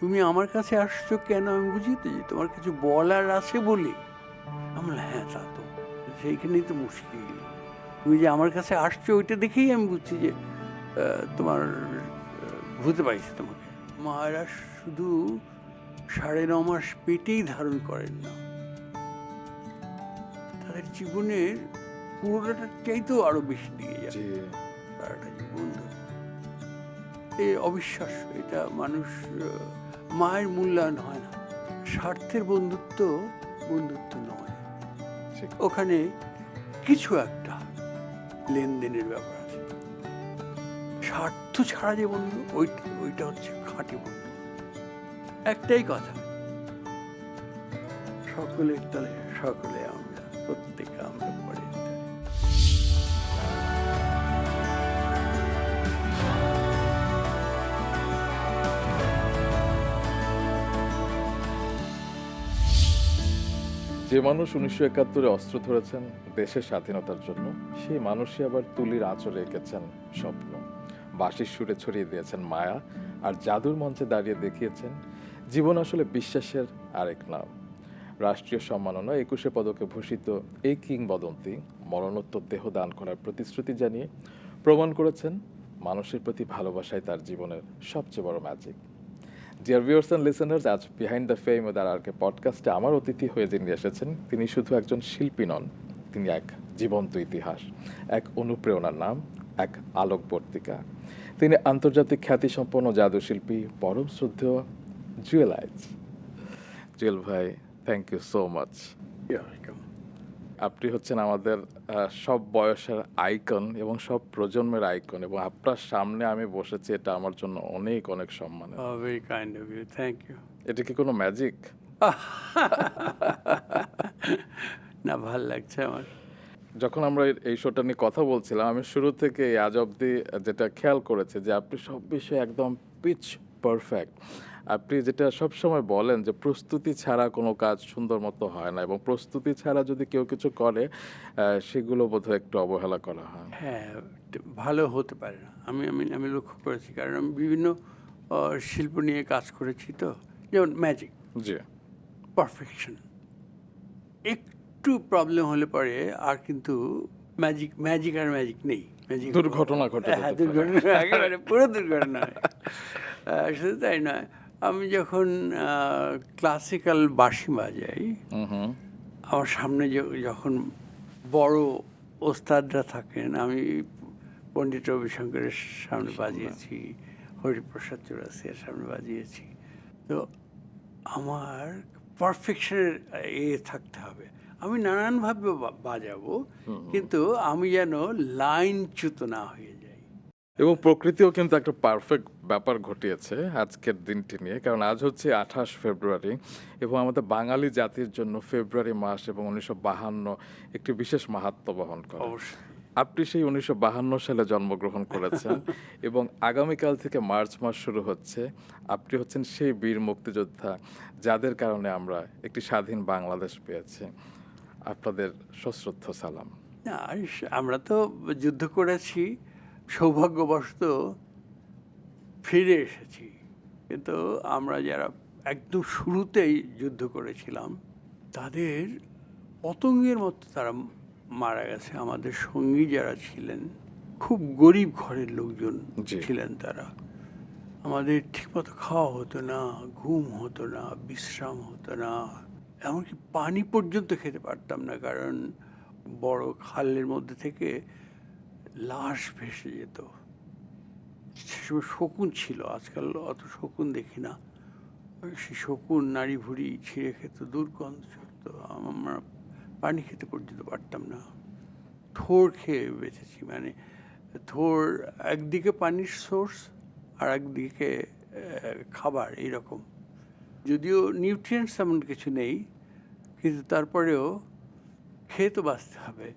তুমি আমার কাছে আসছো কেন? আমি বুঝি তো যে তোমার কিছু বলার আছে বলে। আমি বললাম, হ্যাঁ তা তো, সেইখানেই তো মুশকিল। তুমি যে আমার কাছে আসছো ওইটা দেখেই আমি বুঝছি যে তোমার ভূতে পাইছে তোমাকে। মায়েরা শুধু 9.5 মাস পেটেই ধারণ করেন না, তাদের জীবনের পুরোটার চাইতেও আরো বেশি দিয়ে যায় জি সারাটা জীবন ধরে। এই অবিশ্বাস্য, এটা মানুষ মায়ের মূল্যায়ন হয় না। স্বার্থের বন্ধুত্ব বন্ধুত্ব নয়, ঠিক ওখানে কিছু একটা লেনদেনের ব্যাপার আছে। স্বার্থ ছাড়া যে বন্ধু, ওইটা হচ্ছে খাঁটি বন্ধু। একটাই কথা, সকলের তলে সকলে আমরা, প্রত্যেকে আমরা পড়ে। যে মানুষ 1971-এ অস্ত্র ধরেছেন দেশের স্বাধীনতার জন্য, সেই মানুষই আবার তুলির আঁচড়ে এঁকেছেন স্বপ্ন, বাঁশির সুরে ছড়িয়ে দিয়েছেন মায়া, আর জাদুর মঞ্চে দাঁড়িয়ে দেখিয়েছেন জীবন আসলে বিশ্বাসের আরেক নাম। রাষ্ট্রীয় সম্মাননা 21শে পদকে ভূষিত এই কিংবদন্তি মরণোত্তর দেহ দান করার প্রতিশ্রুতি জানিয়ে প্রমাণ করেছেন মানুষের প্রতি ভালোবাসাই তার জীবনের সবচেয়ে বড় magic. Dear viewers and listeners, আজ বিহাইন্ড দ্য ফেম উইথ আর কে পডকাস্টে আমার অতিথি হয়ে যিনি এসেছেন, তিনি শুধু একজন শিল্পী নন, তিনি এক জীবন্ত ইতিহাস, এক অনুপ্রেরণার নাম, এক আলোকবর্তিকা। তিনি আন্তর্জাতিক খ্যাতিসম্পন্ন জাদুশিল্পী, পরম শ্রদ্ধেয় জুয়েল আইচ। জুয়েল ভাই, থ্যাংক ইউ সো মাচ। আপনি হচ্ছেন আমাদের সব বয়সের আইকন এবং সব প্রজন্মের আইকন, এবং আপনার সামনে আমি বসেছি, এটা আমার জন্য অনেক অনেক সম্মানের। Very kind of you, thank you. এটা কি কোনো ম্যাজিক? না, ভাল লাগছে আমার। যখন আমরা এই শোটা নিয়ে কথা বলছিলাম, আমি শুরু থেকে আজ অবধি যেটা খেয়াল করেছি যে আপনি সব বিষয়ে একদম পিচ পারফেক্ট। আপনি যেটা সবসময় বলেন যে প্রস্তুতি ছাড়া কোনো কাজ সুন্দর মতো হয় না, এবং প্রস্তুতি ছাড়া যদি কেউ কিছু করে সেগুলো বোধহয় একটু অবহেলা করা হয়। হ্যাঁ, ভালো হতে পারে না। আমি আমি আমি লক্ষ্য করেছি, কারণ আমি বিভিন্ন শিল্প নিয়ে কাজ করেছি তো। যেমন ম্যাজিক, জি, পারফেকশন, একটু প্রবলেম হলে পরে আর কিন্তু ম্যাজিক ম্যাজিক আর ম্যাজিক নেই। ম্যাজিক দুর্ঘটনা ঘটে হ্যাঁ, যেতে পারে। দুর্ঘটনা, একেবারে পুরো দুর্ঘটনা হয়। শুধু তাই নয়, আমি যখন ক্লাসিক্যাল বাঁশি বাজাই, হুম। আমার সামনে যখন বড় ওস্তাদরা থাকেন, আমি পণ্ডিত রবিশঙ্করের সামনে বাজিয়েছি, হরিপ্রসাদ চৌরাসিয়ার সামনে বাজিয়েছি। তো আমার পারফেকশনের থাকতে হবে। আমি নানানভাবে বাজাবো, কিন্তু আমি যেন লাইনচ্যুত না হয়ে যাই। এবং প্রকৃতিও কিন্তু একটা পারফেক্ট ব্যাপার ঘটিয়েছে আজকের দিনটি নিয়ে, কারণ আজ হচ্ছে 28 ফেব্রুয়ারি, এবং আমাদের বাঙালি জাতির জন্য ফেব্রুয়ারি মাস এবং 1952 একটি বিশেষ মাহাত্ম্য বহন করে। অবশ্যই। আপনি সেই 1952 সালে জন্মগ্রহণ করেছেন এবং আগামীকাল থেকে মার্চ মাস শুরু হচ্ছে। আপনি হচ্ছেন সেই বীর মুক্তিযোদ্ধা যাদের কারণে আমরা একটি স্বাধীন বাংলাদেশ পেয়েছি। আপনাদের সশ্রদ্ধ সালাম। না, আমরা তো যুদ্ধ করেছি, সৌভাগ্যবশত ফিরে এসেছি। কিন্তু আমরা যারা একদম শুরুতেই যুদ্ধ করেছিলাম, তাদের পতঙ্গের মতো তারা মারা গেছে। আমাদের সঙ্গী যারা ছিলেন, খুব গরিব ঘরের লোকজন জি। ছিলেন তারা। আমাদের ঠিকমতো খাওয়া হতো না, ঘুম হতো না, বিশ্রাম হতো না, এমনকি পানি পর্যন্ত খেতে পারতাম না, কারণ বড় খালের মধ্যে থেকে লাশ ভেসে যেত। সে সময় শকুন ছিল, আজকাল অত শকুন দেখি না। সেই শকুন নাড়ি ভুড়ি ছিঁড়ে খেত, দুর্গন্ধ ছুটতো, আমরা পানি খেতে পর্যন্ত পারতাম না। থোড় খেয়ে বেঁচেছি, মানে থোড় একদিকে পানির সোর্স আর একদিকে খাবার, এইরকম। যদিও নিউট্রিয়েন্টস এমন কিছু নেই, কিন্তু তারপরেও খেয়ে তো বাঁচতে হবে,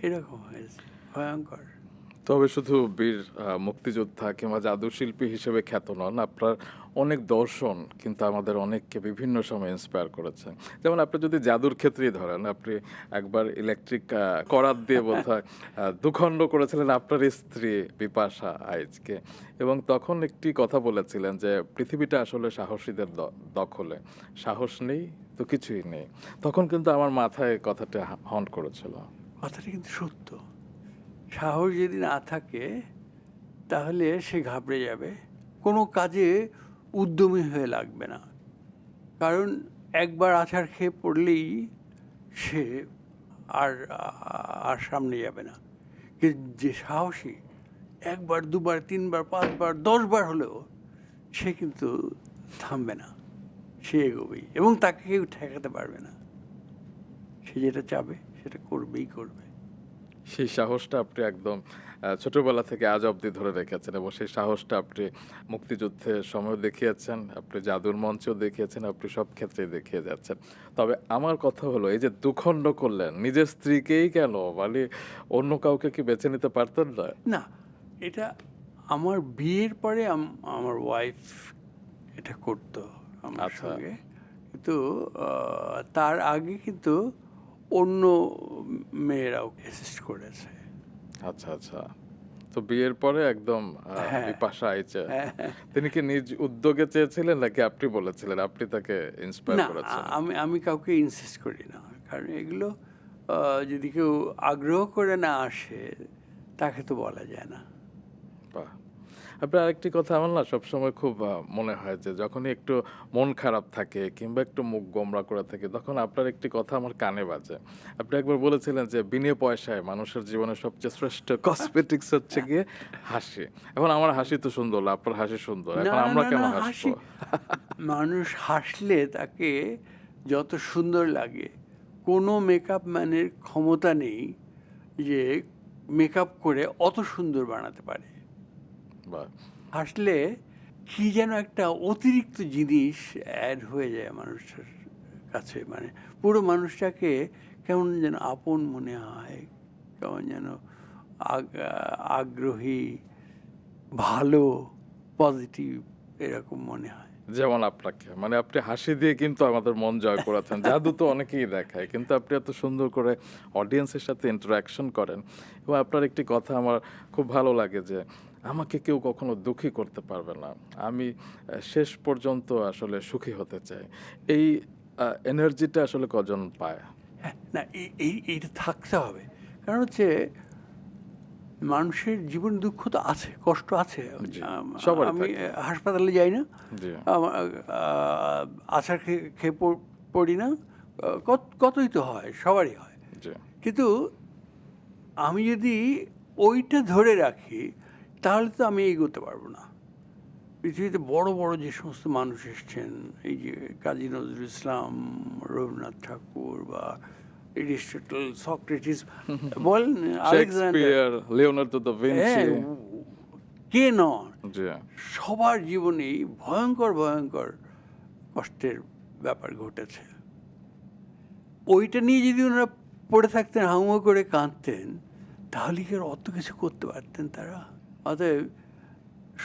এরকম হয়েছে, ভয়ঙ্কর। তবে শুধু বীর মুক্তিযোদ্ধা কিংবা জাদুশিল্পী হিসেবে খ্যাত নন, আপনার অনেক দর্শন কিন্তু আমাদের অনেককে বিভিন্ন সময় ইন্সপায়ার করেছে। যেমন আপনি যদি জাদুর ক্ষেত্রেই ধরেন, আপনি একবার ইলেকট্রিক করাত দিয়ে বোধহয় দুখণ্ড করেছিলেন আপনার স্ত্রী বিপাশা আইচকে, এবং তখন একটি কথা বলেছিলেন যে পৃথিবীটা আসলে সাহসীদের দখলে, সাহস নেই তো কিছুই নেই। তখন কিন্তু আমার মাথায় কথাটা হন্ট করেছিল। কথাটা কিন্তু সত্য। সাহস যদি না থাকে তাহলে সে ঘাবড়ে যাবে, কোনো কাজে উদ্যমী হয়ে লাগবে না। কারণ একবার আছাড় খেয়ে পড়লেই সে আর আর সামনে যাবে না। যে সাহসী একবার দুবার তিনবার পাঁচবার 10বার হলেও সে কিন্তু থামবে না, সে এগোবেই, এবং তাকে কেউ ঠেকাতে পারবে না। সে যেটা চাবে সেটা করবেই করবে। সেই সাহসটা আপনি একদম ছোটবেলা থেকে আজ অবধি ধরে রেখেছেন, এবং সেই সাহসটা আপনি মুক্তিযুদ্ধের সময় দেখিয়েছেন, আপনি জাদুর মঞ্চেও দেখিয়েছেন, আপনি সব ক্ষেত্রেই দেখিয়ে যাচ্ছেন। তবে আমার কথা হলো, এই যে দুখণ্ড করলেন নিজের স্ত্রীকেই কেন, মানে অন্য কাউকে কি বেছে নিতে পারতেন না? না, এটা আমার বিয়ের পরে আমার ওয়াইফ এটা করতো আমার আচ্ছা। সঙ্গে, কিন্তু তার আগে কিন্তু অন্য মেয়েরাও অ্যাসিস্ট করেছে। আচ্ছা, আচ্ছা। তো বিয়ের পরে একদম হ্যাঁ, বিপাশা আইচে, হ্যাঁ। তিনি কি নিজ উদ্যোগে চেয়েছিলেন নাকি আপনি বলেছিলেন, আপনি তাকে ইন্সপায়ার না, করেছেন? আমি আমি কাউকে ইনসিস্ট করি না, কারণ এগুলো যদি কেউ আগ্রহ করে না আসে তাকে তো বলা যায় না। বাহ! আপনার আরেকটি কথা আমার না সবসময় খুব মনে হয় যে যখনই একটু মন খারাপ থাকে কিংবা একটু মুখ গোমড়া করে থাকে, তখন আপনার একটি কথা আমার কানে বাজে। আপনি একবার বলেছিলেন যে বিনে পয়সায় মানুষের জীবনের সবচেয়ে শ্রেষ্ঠ কসমেটিক্স হচ্ছে গিয়ে হাসি। এখন আমার হাসি তো সুন্দর না, আপনার হাসি সুন্দর। না, এখন না, আমরা না, কেন না, হাসবো? মানুষ হাসলে তাকে যত সুন্দর লাগে, কোনো মেকআপ ম্যানের ক্ষমতা নেই যে মেকআপ করে অত সুন্দর বানাতে পারে। বাহ! হাসলে কি যেন একটা অতিরিক্ত জিনিস অ্যাড হয়ে যায় মানুষের কাছে, মানে পুরো মানুষটাকে কেমন যেন আপন মনে হয়, কেমন যেন আগ্রহী, ভালো, পজিটিভ এরকম মনে হয়। যেমন আপনাকে, মানে আপনি হাসি দিয়ে কিন্তু আমাদের মন জয় করেছেন। জাদু তো অনেকেই দেখায়, কিন্তু আপনি এত সুন্দর করে অডিয়েন্সের সাথে ইন্টারাকশন করেন, এবং আপনার একটি কথা আমার খুব ভালো লাগে যে আমাকে কেউ কখনো দুঃখী করতে পারবে না, আমি শেষ পর্যন্ত আসলে সুখী হতে চাই। এই এনার্জিটা আসলে কজন পায়? হ্যাঁ, না, এইটা থাকতে হবে। কারণ হচ্ছে মানুষের জীবন দুঃখ তো আছে, কষ্ট আছে। জি, সবারই আমি থাকে। হাসপাতালে যাই না, জি, আমার আছাড় খেয়ে খেয়ে পড়ি না, কতই তো হয়, সবারই হয়। জি, কিন্তু আমি যদি ওইটা ধরে রাখি তাহলে তো আমি এগোতে পারবো না। পৃথিবীতে বড় বড় যে সমস্ত মানুষ এসছেন, এই যে কাজী নজরুল ইসলাম, রবীন্দ্রনাথ ঠাকুর বা এরিস্টটল, সক্রেটিস, বলেন Alexander, Shakespeare, Leonardo da Vinci. হ্যাঁ, কে নন, জি, সবার জীবনেই ভয়ঙ্কর ভয়ঙ্কর কষ্টের ব্যাপার ঘটেছে। ওইটা নিয়ে যদি ওনারা পড়ে থাকতেন, হাউমাউ করে কাঁদতেন, তাহলে কি আর অত কিছু করতে পারতেন তারা? অতএব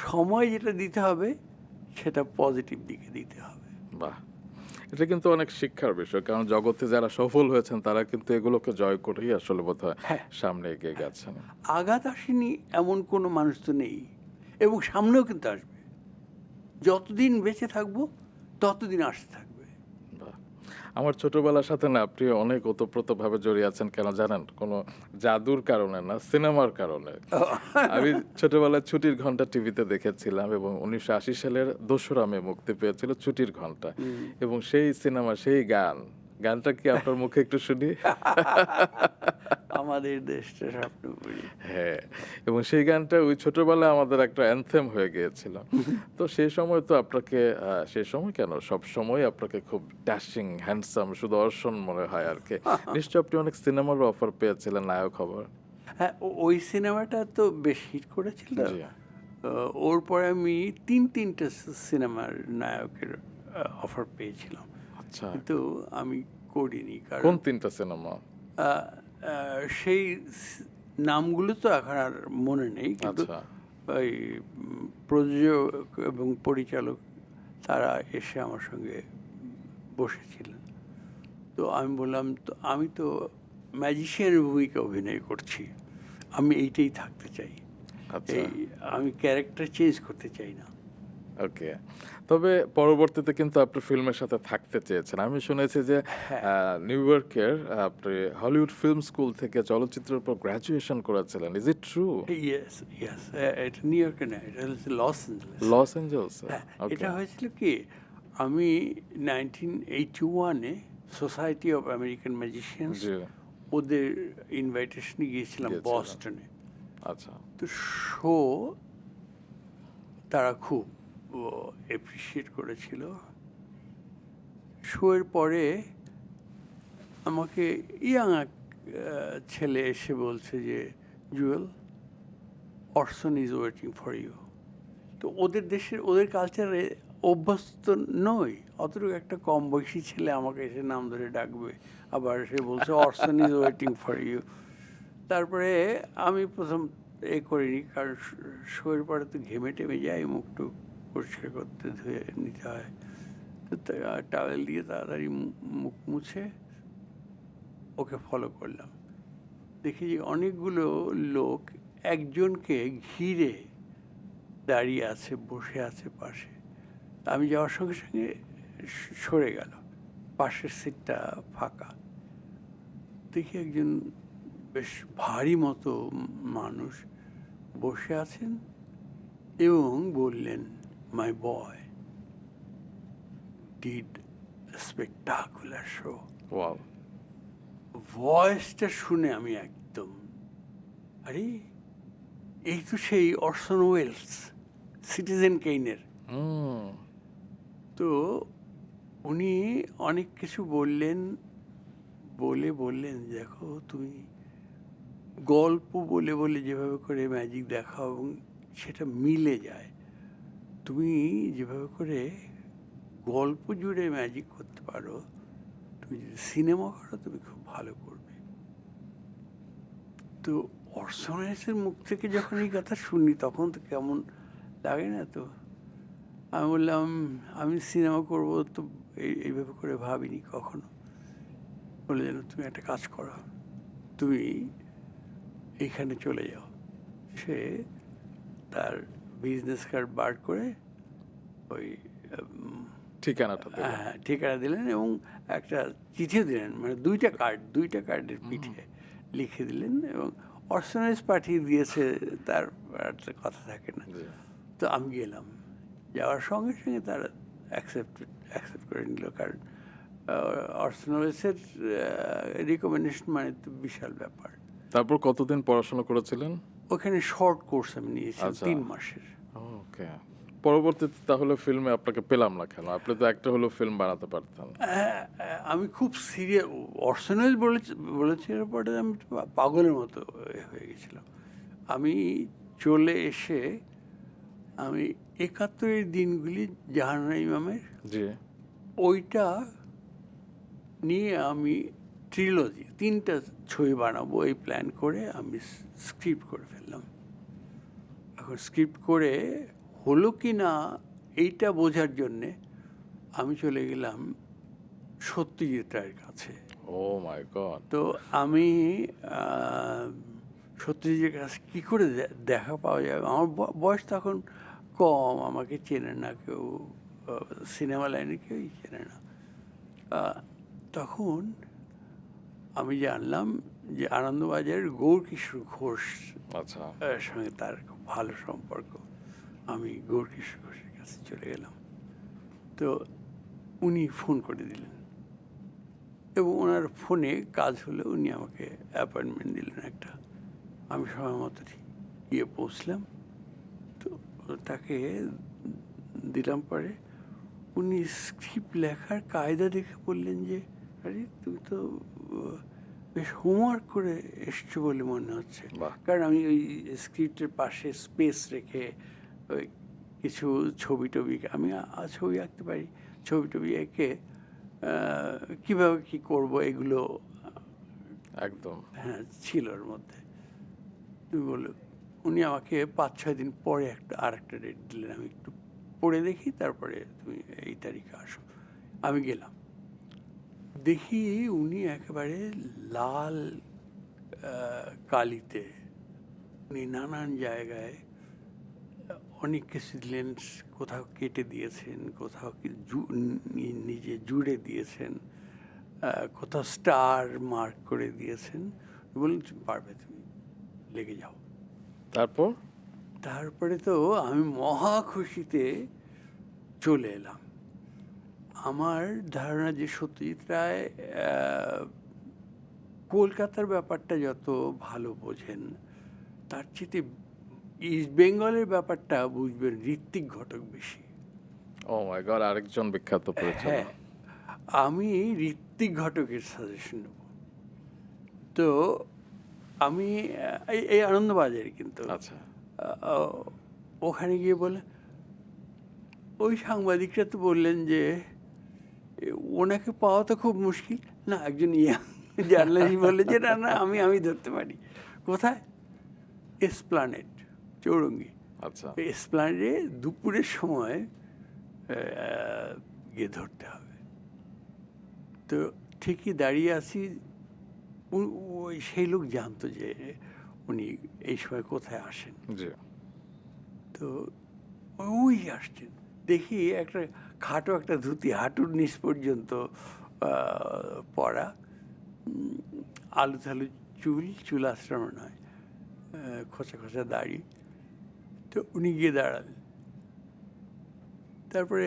সময় যেটা দিতে হবে সেটা পজিটিভ দিকে দিতে হবে। বাহ! এটা কিন্তু অনেক শিক্ষার বিষয়। কারণ জগতে যারা সফল হয়েছেন তারা কিন্তু এগুলোকে জয় করেই আসলে বোধহয় হ্যাঁ, সামনে এগিয়ে গেছেন। আঘাত আসেনি এমন কোনো মানুষ তো নেই, এবং সামনেও কিন্তু আসবে। যতদিন বেঁচে থাকবো ততদিন আসতে থাকবে। বাহ! আমার ছোটবেলার সাথে না আপনি অনেক ওতপ্রোতভাবে জড়িয়ে আছেন, কেন জানেন? কোনো জাদুর কারণে না, সিনেমার কারণে। আমি ছোটবেলায় ছুটির ঘন্টা টিভিতে দেখেছিলাম, এবং ১৯৮০ সালের ২রা মে মুক্তি পেয়েছিল ছুটির ঘন্টা। এবং সেই সিনেমা, সেই গান, গানটা কি আপনার মুখে একটু শুনি? আমাদের দেশটা স্বপ্নপুরী। হ্যাঁ, এবং সেই গানটা ওই ছোটবেলায় আমাদের একটা অ্যানথেম হয়ে গিয়েছিল। তো সেই সময় তো আপনাকে সেই সময় কেন, সবসময় আপনাকে খুব ড্যাশিং, হ্যান্ডসাম, সুদর্শন মনে হয় আরকি। নিশ্চয়ই আপনি অনেক সিনেমারও অফার পেয়েছিলেন নায়ক হবার? হ্যাঁ, ওই সিনেমাটা তো বেশ হিট করেছিল। জি। ওর পরে আমি তিনটে সিনেমার নায়কের অফার পেয়েছিলাম, আচ্ছা। কিন্তু আমি করিনি। কোন কারণ ৩ টা সিনেমা? আহ, সেই নামগুলো তো এখন আর মনে নেই, কিন্তু আচ্ছা। ওই প্রযোজক এবং পরিচালক তারা এসে আমার সঙ্গে বসেছিলেন। তো আমি বললাম, তো আমি তো ম্যাজিশিয়ানের ভূমিকা অভিনয় করছি, আমি এইটাই থাকতে চাই, আচ্ছা। এই আমি ক্যারেক্টার চেঞ্জ করতে চাই না। ওকে। তবে পরবর্তীতে কিন্তু আপনি ফিল্মের সাথে থাকতে চেয়েছেন। আমি শুনেছি যে হ্যাঁ, নিউ ইয়র্কের আপনি হলিউড ফিল্ম স্কুল থেকে চলচ্চিত্রের উপর গ্র্যাজুয়েশন করেছিলেন। Is it true? Yes, yes. এটা নিউ ইয়র্কে না, এটা হচ্ছে লস এঞ্জেলেস। লস এঞ্জেলসে? হ্যাঁ, ওকে। এটা হয়েছিল কি, আমি 1981-এ সোসাইটি অফ আমেরিকান ম্যাজিশিয়ানস জি, ওদের ইনভাইটেশনে গিয়েছিলাম গিয়েছিলেন। বস্টনে। আচ্ছা। তো শো তারা খুব অ্যাপ্রিসিয়েট করেছিল। শোয়ের পরে আমাকে ইয়াং এক ছেলে এসে বলছে যে, Jewel, Orson is waiting for you. তো ওদের দেশের, ওদের কালচারে অভ্যস্ত নই, অতটুকু একটা কম বয়সী ছেলে আমাকে এসে নাম ধরে ডাকবে, আবার সে বলছে অর্সন ইজ ওয়েটিং ফর ইউ। তারপরে আমি প্রথম করিনি, কারণ শোয়ের পরে তো ঘেমে টেমে যাই, মুখ টুক পরিষ্কার করতে, ধুয়ে নিতে হয়। তো টাওয়েল দিয়ে তাড়াতাড়ি মুখ মুছে ওকে ফলো করলাম। দেখি যে অনেকগুলো লোক একজনকে ঘিরে দাঁড়িয়ে আছে, বসে আছে পাশে। আমি যাওয়ার সঙ্গে সঙ্গে সরে গেল, পাশের সিটটা ফাঁকা। দেখি একজন বেশ ভারী মতো মানুষ বসে আছেন এবং বললেন, my boy did spectacular show. Wow! ভয়েসটা শুনে আমি একদম, আরে এই তো সেই অরসন ওয়েলস, সিটিজেন কেইনের। হুম। তো উনি অনেক কিছু বললেন, বললেন, দেখো তুমি গল্প বলে বলে যেভাবে করে ম্যাজিক দেখাও এবং সেটা মিলে যায়, তুমি যেভাবে করে গল্প জুড়ে ম্যাজিক করতে পারো, তুমি যদি সিনেমা করো তুমি খুব ভালো করবে। তো অর্সন ওয়েলসের মুখ থেকে যখন এই কথা শুনি তখন তো কেমন লাগে না? তো আমি বললাম, আমি সিনেমা করব তো এইভাবে করে ভাবিনি কখনো। বলে, যেন তুমি একটা কাজ করো, তুমি এইখানে চলে যাও। সে তার বিজনেস কার্ড বার করে ওই ঠিকানাটা দিলেন। ঠিকানা দিলেন এবং একটা চিঠিও দিলেন, মানে দুইটা কার্ডের পিঠে লিখে দিলেন, এবং অর্সনাইজ পাঠিয়ে দিয়েছে, তার একটা কথা থাকে না। জি। তো আমি গেলাম, যাওয়ার সঙ্গে সঙ্গে তারা অ্যাকসেপ্ট করে নিল, কারণ অর্সনাইজের রিকমেন্ডেশন মানে তো বিশাল ব্যাপার। তারপর কতদিন পড়াশোনা করেছিলেন? ওখানে শর্ট কোর্স আমি নিয়েছিলাম আচ্ছা। 3 মাসের। ওকে। পরবর্তীতে তাহলে ফিল্মে আপনাকে পেলাম না কেন? আপনি তো একটা হলেও ফিল্ম বানাতে পারতেন। আমি খুব সিরিয়াস, অর্সনাইজ বলেছে পরে আমি তো পাগলের মতো হয়ে গেছিলাম। আমি চলে এসে আমি 71-এর দিনগুলি জাহানারা ইমামের জি। ওইটা নিয়ে আমি ট্রিলজি 3টা ছবি বানাবো এই প্ল্যান করে আমি স্ক্রিপ্ট করে ফেললাম। এখন স্ক্রিপ্ট করে হলো কি না এইটা বোঝার জন্যে আমি চলে গেলাম সত্যজিৎ রায়ের কাছে। ও মাই গড! তো আমি সত্যজিতের কাছে কী করে দেখা পাওয়া যাবে? আমার বয়স তখন কম, আমাকে চেনে না কেউ, সিনেমা লাইনে কেউই চেনে না। তখন আমি জানলাম যে আনন্দবাজারের গৌরকিশোর ঘোষ আচ্ছা। সঙ্গে তার খুব ভালো সম্পর্ক। আমি গৌরকিশোর ঘোষের কাছে চলে গেলাম। তো উনি ফোন করে দিলেন এবং ওনার ফোনে কাজ হলে উনি আমাকে অ্যাপয়েন্টমেন্ট দিলেন একটা। আমি সময় মতো গিয়ে পৌঁছলাম। তো তাকে দিলাম, পরে উনি স্ক্রিপ্ট লেখার কায়দা দেখে বললেন যে, আরে তুমি তো বেশ হোমওয়ার্ক করে এসছো বলে মনে হচ্ছে। বাহ! কারণ আমি ওই স্ক্রিপ্টের পাশে স্পেস রেখে ওই কিছু ছবি টবি, আমি ছবি আঁকতে পারি, ছবি টবি এঁকে কীভাবে কী করবো এগুলো একদম। হ্যাঁ ছিল ওর মধ্যে। তুমি বললো, উনি আমাকে 5-6 দিন পরে আরেকটা ডেট দিলেন, আমি একটু পড়ে দেখি, তারপরে তুমি এই তারিখে আসো। আমি গেলাম, দেখি উনি একেবারে লাল কালিতে উনি নানান জায়গায় অনেক কিছু দিলেন, কোথাও কেটে দিয়েছেন, কোথাও নিজে জুড়ে দিয়েছেন, কোথাও স্টার মার্ক করে দিয়েছেন। বললেন তুমি পারবে, তুমি লেগে যাও। তারপর তারপরে তো আমি মহা খুশিতে চলে এলাম। আমার ধারণা যে সত্যজিৎ রায় কলকাতার ব্যাপারটা যত ভালো বোঝেন, তার চেয়ে ইস্ট বেঙ্গলের ব্যাপারটা বুঝবেন ঋত্বিক ঘটক বেশি। ও মাই গড, আরেকজন বিখ্যাত পরিচালক। হ্যাঁ, আমি ঋত্বিক ঘটকের সাজেশন নেব। তো আমি এই আনন্দবাজারে, কিন্তু আচ্ছা, ওখানে গিয়ে বলে, ওই সাংবাদিকরা তো বললেন যে ওনাকে পাওয়া তো খুব মুশকিল। না, একজন জার্নালিস্ট বললে যে না না, আমি ধরতে পারি। কোথায়? এসপ্লানেড, চৌরঙ্গি। আচ্ছা, এসপ্লানেডে দুপুরের সময় গিয়ে ধরতে হবে। তো ঠিকই দাঁড়িয়ে আছি, ওই সেই লোক জানতো যে উনি এই সময় কোথায় আসেন। জি, তো ওই আসছেন, দেখি একটা খাটো একটা ধুতি, হাঁটুর নিচ পর্যন্ত পরা, আলু থালু চুল আশ্রম নয়, খোঁচা খোঁচা দাড়ি। তো উনি গিয়ে দাঁড়ালেন, তারপরে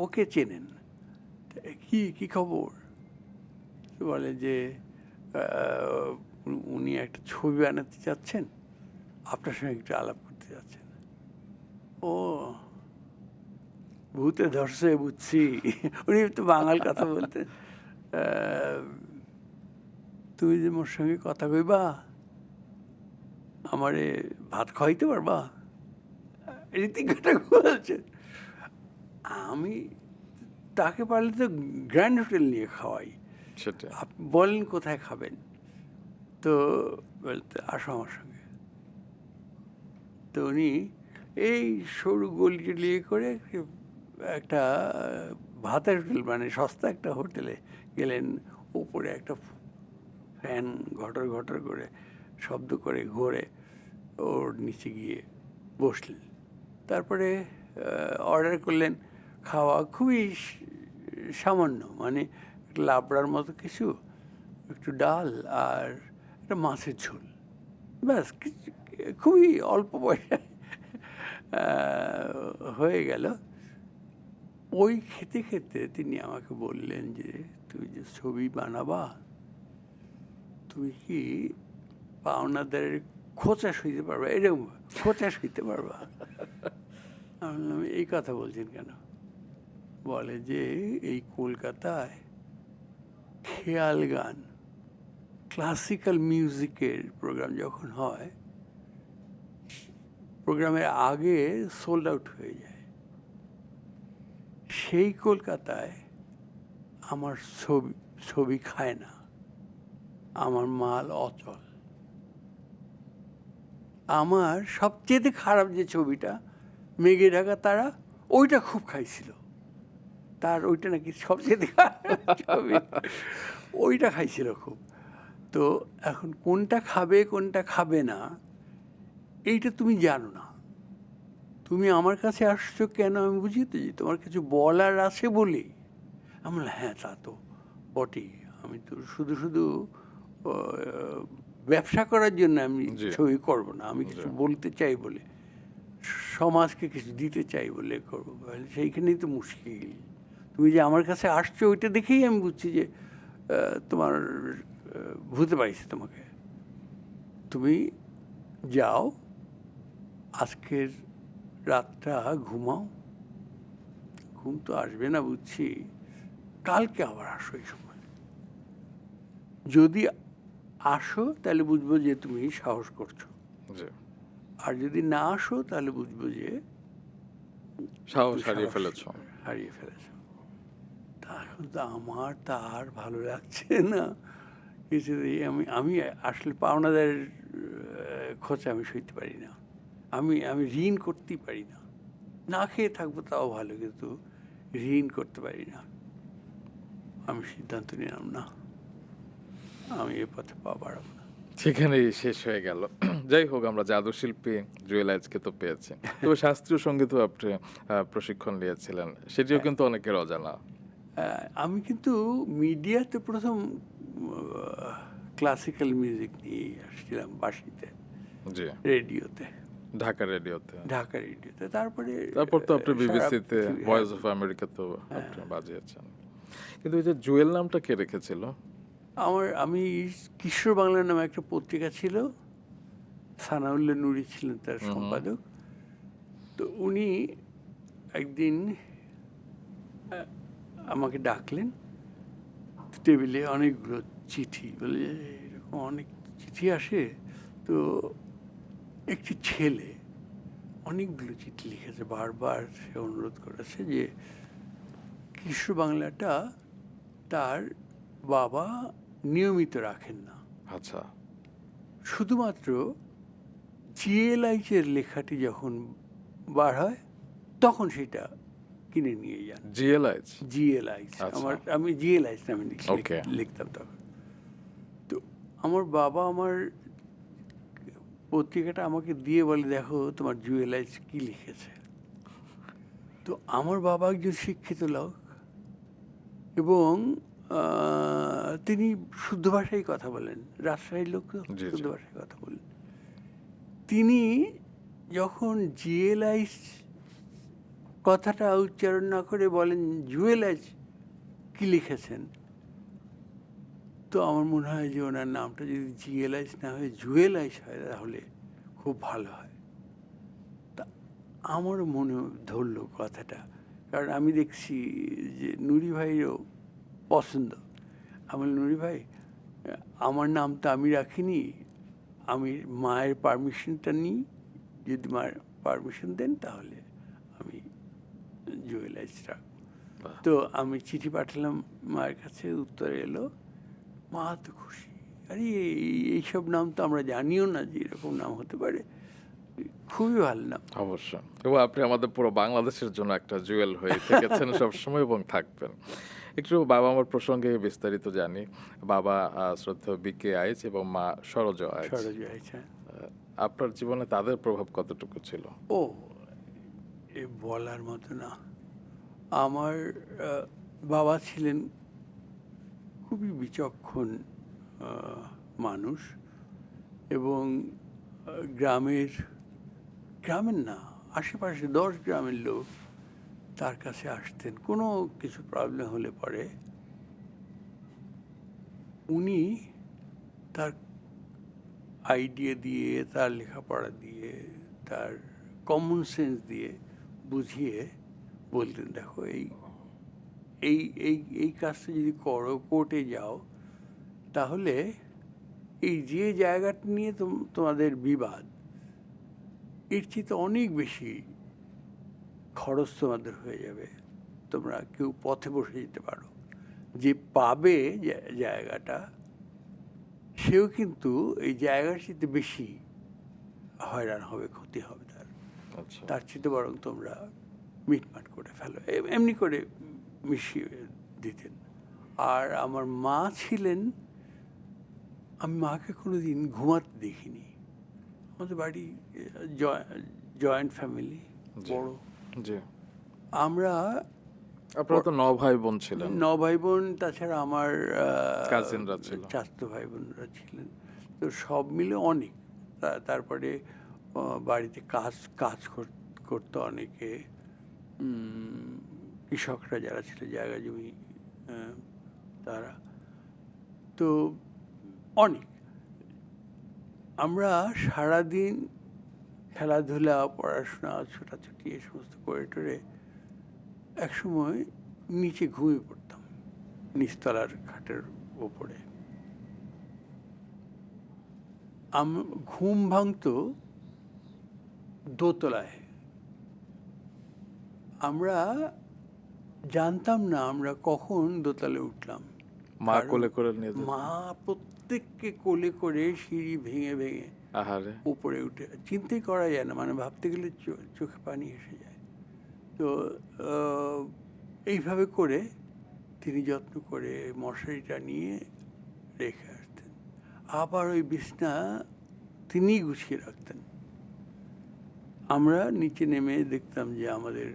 ওকে চেনেন। কি খবর? বলে যে উনি একটা ছবি বানাতে চাচ্ছেন, আপনার সঙ্গে একটু আলাপ করতে চাচ্ছেন। ও, ভূতে ধরছে বুঝছি। উনি তো বাঙাল কথা বলতেন। তুমি যে মোর সঙ্গে কথা কইবা, আমারে ভাত খাওয়াইতে পারবা? ঋতিক ঘটক বলছে। আমি তাকে পারলে তো গ্র্যান্ড হোটেল নিয়ে খাওয়াই। সেটা বলেন কোথায় খাবেন? তো বলতে, আসো আমার সঙ্গে। তো উনি এই সরু গলি টলি করে একটা ভাতের হোটেল, মানে সস্তা একটা হোটেলে গেলেন। উপরে একটা ফ্যান ঘটর ঘটর করে শব্দ করে ঘোরে, ওর নিচে গিয়ে বসলেন। তারপরে অর্ডার করলেন খাওয়া, খুবই সামান্য, মানে লাবড়ার মতো কিছু, একটু ডাল আর একটা মাছের ঝোল, ব্যাস। খুবই অল্প পয়সায় হয়ে গেল। ওই খেতে খেতে তিনি আমাকে বললেন যে তুমি যে ছবি বানাবা, তুমি কি পাওনাদারের খোঁচা সইতে পারবা? এরকম খোঁচা সইতে পারবা? আমি বললাম, এই কথা বলছেন কেন? বলে যে এই কলকাতায় খেয়াল গান, ক্লাসিক্যাল মিউজিকের প্রোগ্রাম যখন হয়, প্রোগ্রামের আগে সোল্ড আউট হয়ে যায়। সেই কলকাতায় আমার ছবি খায় না, আমার মাল অচল। আমার সবচেয়ে খারাপ যে ছবিটা, মেঘে ঢাকা তারা, ওইটা খুব খাইছিল। তার ওইটা নাকি সবচেয়ে খারাপ ছবি, ওইটা খাইছিল খুব। তো এখন কোনটা খাবে কোনটা খাবে না, এইটা তুমি জানো না। তুমি আমার কাছে আসছো কেন আমি বুঝি তো, যে তোমার কিছু বলার আছে বলেই। আমি বললাম, হ্যাঁ তা তো বটেই, আমি তো শুধু শুধু ব্যবসা করার জন্য আমি ছবি করব না, আমি কিছু বলতে চাই বলে, সমাজকে কিছু দিতে চাই বলে করবো। সেইখানেই তো মুশকিল। তুমি যে আমার কাছে আসছো, ওইটা দেখেই আমি বুঝছি যে তোমার ভূতে পাইছে তোমাকে। তুমি যাও, আজকের রাতটা ঘুমাও, ঘুম তো আসবে না বুঝছি, কালকে আবার আসো এই সময়। যদি আসো তাহলে বুঝবো যে তুমি সাহস করছো, আর যদি না আসো তাহলে বুঝবো যে সাহস হারিয়ে ফেলেছো। এখন তো আমার তার ভালো লাগছে না কিছুতেই। আমি আসলে পাওনাদারের খোঁচা আমি সইতে পারি না। আমি ঋণ করতেই পারি না। না খেয়ে থাকবো তাও ভালো, কিন্তু ঋণ করতে পারি না। আমি সিদ্ধান্ত নিলাম, না, আমি এ পথে পা বাড়াবো না। সেখানেই শেষ হয়ে গেল। যাই হোক, আমরা জাদুশিল্পী জুয়েল আইচকে তো পেয়েছি। তবে শাস্ত্রীয় সঙ্গীতেও আপনি প্রশিক্ষণ নিয়েছিলেন। সেটিও কিন্তু অনেকের অজানা। আমি কিন্তু মিডিয়াতে প্রথম ক্লাসিক্যাল মিউজিক নিয়ে আসছিলাম বাঁশিতে, জি, রেডিওতে, ঢাকা রেডিওতে। ঢাকা রেডিওতে। তারপরে তারপর তো আপনি সারা বিবিসিতে, পৃথিবী, ভয়েস অফ আমেরিকাতেও আপনি বাজিয়েছেন। কিন্তু এই যে জুয়েল নামটা কে রেখেছিল? আমি কিশোর বাংলা নামে একটা পত্রিকা ছিল, সানাউল্লাহ নুরি ছিলেন তার সম্পাদক। তো উনি একদিন আমাকে ডাকলেন, টেবিলে অনেকগুলো চিঠি, বলে এরকম অনেক চিঠি আসে, তো একটি ছেলে অনেকগুলো চিঠি লিখেছে, বারবার সে অনুরোধ করেছে যে কিশোর বাংলাটা তার বাবা নিয়মিত রাখেন না, আচ্ছা, শুধুমাত্র জিএলআইচের লেখাটি যখন বার হয় তখন সেটা কিনে নিয়ে যান। জিএলআইচ? জিএলআইচ, আচ্ছা। আমি জিএলআইচ নামে ওকে। লিখতাম তখন। তো আমার বাবা আমার পত্রিকাটা আমাকে দিয়ে বলে, দেখো তোমার জিএলআইচ কি লিখেছে। তো আমার বাবা একজন শিক্ষিত লোক এবং তিনি শুদ্ধ ভাষায় কথা বলেন, রাজশাহীর লোক তো, জি, শুদ্ধ জি। ভাষায় কথা বলেন। তিনি যখন জিএলআইচ কথাটা উচ্চারণ না করে বলেন জুয়েলাইচ কি লিখেছেন, তো আমার মনে হয় যে ওনার নামটা যদি জিএলআইচ না হয়ে জুয়েলাইচ হয় তাহলে খুব ভালো হয়। তা আমার মনে ধরল কথাটা, কারণ আমি দেখছি যে নুরি ভাইয়েরও পছন্দ। আমি বললাম, নুরি ভাই, আমার নামটা আমি রাখিনি, আমি মায়ের পারমিশনটা নিই, যদি মায়ের পারমিশন দেন তাহলে আমি জুয়েলাইচ রাখবো। বাহ। তো আমি চিঠি পাঠালাম মায়ের কাছে, উত্তর এলো, মা তো খুশি। আরে এইসব নাম তো আমরা জানিও না যে এরকম নাম হতে পারে, খুবই ভালো নাম। অবশ্যই। এবং আপনি আমাদের পুরো বাংলাদেশের জন্য একটা জুয়েল হয়ে থেকেছেন সবসময় এবং থাকবেন। একটু বাবা-মার প্রসঙ্গে বিস্তারিত জানি। বাবা শ্রদ্ধেয় বিকে আইচ এবং মা সরোজা আইচ। সরোজা আইচ। আপনার জীবনে তাদের প্রভাব কতটুকু ছিল? ও, এ বলার মতো না। আমার বাবা ছিলেন খুবই বিচক্ষণ মানুষ, এবং গ্রামের না, আশেপাশে 10 গ্রামের লোক তার কাছে আসতেন কোনো কিছু প্রবলেম হলে পরে। উনি তার আইডিয়া দিয়ে, তার লেখাপড়া দিয়ে, তার কমন সেন্স দিয়ে বুঝিয়ে বলতেন, দেখো এই এই এই এই কাজটা যদি করো, কোর্টে যাও, তাহলে এই যে জায়গাটা নিয়ে তোমাদের বিবাদ, এর চেয়ে অনেক বেশি খরচ তোমাদের হয়ে যাবে, তোমরা কেউ পথে বসে যেতে পারো। যে পাবে জায়গাটা, সেও কিন্তু এই জায়গার চেয়ে বেশি হয়রান হবে, ক্ষতি হবে তার। আচ্ছা। তার চেয়ে বরং তোমরা মিটমাট করে ফেলো, এমনি করে মিশিয়ে দিতেন। আর আমার মা ছিলেন, আমি মাকে কোনোদিন ঘুমাতে দেখিনি। আমাদের বাড়ি জয়েন্ট ফ্যামিলি, জি। বড়। জি। আমরা আপনারা তো 9 ভাই বোন ছিলেন। 9 ভাই বোন, তাছাড়া আমার কাজিনরা ছিল। চাচাতো ভাই বোনরা ছিলেন। তো সব মিলে অনেক। তারপরে বাড়িতে কাজ করতো অনেকে, কৃষকরা যারা ছিল, জায়গা জমি, তারা তো অনেক। আমরা সারাদিন খেলাধুলা, পড়াশোনা, ছোটাছুটি এই সমস্ত করে টরে একসময় নিচে ঘুমিয়ে পড়তাম, নিচতলার খাটের ওপরে। ঘুম ভাঙতো দোতলায়। আমরা জানতাম না আমরা কখন দোতলায় উঠলাম। মা কোলে করে নিয়ে যেত। মা প্রত্যেককে কোলে করে সিঁড়ি ভেঙে ভেঙে আহারে! উপরে উঠে চিন্তাই করা যায় না, মানে ভাবতে গেলে চোখে পানি এসে যায়। তো আহ, এইভাবে করে তিনি যত্ন করে মশারিটা নিয়ে রেখে আসতেন। আবার ওই বিছনা তিনিই গুছিয়ে রাখতেন। আমরা নিচে নেমে দেখতাম যে আমাদের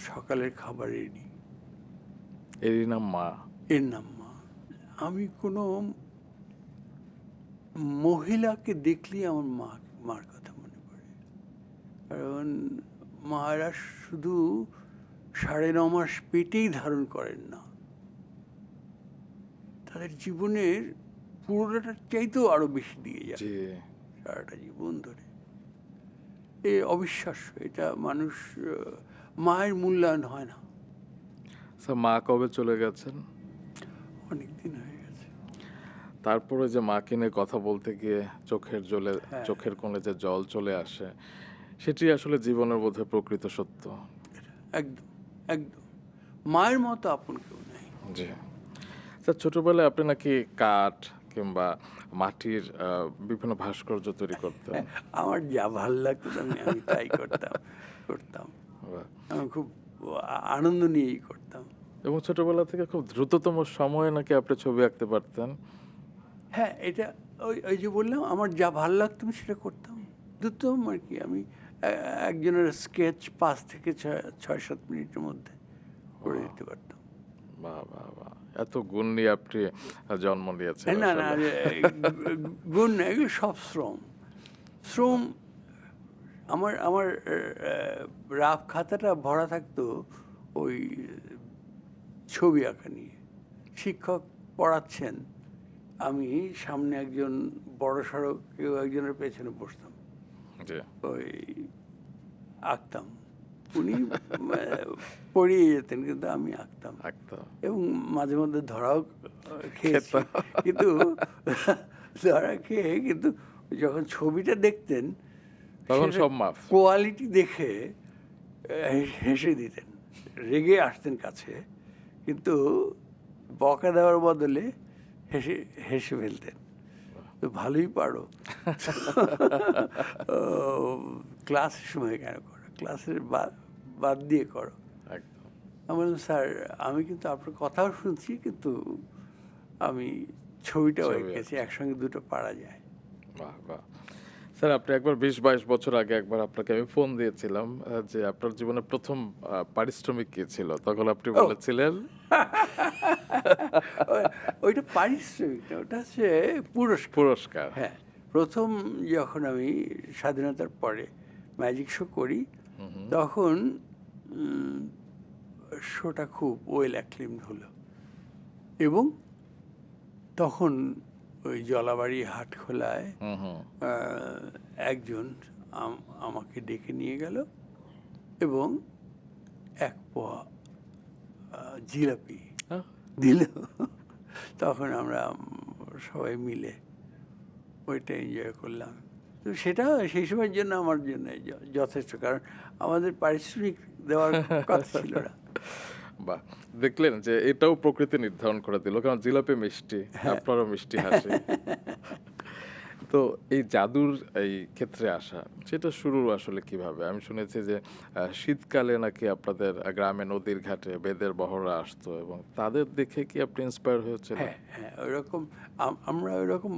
সকালের খাবার রেডি। এরই নাম মা। এর নাম মা। আমি কোনো মহিলাকে দেখলেই আমার মার কথা মনে পড়ে। কারণ মায়েরা শুধু 9.5 মাস পেটেই ধারণ করেন না, তাদের জীবনের পুরোটার চাইতেও আরো বেশি দিয়ে যায় জি। সারাটা জীবন ধরে। এ অবিশ্বাস্য। এটা মানুষ মায়ের মূল্যায়ন হয় না। স্যার, মা কবে চলে গেছেন? অনেক দিন হয়ে গেছে। তারপরে যে মাকে নিয়ে কথা বলতে গিয়ে হ্যাঁ, চোখের কোণে যে জল চলে আসে, সেটি আসলে জীবনের বোধহয় প্রকৃত সত্য। একদম একদম মায়ের মতো আপন কেউ নাই। জি। স্যার, ছোটবেলায় আপনি নাকি কাঠ কিংবা মাটির বিভিন্ন ভাস্কর্য তৈরি করতেন। আমার যা ভাল লাগতো আমি আমি তাই করতাম করতাম বাহ! আমি খুব আনন্দ নিয়েই করতাম। এবং ছোটবেলা থেকে খুব দ্রুততম সময়ে নাকি আপনি ছবি আঁকতে পারতেন। হ্যাঁ, এটা ওই ওই যে বললাম আমার যা ভাল লাগতো আমি সেটা করতাম। দ্রুতম আর কি। আমি একজনের স্কেচ 5 থেকে 6-7 মিনিটের মধ্যে করে দিতে পারতাম। বাহ! বাহ! বাহ! এত গুণ নিয়ে আপনি জন্ম নিয়েছেন না না আসলে। গুণ না, এগুলো সব শ্রম। শ্রম। আমার আমার রাফ খাতাটা ভরা থাকতো ওই ছবি আঁকা নিয়ে। শিক্ষক পড়াচ্ছেন, আমি সামনে একজন বড়সড় কেউ একজনের পেছনে বসতাম, জি। ওই আঁকতাম। উনি পড়িয়ে যেতেন কিন্তু আমি আঁকতাম। আঁকতাম। এবং মাঝে মধ্যে ধরাও খেয়েছি। খেতাম। কিন্তু ধরা খেয়ে কিন্তু যখন ছবিটা দেখতেন তখন সেটা সব মাফ। কোয়ালিটি দেখে হেসে দিতেন, রেগে আসতেন কাছে, কিন্তু বকা দেওয়ার বদলে হেসে হেসে ফেলতেন। তো ভালোই পারো। ক্লাসের সময় কেন করো, ক্লাসের বাদ দিয়ে করো। একদম। আমি বললাম, স্যার আমি কিন্তু আপনার কথাও শুনছি, কিন্তু আমি ছবিটাও ছবি এঁকেছি, একসঙ্গে দুটো পারা যায়। বাহ! বাহ! স্যার, আপনি একবার ২০-২২ বছর আগে একবার আপনাকে আমি ফোন দিয়েছিলাম যে আপনার জীবনের ১ম পারিশ্রমিক কি ছিল? তখন আপনি ও বলেছিলেন ওইটা পারিশ্রমিক না, ওটা হচ্ছে পুরস্কার। পুরস্কার। হ্যাঁ, প্রথম যখন আমি স্বাধীনতার পরে ম্যাজিক শো করি, তখন শোটা খুব ওয়েল অ্যাক্লেমড হলো। এবং তখন ওই জলাবাড়ি হাটখোলায় হুম, হুম। একজন আমাকে ডেকে নিয়ে গেল এবং 1 পোয়া জিলাপি আহ! দিল। তখন আমরা সবাই মিলে ওইটা এনজয় করলাম। তো সেটা সেই সময়ের জন্য আমার জন্য যথেষ্ট, কারণ আমাদের পারিশ্রমিক দেওয়ার কথা ছিল না। বাহ! দেখলেন যে এটাও প্রকৃতি নির্ধারণ করে দিল। কারণ জিলাপি মিষ্টি, আপনারও মিষ্টি হাসি। তো এই জাদুর এই ক্ষেত্রে আসা, সেটা শুরু আসলে কিভাবে? আমি শুনেছি যে শীতকালে নাকি আপনাদের গ্রামে নদীর ঘাটে বেদের বহররা আসতো এবং তাদের দেখে কি আপনি ইন্সপায়ার হয়েছিলেন? হ্যাঁ হ্যাঁ, ওইরকম আমরা ওইরকম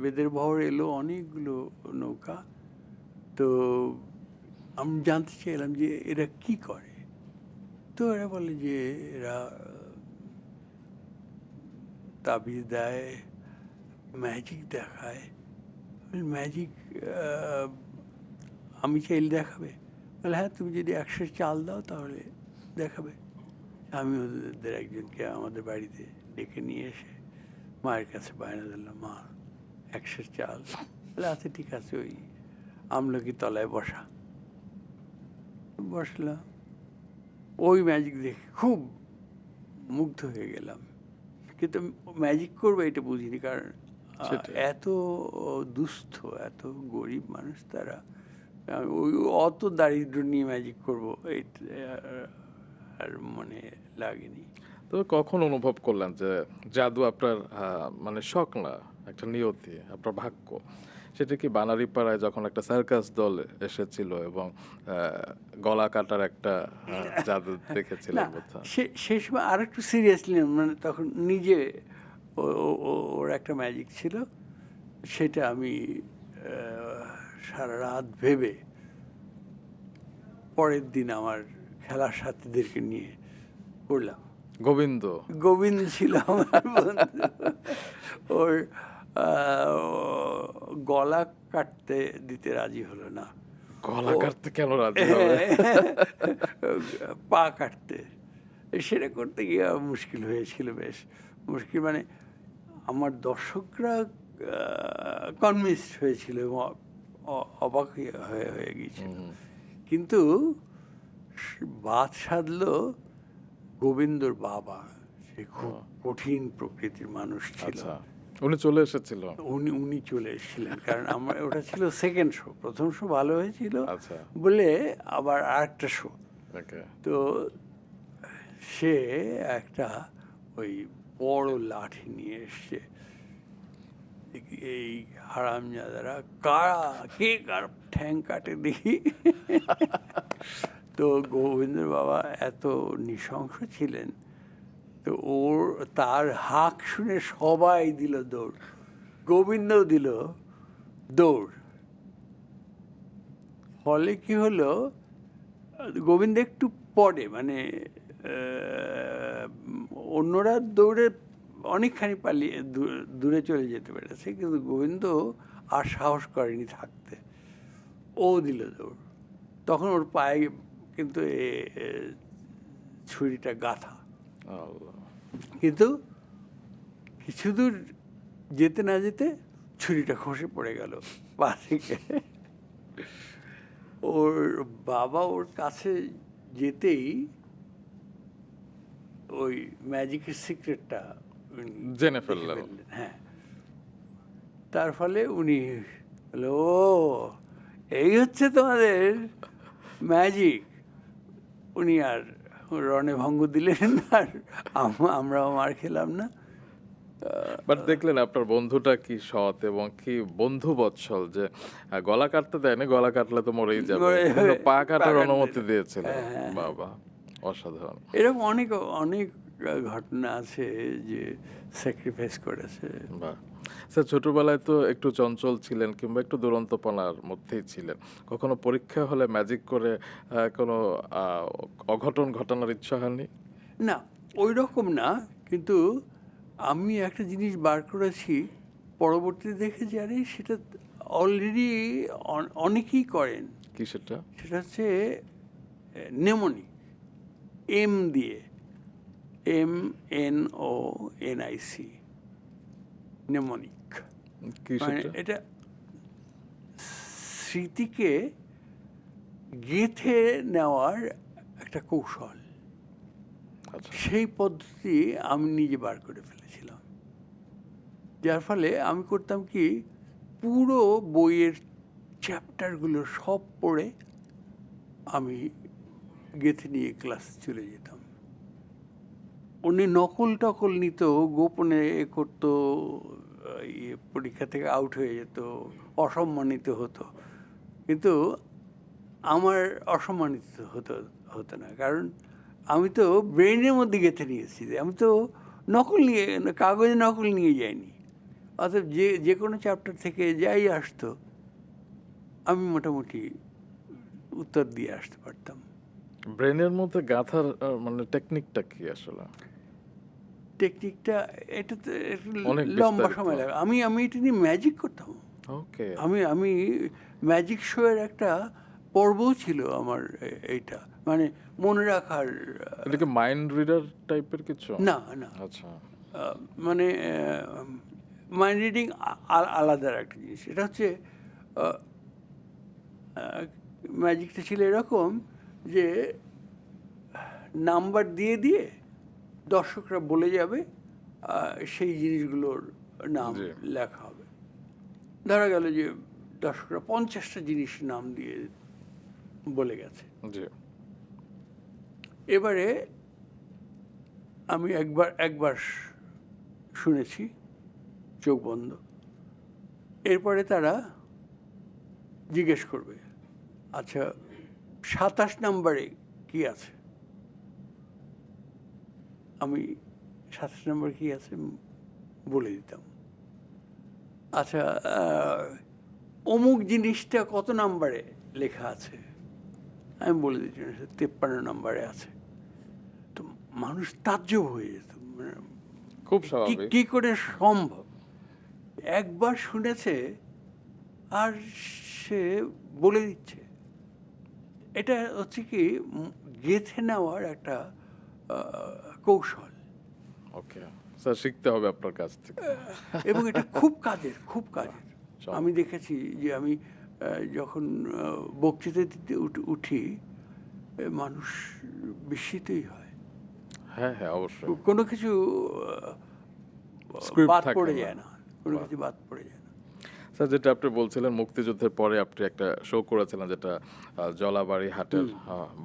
বেদের বহর এলো অনেকগুলো নৌকা। তো আমি জানতে চাইলাম যে এরা কি করে। তো এরা বলে যে এরা তাবিজ দেয়, ম্যাজিক দেখায়। ম্যাজিক আমি চাইলে দেখাবে? বলে হ্যাঁ, তুমি যদি 100 চাল দাও তাহলে দেখাবে। আমি ওদের একজনকে আমাদের বাড়িতে ডেকে নিয়ে এসে মায়ের কাছে বায়না দিলাম, মা 100 চাল। বলে আচ্ছা ঠিক আছে, ওই আমলকি তলায় বসা। বসলাম, ওই ম্যাজিক দেখে খুব মুগ্ধ হয়ে গেলাম। কিন্তু ম্যাজিক করবো এটা বুঝিনি, কারণ সেটাই। এত দুস্থ, এত গরিব মানুষ তারা। ওই অত দারিদ্র নিয়ে ম্যাজিক করবো এটা আর মনে লাগেনি। তবে কখন অনুভব করলেন যে জাদু আপনার মানে শখ না, একটা নিয়তি, আপনার ভাগ্য? সেটা কি বানারীপাড়ায় যখন একটা সার্কাস দল এসেছিল এবং গলা কাটার একটা জাদু না, দেখেছিলেন বোধহয়? সেই সময় আরেকটু সিরিয়াসলি, মানে তখন নিজে ওর একটা ম্যাজিক ছিল, সেটা আমি সারা রাত ভেবে পরের দিন আমার খেলার সাথীদেরকে নিয়ে করলাম। গোবিন্দ গোবিন্দ ছিল আমার বন্ধু। ওর গলা কাটতে দিতে রাজি হলো না, গলা ও- কাটতে কেন রাজি হবে? পা কাটতে। সেটা করতে গিয়ে মুশকিল হয়েছিল, বেশ মুশকিল। মানে আমার দর্শকরা কনভিন্সড হয়েছিল এবং অবাক হয়ে হয়ে গিয়েছিল। কিন্তু বাদ সাধলো গোবিন্দর বাবা, সে খুব কঠিন প্রকৃতির মানুষ ছিল। আচ্ছা, উনি চলে এসেছিল। উনি চলে এসেছিলেন, কারণ আমার ওটা ছিল সেকেন্ড শো। প্রথম শো ভালো হয়েছিল আচ্ছা, বলে আবার আরেকটা শো। ওকে। তো সে একটা ওই বড় লাঠি নিয়ে এসছে। এই হারামজাদারা কে কার ঠ্যাং কাটে দেখি। তো গোবিন্দের বাবা এত নৃশংস ছিলেন, তো তার হাঁক শুনে সবাই দিল দৌড়, গোবিন্দও দিল দৌড়। ফলে কি হলো, গোবিন্দ একটু পরে, মানে অন্যরা দৌড়ে অনেকখানি পালিয়ে দূরে চলে যেতে পেরেছে, কিন্তু গোবিন্দ আর সাহস করেনি থাকতে, ও দিল দৌড়। তখন ওর পায়ে কিন্তু ছুরিটা গাঁথা, আল্লাহ। কিন্তু কিছু দূর যেতে না যেতে ছুরিটা খসে পড়ে গেল পা থেকে। ওর বাবা ওর কাছে যেতেই ওই ম্যাজিকের সিক্রেটটা জেনে ফেললেন। হ্যাঁ, তার ফলে উনি বললো, ও এই হচ্ছে তোমাদের ম্যাজিক। উনি আর রণে ভঙ্গ দিলেন না, আর আমরাও মার খেলাম না। বাট দেখলেন আপনার বন্ধুটা কি সৎ এবং কি বন্ধু বৎসল, যে গলা কাটতে দেয়নি, গলা কাটলে তো মরেই যাবে, কিন্তু পা কাটার অনুমতি দিয়েছিল। বাবা, অসাধারণ। এরকম অনেক অনেক ঘটনা আছে যে স্যাক্রিফাইস করেছে। বাহ। স্যার, ছোটবেলায় তো একটু চঞ্চল ছিলেন কিংবা একটু দুরন্তপনার মধ্যেই ছিলেন, কখনো পরীক্ষা হলে ম্যাজিক করে কোনো অঘটন ঘটানোর ইচ্ছা হয়নি? না, ওই রকম না, কিন্তু আমি একটা জিনিস বার করেছি, পরবর্তীতে দেখেছি আরে সেটা অলরেডি অনেকেই করেন। কি সেটা? সেটা হচ্ছে নেমোনিক, এম দিয়ে, MNONIC, নেমোনিক। কি মানে সেটা? এটা স্মৃতিকে গেঁথে নেওয়ার একটা কৌশল। আচ্ছা, সেই পদ্ধতি আমি নিজে বার করে ফেলেছিলাম, যার ফলে আমি করতাম কি, পুরো বইয়ের চ্যাপ্টারগুলো সব পড়ে আমি গেঁথে নিয়ে ক্লাসে চলে যেতাম। উনি নকল টকল নিত, গোপনে করতো, পরীক্ষা থেকে আউট হয়ে যেত, অসম্মানিত হতো, কিন্তু আমার অসম্মানিত হতো না, কারণ আমি তো ব্রেনের মধ্যে গেঁথে নিয়েছি। আমি তো নকল নিয়ে, কাগজে নকল নিয়ে যাইনি। অর্থাৎ যে কোনো চ্যাপ্টার থেকে যাই আসতো আমি মোটামুটি উত্তর দিয়ে আসতে পারতাম। ব্রেনের মধ্যে গাঁথার মানে টেকনিকটা কি আসলে? টেকনিকটা এটা তো অনেক লম্বা বিস্তারিত। সময় লাগে। আমি এটা নিয়ে ম্যাজিক করতাম। ওকে। আমি ম্যাজিক শো এর একটা পর্বও ছিল আমার, এইটা মানে মনে রাখার। এটা কি মাইন্ড রিডার টাইপের কিছু? না না, আচ্ছা, মানে মাইন্ড রিডিং আলাদা একটা জিনিস। এটা হচ্ছে ম্যাজিকটা ছিল এরকম যে নাম্বার দিয়ে দিয়ে দর্শকরা বলে যাবে, সেই জিনিসগুলোর নাম জি। লেখা হবে। ধরা গেল যে দর্শকরা 50টা জিনিস নাম দিয়ে বলে গেছে। জি। এবারে আমি একবার শুনেছি চোখ বন্ধ, এরপরে তারা জিজ্ঞেস করবে, আচ্ছা 27 নম্বরে কি আছে? আমি 27 নম্বরে কি আছে বলে দিতাম। আচ্ছা অমুক জিনিসটা কত নম্বরে লেখা আছে? আমি বলে দিচ্ছি 53 নম্বরে আছে। তো মানুষ তাজ্জব হয়ে যেত, মানে খুব স্বাভাবিক। কি করে সম্ভব? একবার শুনেছে আর সে বলে দিচ্ছে। এটা হচ্ছে কি গেঁথে নেওয়ার একটা কৌশল, ওকে স্যার, শিখতে হবে আপনার কাছ থেকে। এবং এটা খুব কাজের, খুব কাজের। চমৎকার। আমি দেখেছি যে আমি যখন বক্তৃতা দিতে উঠি, মানুষ বিস্মিতই হয়। হ্যাঁ হ্যাঁ, অবশ্যই। কোনো কিছু Script বাদ থাকে পড়ে না। যায় না, কোনো কিছু বাদ পড়ে যায় না। স্যার, যেটা আপনি বলছিলেন মুক্তিযুদ্ধের পরে আপনি একটা শো করেছিলেন, যেটা জলাবাড়ি হাটের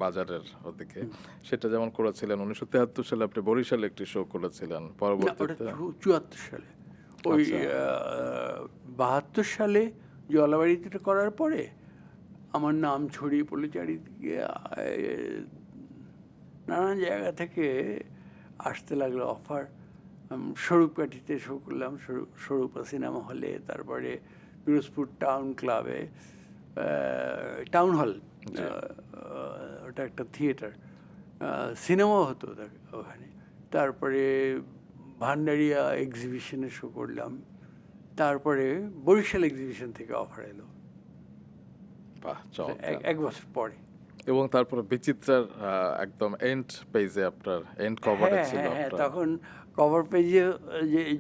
বাজারের ওদিকে, সেটা যেমন করেছিলেন 1973 সালে আপনি বরিশালে একটি শো করেছিলেন, না, ওটা পরবর্তীতে 74 সালে। ওই আচ্ছা। 72 সালে জলাবাড়িতে করার পরে আমার নাম ছড়িয়ে পড়লে চারিদিকে, নানান জায়গা থেকে আসতে লাগলো অফার। স্বরূপকাঠিতে শো করলাম, স্বরূপা সিনেমা হলে, তারপরে পিরোজপুর টাউন ক্লাবে, টাউন হল, ওটা একটা থিয়েটার, সিনেমাও হতো ওখানে। তারপরে ভান্ডারিয়া এক্সিবিশনে শো করলাম, তারপরে বরিশাল এক্সিবিশন থেকে অফার এলো বাহ, চমৎকার। এক বছর পরে। এবং তারপরে বিচিত্রার একদম এন্ড পেজে আপনার এন্ড কভারে হ্যাঁ ছিল হ্যাঁ হ্যাঁ, আপনার। তখন কভার পেজে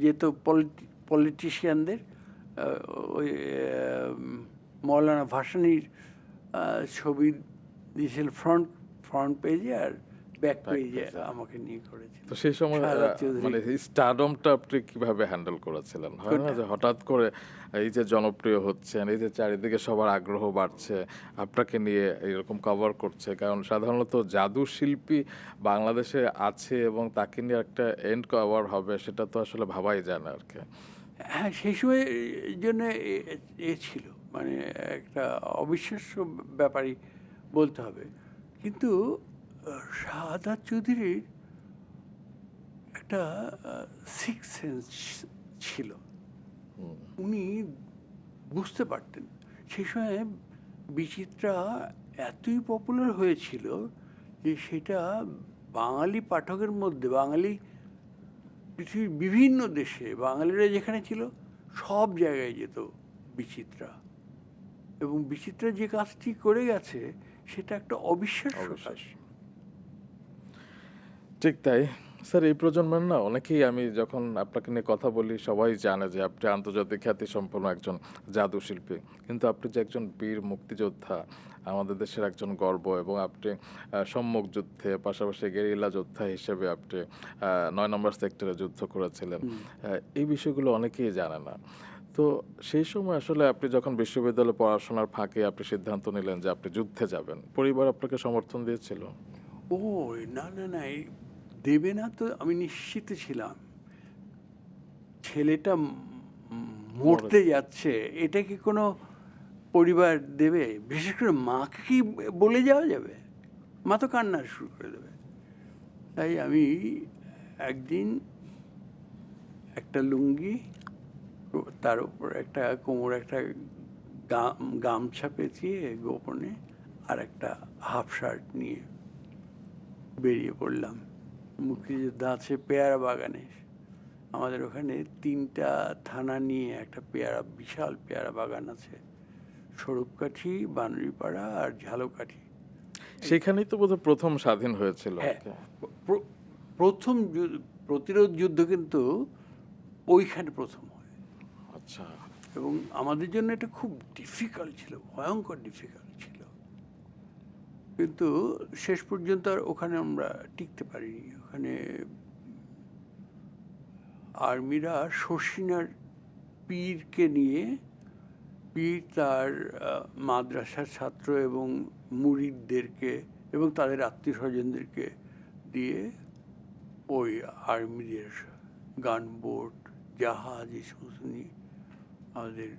যেত পলিটিশিয়ানদের, ওই মৌলানা ভাসানীর ছবি দিয়েছিল ফ্রন্ট পেজে, আর ব্যাক পেজে আমাকে নিয়ে করেছিল। তো সেই সময় শাহাদাত চৌধুরী। মানে স্টারডমটা আপনি কিভাবে হ্যান্ডেল করেছিলেন? হয় না যে হঠাৎ করে এই যে জনপ্রিয় হচ্ছেন, এই যে চারিদিকে সবার আগ্রহ বাড়ছে, আপনাকে নিয়ে এরকম কভার করছে, কারণ সাধারণত জাদু শিল্পী বাংলাদেশে আছে এবং তাকে নিয়ে একটা এন্ড কভার হবে সেটা তো আসলে ভাবাই যায় না আর কি। হ্যাঁ, সেই সময় জন্য এ ছিল, মানে একটা অবিশ্বাস্য ব্যাপারই বলতে হবে। কিন্তু শাহাদাত চৌধুরীর একটা সিক্স সেন্স ছিল। উনি বুঝতে পারতেন। সেই সময় বিচিত্রা এতই পপুলার হয়েছিল যে সেটা বাঙালি পাঠকের মধ্যে, বাঙালি পৃথিবীর বিভিন্ন দেশে বাঙালিরা যেখানে ছিল সব জায়গায় যেত বিচিত্রা, এবং বিচিত্রা যে কাজটি করে গেছে সেটা একটা অবিশ্বাস্য কাজ। ঠিক তাই স্যার, এই প্রজন্মের না অনেকেই, আমি যখন আপনাকে নিয়ে কথা বলি সবাই জানে যে আপনি আন্তর্জাতিক খ্যাতি সম্পন্ন একজন জাদু শিল্পী, কিন্তু আপনি যে একজন বীর মুক্তিযোদ্ধা, আমাদের দেশের একজন গর্ব, এবং আপনি সম্মুখ যুদ্ধে পাশাপাশি গেরিলা যোদ্ধা হিসেবে আপনি 9 নম্বর সেক্টরে যুদ্ধ করেছিলেন, এই বিষয়গুলো অনেকেই জানে না। তো সেই সময় আসলে আপনি যখন বিশ্ববিদ্যালয়ে পড়াশোনার ফাঁকে আপনি সিদ্ধান্ত নিলেন যে আপনি যুদ্ধে যাবেন, পরিবার আপনাকে সমর্থন দিয়েছিল? ও না না না, দেবে না তো আমি নিশ্চিত ছিলাম। ছেলেটা মরতে যাচ্ছে, এটা কি কোনো পরিবার দেবে? বিশেষ করে মাকে কি বলে যাওয়া যাবে? মা তো কান্না শুরু করে দেবে। তাই আমি একদিন একটা লুঙ্গি, তার উপর একটা কোমর একটা গামছা পেঁচিয়ে গোপনে, আর একটা হাফ শার্ট নিয়ে বেরিয়ে পড়লাম। মুক্তিযোদ্ধা আছে পেয়ারা বাগানে, আমাদের ওখানে 3টা থানা নিয়ে একটা বিশাল পেয়ারা বাগান আছে, স্বরূপকাঠি, বানুড়িপাড়া আর ঝালকাঠি। সেখানেই তো বোধহয় প্রথম স্বাধীন হয়েছিল। হ্যাঁ, প্রথম প্রতিরোধ যুদ্ধ কিন্তু ওইখানে প্রথম হয়। আচ্ছা। এবং আমাদের জন্য এটা খুব ডিফিকাল্ট ছিল, ভয়ঙ্কর ডিফিকাল্ট ছিল, কিন্তু শেষ পর্যন্ত আর ওখানে আমরা টিকতে পারিনি। ওখানে আর্মিরা শর্ষিনার পীরকে নিয়ে, পীর তার মাদ্রাসার ছাত্র এবং মুরিদদেরকে এবং তাদের আত্মীয় স্বজনদেরকে দিয়ে ওই আর্মিদের গানবোট, জাহাজ, এই সমস্ত নিয়ে আমাদের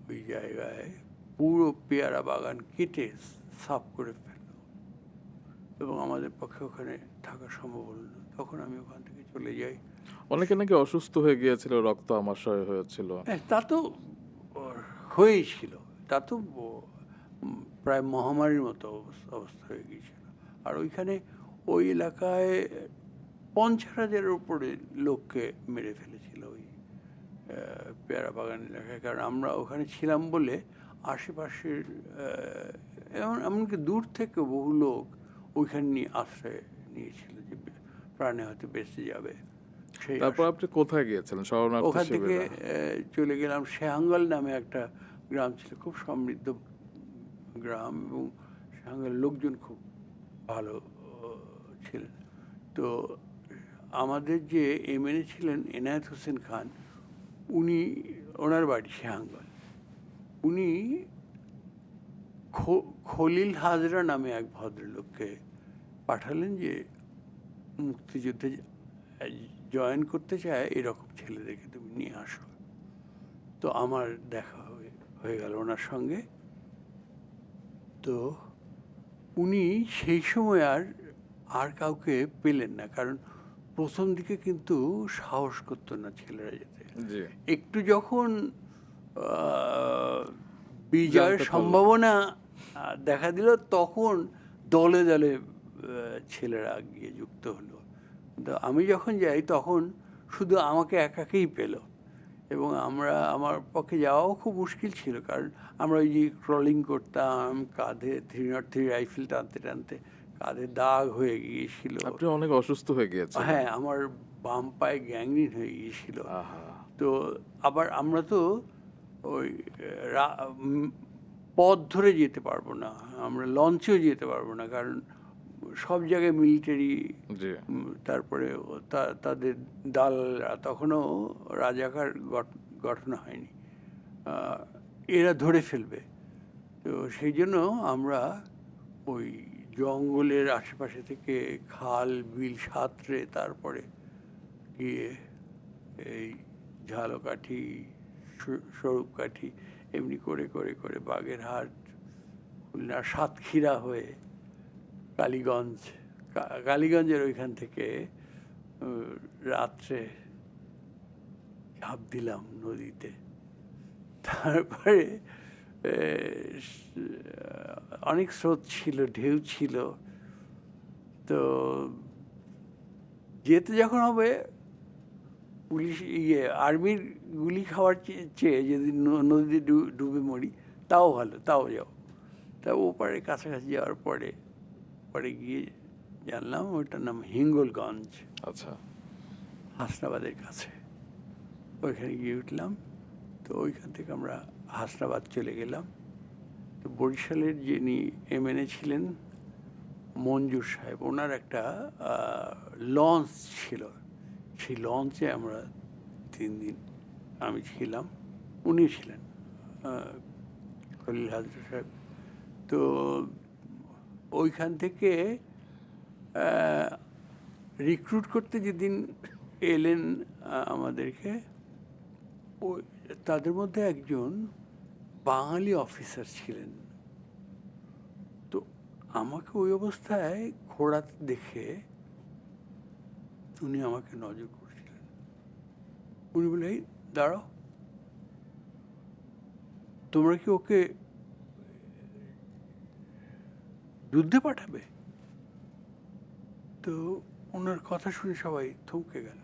ওই জায়গায় পুরো পেয়ারা বাগান কেটে সাফ করে ফেললো, এবং আমাদের পক্ষে ওখানে থাকা সম্ভব হলো না। তখন আমি ওখান থেকে চলে যাই। অনেকে নাকি অসুস্থ হয়ে গিয়েছিল, রক্ত আমাশয় হয়েছিল। হ্যাঁ, তা তো হয়েই ছিল। তা তো প্রায় মহামারীর মতো অবস্থা হয়ে গিয়েছিল। আর ওইখানে ওই এলাকায় ৫০,০০০-এর উপরে লোককে মেরে ফেলেছিল ওই পেয়ারা বাগান এলাকায়। কারণ আমরা ওখানে ছিলাম বলে আশেপাশের এমনকি দূর থেকে বহু লোক ওইখানে নিয়ে আশ্রয় নিয়েছিল যে প্রাণে হয়তো বেঁচে যাবে। সেই তারপর আপনি কোথায় গিয়েছিলেন শরণার্থী ওখান থেকে শিবিরে? চলে গেলাম শেহাঙ্গল নামে একটা গ্রাম ছিল, খুব সমৃদ্ধ গ্রাম, এবং সেখানকার লোকজন খুব ভালো ছিলেন। তো আমাদের যে এমএলএ ছিলেন এনায়েত হোসেন খান, ওনার বাড়ি শেহাঙ্গল। উনি খলিল হাজরা নামে এক ভদ্রলোককে পাঠালেন যে মুক্তিযুদ্ধে জয়েন করতে চায় এরকম ছেলেদেরকে তুমি নিয়ে আসো। তো আমার দেখা হয়ে গেল ওনার সঙ্গে। তো উনি সেই সময় আর কাউকে পেলেন না, কারণ প্রথম দিকে কিন্তু সাহস করতো না ছেলেরা যেতে। জি। একটু যখন বিজয়ের সম্ভাবনা দেখা দিল, তখন দলে দলে ছেলেরা গিয়ে যুক্ত হলো। তো আমি যখন যাই তখন শুধু আমাকে একাকেই পেল, এবং আমার পক্ষে যাওয়াও খুব মুশকিল ছিল, কারণ আমরা ওই যে ক্রলিং করতাম, কাঁধে 303 রাইফেল টানতে টানতে কাঁধে দাগ হয়ে গিয়েছিল। আপনি অনেক অসুস্থ হয়ে গিয়েছেন। হ্যাঁ, আমার বাম পায়ে গ্যাংগ্রিন হয়ে গিয়েছিল। আহা। তো আবার আমরা তো ওই পথ ধরে যেতে পারবো না, আমরা লঞ্চেও যেতে পারবো না, কারণ সব জায়গায় মিলিটারি। জি। তারপরে তাদের দালালরা তখনও রাজাকার গঠন হয়নি, এরা ধরে ফেলবে। তো সেই জন্য আমরা ওই জঙ্গলের আশেপাশে থেকে খাল বিল সাঁতরে তারপরে গিয়ে এই ঝালকাঠি, স্বরূপকাঠি এমনি করে করে করে বাগেরহাট, খুলনা, সাতক্ষীরা হয়ে কালীগঞ্জের ওইখান থেকে রাত্রে ঝাঁপ দিলাম নদীতে। তারপরে অনেক স্রোত ছিল, ঢেউ ছিল। তো যেতে যখন হবে, পুলিশ আর্মির গুলি খাওয়ার চেয়ে যদি নদীতে ডুবে মরি তাও ভালো, তাও যাও। তা ওপারে কাছাকাছি যাওয়ার পরে গিয়ে জানলাম ওটার নাম হিঙ্গলগঞ্জ। আচ্ছা। হাসনাবাদের কাছে। ওইখানে গিয়ে উঠলাম। তো ওইখান থেকে আমরা হাসনাবাদ চলে গেলাম। তো বরিশালের যিনি এমএনএ ছিলেন মঞ্জুর সাহেব, ওনার একটা লঞ্চ ছিল। সেই লঞ্চে আমরা 3 দিন আমি ছিলাম, উনি ছিলেন খলিল হাজরা সাহেব। তো ওইখান থেকে রিক্রুট করতে যেদিন এলেন আমাদেরকে, তাদের মধ্যে একজন বাঙালি অফিসার ছিলেন। তো আমাকে ওই অবস্থায় ঘোড়াতে দেখে উনি আমাকে নজর করছিলেন। উনি বলে, এই দাঁড়াও, তোমরা কি ওকে যুদ্ধে পাঠাবে? তো ওনার কথা শুনে সবাই থমকে গেল।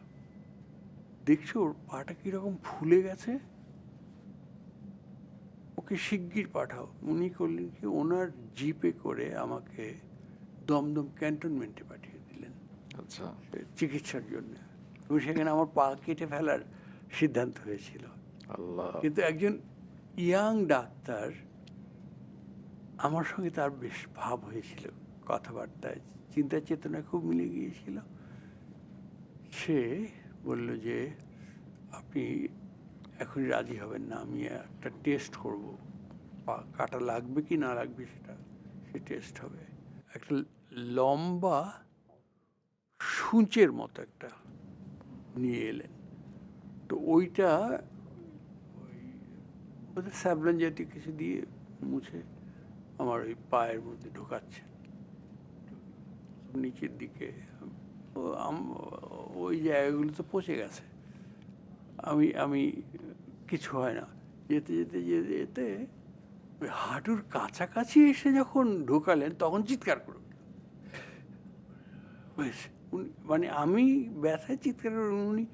দেখছো ওর পাটা কিরকম ফুলে গেছে, ওকে শিগগির পাঠাও। উনি করলেন কি, ওনার জিপে করে আমাকে দমদম ক্যান্টনমেন্টে পাঠিয়ে দিলেন। আচ্ছা। চিকিৎসার জন্য। এবং সেখানে আমার পা কেটে ফেলার সিদ্ধান্ত হয়েছিল। আল্লাহ। কিন্তু একজন ইয়াং ডাক্তার, আমার সঙ্গে তার বেশ ভাব হয়েছিল, কথাবার্তায় চিন্তা চেতনা খুব মিলে গিয়েছিল। সে বলল যে আপনি এখনই রাজি হবেন না, আমি একটা টেস্ট করব, পা কাটা লাগবে কি না লাগবে সে টেস্ট হবে। একটা লম্বা সূঁচের মতো একটা নিয়ে এলেন। তো ওইটা স্যাভলন জাতীয় কিছু দিয়ে মুছে আমার ওই পায়ের মধ্যে ঢোকাচ্ছেন নিচের দিকে। ও ওই জায়গাগুলো তো পচে গেছে, আমি আমি কিছু হয় না। যেতে যেতে যেতে যেতে ওই হাঁটুর কাছাকাছি এসে যখন ঢোকালেন তখন চিৎকার করে উঠলাম। হয়েছে মানে আমি ব্যথায় চিৎকার করে উনি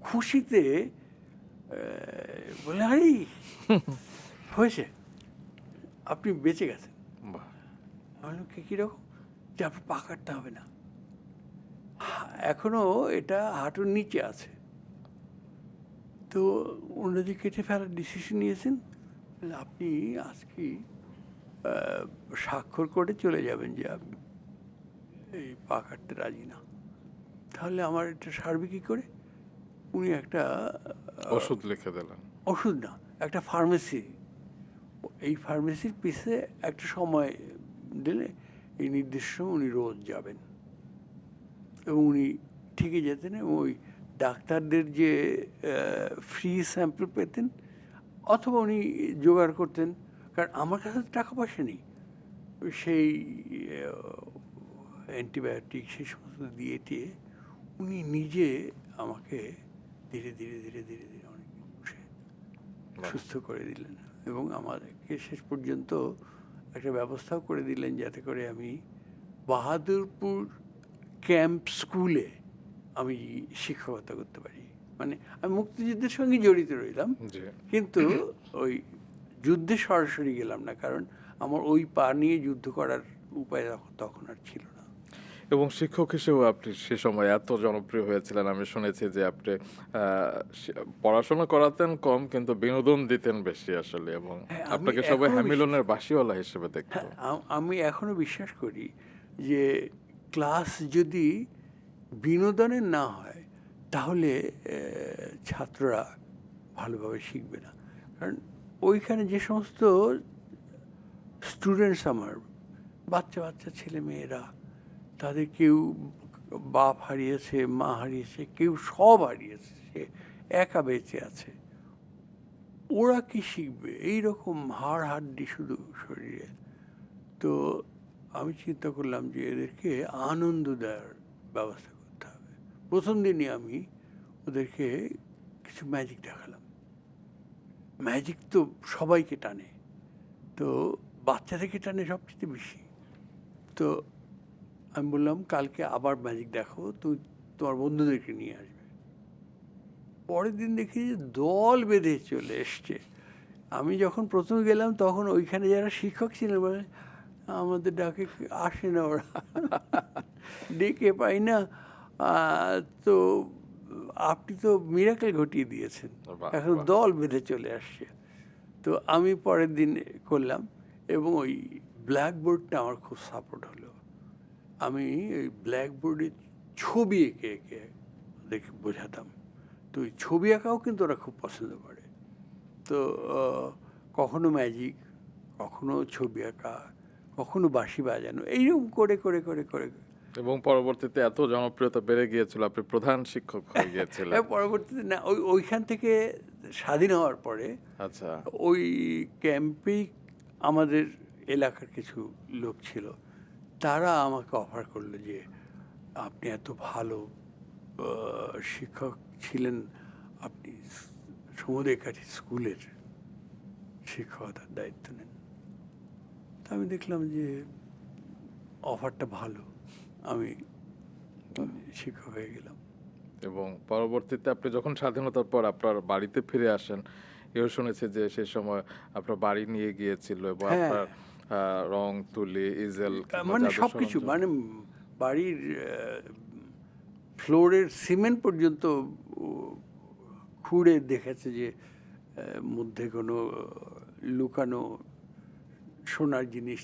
খুশিতে বলে আরে হয়েছে, আপনি বেঁচে গেছেন। বাহ। আমি বললাম কীরকম? যে আপনার পা কাটতে হবে না, এখনো এটা হাঁটুর নিচে আছে। তো ওনাদের কেটে ফেলার ডিসিশন নিয়েছেন, আপনি আজকে স্বাক্ষর করে চলে যাবেন যে আপনি এই পা কাটতে রাজি না। তাহলে আমার এটা সারবে কী করে? উনি একটা ওষুধ লিখে দিলেন। ওষুধ না, একটা ফার্মেসি, এই ফার্মেসির পিছে একটা সময় দিলে এই নির্দিষ্ট সময় উনি রোজ যাবেন এবং উনি ঠিকই যেতেন এবং ওই ডাক্তারদের যে ফ্রি স্যাম্পল পেতেন অথবা উনি জোগাড় করতেন, কারণ আমার কাছে তো টাকা পয়সা নেই। সেই অ্যান্টিবায়োটিক সেই সমস্ত দিয়ে টিয়ে উনি নিজে আমাকে ধীরে ধীরে ধীরে ধীরে ধীরে অনেক সুস্থ করে দিলেন এবং আমাদেরকে শেষ পর্যন্ত একটা ব্যবস্থাও করে দিলেন যাতে করে আমি বাহাদুরপুর ক্যাম্প স্কুলে আমি শিক্ষকতা করতে পারি। মানে আমি মুক্তিযুদ্ধের সঙ্গে জড়িত রইলাম, কিন্তু ওই যুদ্ধে সরাসরি গেলাম না, কারণ আমার ওই পা নিয়ে যুদ্ধ করার উপায় তখন আর ছিল না। এবং শিক্ষক হিসেবেও আপনি সে সময় এত জনপ্রিয় হয়েছিলেন, আমি শুনেছি যে আপনি পড়াশোনা করাতেন কম কিন্তু বিনোদন দিতেন বেশি আসলে, এবং আপনাকে সবাই হ্যামিলনের বাঁশিওয়ালা হিসেবে দেখত। আমি এখনো বিশ্বাস করি যে ক্লাস যদি বিনোদনের না হয় তাহলে ছাত্ররা ভালোভাবে শিখবে না। কারণ ওইখানে যে সমস্ত স্টুডেন্টস আমার বাচ্চা বাচ্চা ছেলে মেয়েরা, তাদের কেউ বাপ হারিয়েছে, মা হারিয়েছে, কেউ সব হারিয়েছে, সে একা বেঁচে আছে। ওরা কি শিখবে এইরকম হাড় হাড্ডি শুধু শরীরে? তো আমি চিন্তা করলাম যে এদেরকে আনন্দ দেওয়ার ব্যবস্থা করতে হবে। প্রথম দিনই আমি ওদেরকে কিছু ম্যাজিক দেখালাম। ম্যাজিক তো সবাইকে টানে, তো বাচ্চাদেরকে টানে সবচেয়ে বেশি। তো আমি বললাম কালকে আবার ম্যাজিক দেখাবো, তুই তোমার বন্ধুদেরকে নিয়ে আসবে। পরের দিন দেখি যে দল বেঁধে চলে এসছে। আমি যখন প্রথম গেলাম তখন ওইখানে যারা শিক্ষক ছিলেন বলে আমাদের ডাকে আসে না ওরা, ডেকে পাই না, তো আপনি তো মিরাকেল ঘটিয়ে দিয়েছেন, এখন দল বেঁধে চলে আসছে। তো আমি পরের দিন করলাম এবং ওই ব্ল্যাকবোর্ডটা আমার খুব সাপোর্ট হলো। আমি ওই ব্ল্যাকবোর্ডে ছবি এঁকে এঁকে দেখে বোঝাতাম। তো ওই ছবি আঁকাও কিন্তু ওরা খুব পছন্দ করে। তো কখনো ম্যাজিক, কখনো ছবি আঁকা, কখনো বাঁশি বাজানো, এইরকম করে করে করে করে এবং পরবর্তীতে এত জনপ্রিয়তা বেড়ে গিয়েছিল আপনি প্রধান শিক্ষক হয়ে গিয়েছিলেন। পরবর্তীতে না, ওইখান থেকে স্বাধীন হওয়ার পরে আচ্ছা ওই ক্যাম্পেই আমাদের এলাকার কিছু লোক ছিল, তারা আমাকে অফার করলো যে আপনি এত ভালো শিক্ষক ছিলেন, আপনি সমুদ্রকাঠি স্কুলের শিক্ষকতার দায়িত্ব নেন। তা আমি দেখলাম যে অফারটা ভালো, আমি শিক্ষক হয়ে গেলাম। এবং পরবর্তীতে আপনি যখন স্বাধীনতার পর আপনার বাড়িতে ফিরে আসেন, এও শুনেছি যে সেই সময় আপনার বাড়ি নিয়ে গিয়েছিল এবং আপনার রং তুলি, ইজেল, মানে সবকিছু, মানে বাড়ির ফ্লোরের সিমেন্ট পর্যন্ত খুঁড়ে দেখেছে যে মধ্যে কোনো লুকানো সোনার জিনিস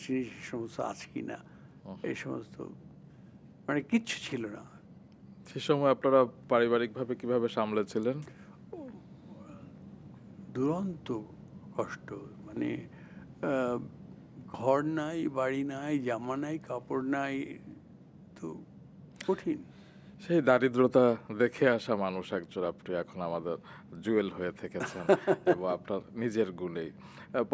সমস্ত আছে কিনা, এই সমস্ত মানে কিচ্ছু ছিল না। সে সময় আপনারা পারিবারিকভাবে কিভাবে সামলেছিলেন? দুরন্ত কষ্ট, মানে ঘর নাই, বাড়ি নাই, জামা নাই, কাপড় নাই, তো কঠিন। সেই দারিদ্রতা দেখে আসা মানুষ একজন আপনি এখন আমাদের জুয়েল হয়ে থেকেছেন এবং আপনার নিজের গুণেই।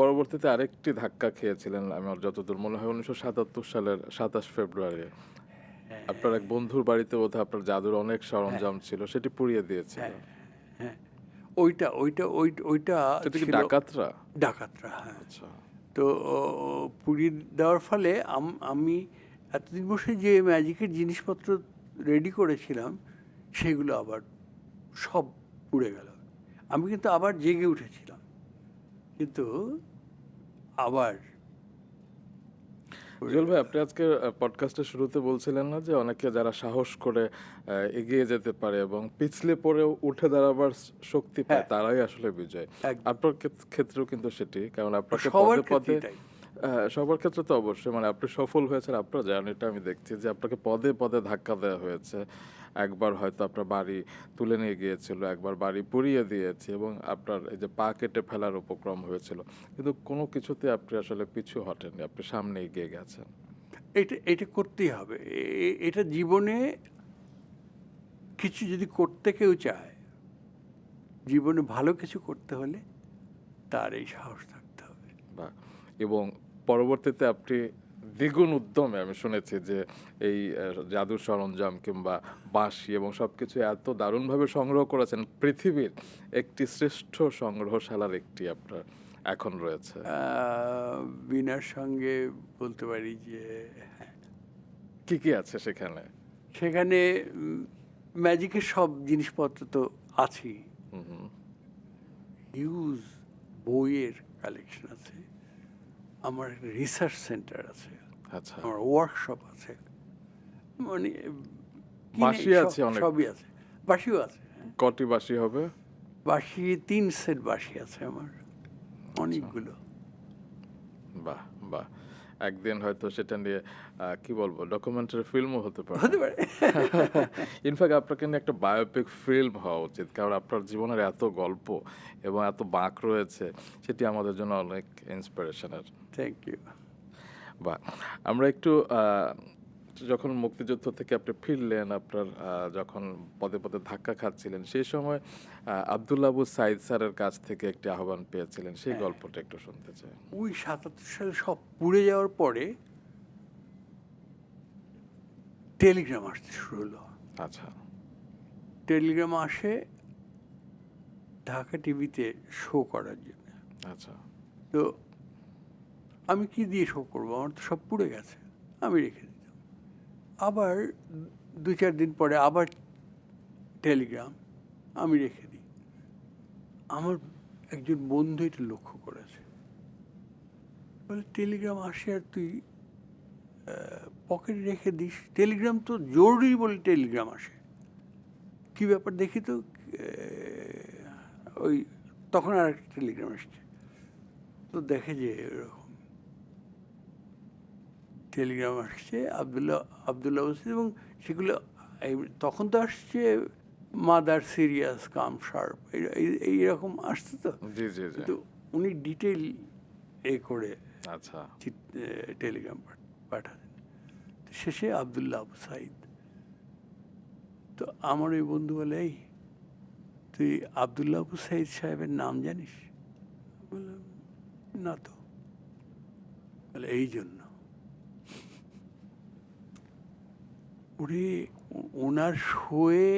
পরবর্তীতে আরেকটি ধাক্কা খেয়েছিলেন আমার যতদূর মনে হয় 1977 সালের 27 ফেব্রুয়ারি। আপনার এক বন্ধুর বাড়িতে বোধহয় আপনার জাদুর অনেক সরঞ্জাম ছিল, সেটি পুড়িয়ে দিয়েছিল। হ্যাঁ, ওইটা এটা কি ছিল ডাকাতরা? ডাকাতরা, হ্যাঁ। আচ্ছা। তো পুড়িয়ে দেওয়ার ফলে আমি এতদিন বসে যে ম্যাজিকের জিনিসপত্র রেডি করেছিলাম সেগুলো আবার সব পুড়ে গেল। আমি কিন্তু আবার জেগে উঠেছিলাম, কিন্তু আবার জুয়েল ভাই, আপনি আজকে পডকাস্টের শুরুতে বলছিলেন না যে অনেকে যারা সাহস করে এগিয়ে যেতে পারে এবং পিছলে পড়েও উঠে দাঁড়াবার শক্তি পায়, হ্যাঁ। তারাই আসলে বিজয়। একদম। আপনার ক্ষেত্রেও কিন্তু সেটি, কারণ আপনাকে সবার পদে পদে ক্ষেত্রেই তাই। সবার ক্ষেত্রে তো অবশ্যই, মানে আপনি সফল হয়েছেন আপনার জার্নিটা আমি দেখছি যে আপনাকে পদে পদে ধাক্কা দেওয়া হয়েছে। একবার হয়তো আপনার বাড়ি তুলে নিয়ে গিয়েছিল, একবার বাড়ি পুড়িয়ে দিয়েছে এবং আপনার এই যে পা কেটে ফেলার উপক্রম হয়েছিল, কিন্তু কোনো কিছুতে আপনি আসলে পিছু হটেননি, আপনি সামনে এগিয়ে গেছেন। এটা করতেই হবে। এটা জীবনে কিছু যদি করতে কেউ চায়, জীবনে ভালো কিছু করতে হলে তার এই সাহস থাকতে হবে। বা এবং পরবর্তীতে আপনি দ্বিগুণ উদ্যমে, আমি শুনেছি যে এই জাদুর সরঞ্জাম কিংবা বাঁশি এবং সবকিছু এত দারুণভাবে সংগ্রহ করেছেন, পৃথিবীর একটি শ্রেষ্ঠ সংগ্রহশালার একটি আপনার এখন রয়েছে। বিনার সঙ্গে বলতে পারি যে হ্যাঁ, কি কি আছে সেখানে? সেখানে ম্যাজিকের সব জিনিসপত্র তো আছেই। হুম হুম। হিউজ বইয়ের কালেকশন আছে, আমার রিসার্চ সেন্টার আছে, আচ্ছা। আমার ওয়ার্কশপ আছে, মানে বাঁশি আছে অনেক। সবই আছে। বাঁশিও আছে, হ্যাঁ। কটি বাঁশি হবে? বাঁশি 3 সেট বাঁশি আছে আমার, অনেকগুলো। বাহ বাহ, একদিন হয়তো সেটা নিয়ে কি বলবো, ডকুমেন্টারি ফিল্মও হতে পারে। হতে পারে। ইনফ্যাক্ট আপনাকে নিয়ে একটা বায়োপিক ফিল্ম হওয়া উচিত, কারণ আপনার জীবনের এত গল্প এবং এত বাঁক রয়েছে, সেটি আমাদের জন্য অনেক ইন্সপিরেশনের। Thank you. বা আমরা একটু যখন মুক্তিযুদ্ধ থেকে আপনি ফিরলেন, আপনার যখন পদে পদে ধাক্কা খাচ্ছিলেন, সেই সময় আব্দুল্লাহ আবু সাইদ স্যারের কাছ থেকে একটি আহ্বান পেয়েছিলেন, সেই গল্পটা একটু শুনতে চাই। ওই 77 সালে সব পুড়ে যাওয়ার পরে টেলিগ্রাম আসতে শুরু হলো। আচ্ছা। টেলিগ্রাম আসে ঢাকা টিভিতে শো করার জন্য। আচ্ছা। তো আমি কি দিয়ে শো করবো, আমার তো সব পুড়ে গেছে, আমি রেখে দিতাম। আবার 2-4 দিন পরে আবার টেলিগ্রাম, আমি রেখে দিই। আমার একজন বন্ধু এটা লক্ষ্য করেছে, বলে টেলিগ্রাম আসে আর তুই পকেটে রেখে দিস, টেলিগ্রাম তো জরুরি বলে টেলিগ্রাম আসে, কী ব্যাপার দেখি তো। ওই তখন আর একটা টেলিগ্রাম আসছে, তো দেখে যে এরকম টেলিগ্রাম আসছে আবদুল্লাহ হোসেন, এবং সেগুলো তখন তো আসছে মাদার সিরিয়াস কাম শার্প, এইরকম আসছে তো। জি জি জি। কিন্তু উনি ডিটেল করে আচ্ছা। টেলিগ্রাম পাঠাতেন। তো শেষে আবদুল্লাহ আবু সাইদ। তো আমার ওই বন্ধু বলে, এই তুই আবদুল্লাহ আবু সাইদ সাহেবের নাম জানিস? বললাম না তো। বলে এই জন্য উনি ওনার শোয়ে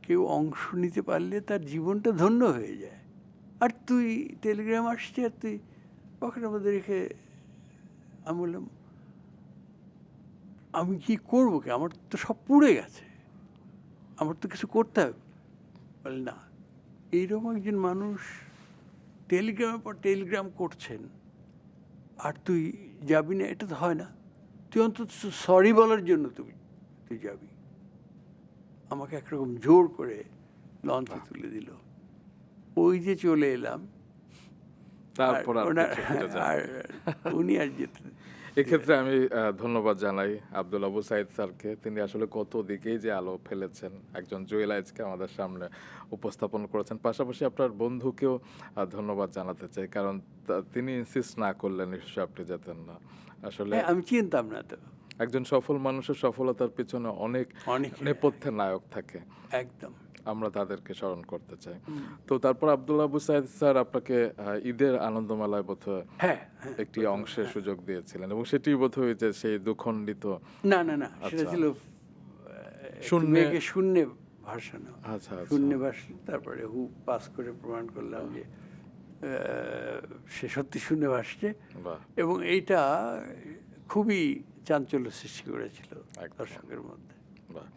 কেউ অংশ নিতে পারলে তার জীবনটা ধন্য হয়ে যায়, আর তুই টেলিগ্রাম আসছে আর তুই পকেটের মধ্যে রেখে। আমি বললাম আমি কি করবো, কি আমার তো সব পুড়ে গেছে, আমার তো কিছু করতে হবে। বলে না, এইরকম একজন মানুষ টেলিগ্রামের পর টেলিগ্রাম করছেন আর তুই যাবি না, এটা তো হয় না। তুই অন্তত সরি বলার জন্য তুই যাবি। আমাকে একরকম জোর করে লঞ্চে তুলে দিল, ওই যে চলে এলাম। তারপর আর উনি আর যেতে। এক্ষেত্রে আমি ধন্যবাদ জানাই আব্দুল আবু সাইদ স্যারকে। তিনি আসলে কত দিকেই যে আলো ফেলেছেন, একজন জুয়েলাইজকে আমাদের সামনে উপস্থাপন করেছেন। পাশাপাশি আপনার বন্ধুকেও ধন্যবাদ জানাতে চাই, কারণ তিনি ইনসিস্ট না করলে নিশ্চয়ই আপনি যেতেন না আসলে। আমি চিনতাম না তো। একজন সফল মানুষের সফলতার পিছনে অনেক অনেক নেপথ্যের নায়ক থাকে, একদম। আমরা তাদেরকে স্মরণ করতে চাই। তো তারপর আব্দুল আবু সাইদ স্যার আপনাকে ঈদের আনন্দমেলায় বোধহয় হ্যাঁ, হ্যাঁ, একটি প্রথম, অংশের হ্যাঁ। সুযোগ দিয়েছিলেন এবং সেটি বোধহয় যে সেই দুখণ্ডিত না, না, না, সেটা আচ্ছা। ছিল একটু শূন্যে- মেয়েকে শূন্যে ভাসানো। আচ্ছা আচ্ছা শূন্যে ভাসি, তারপরে পাস করে প্রমাণ করলাম যে সে সত্যি শূন্যে ভাসছে, বাহ এবং এইটা খুবই চাঞ্চল্য সৃষ্টি করেছিল একদম। দর্শকের মধ্যে। বাহ।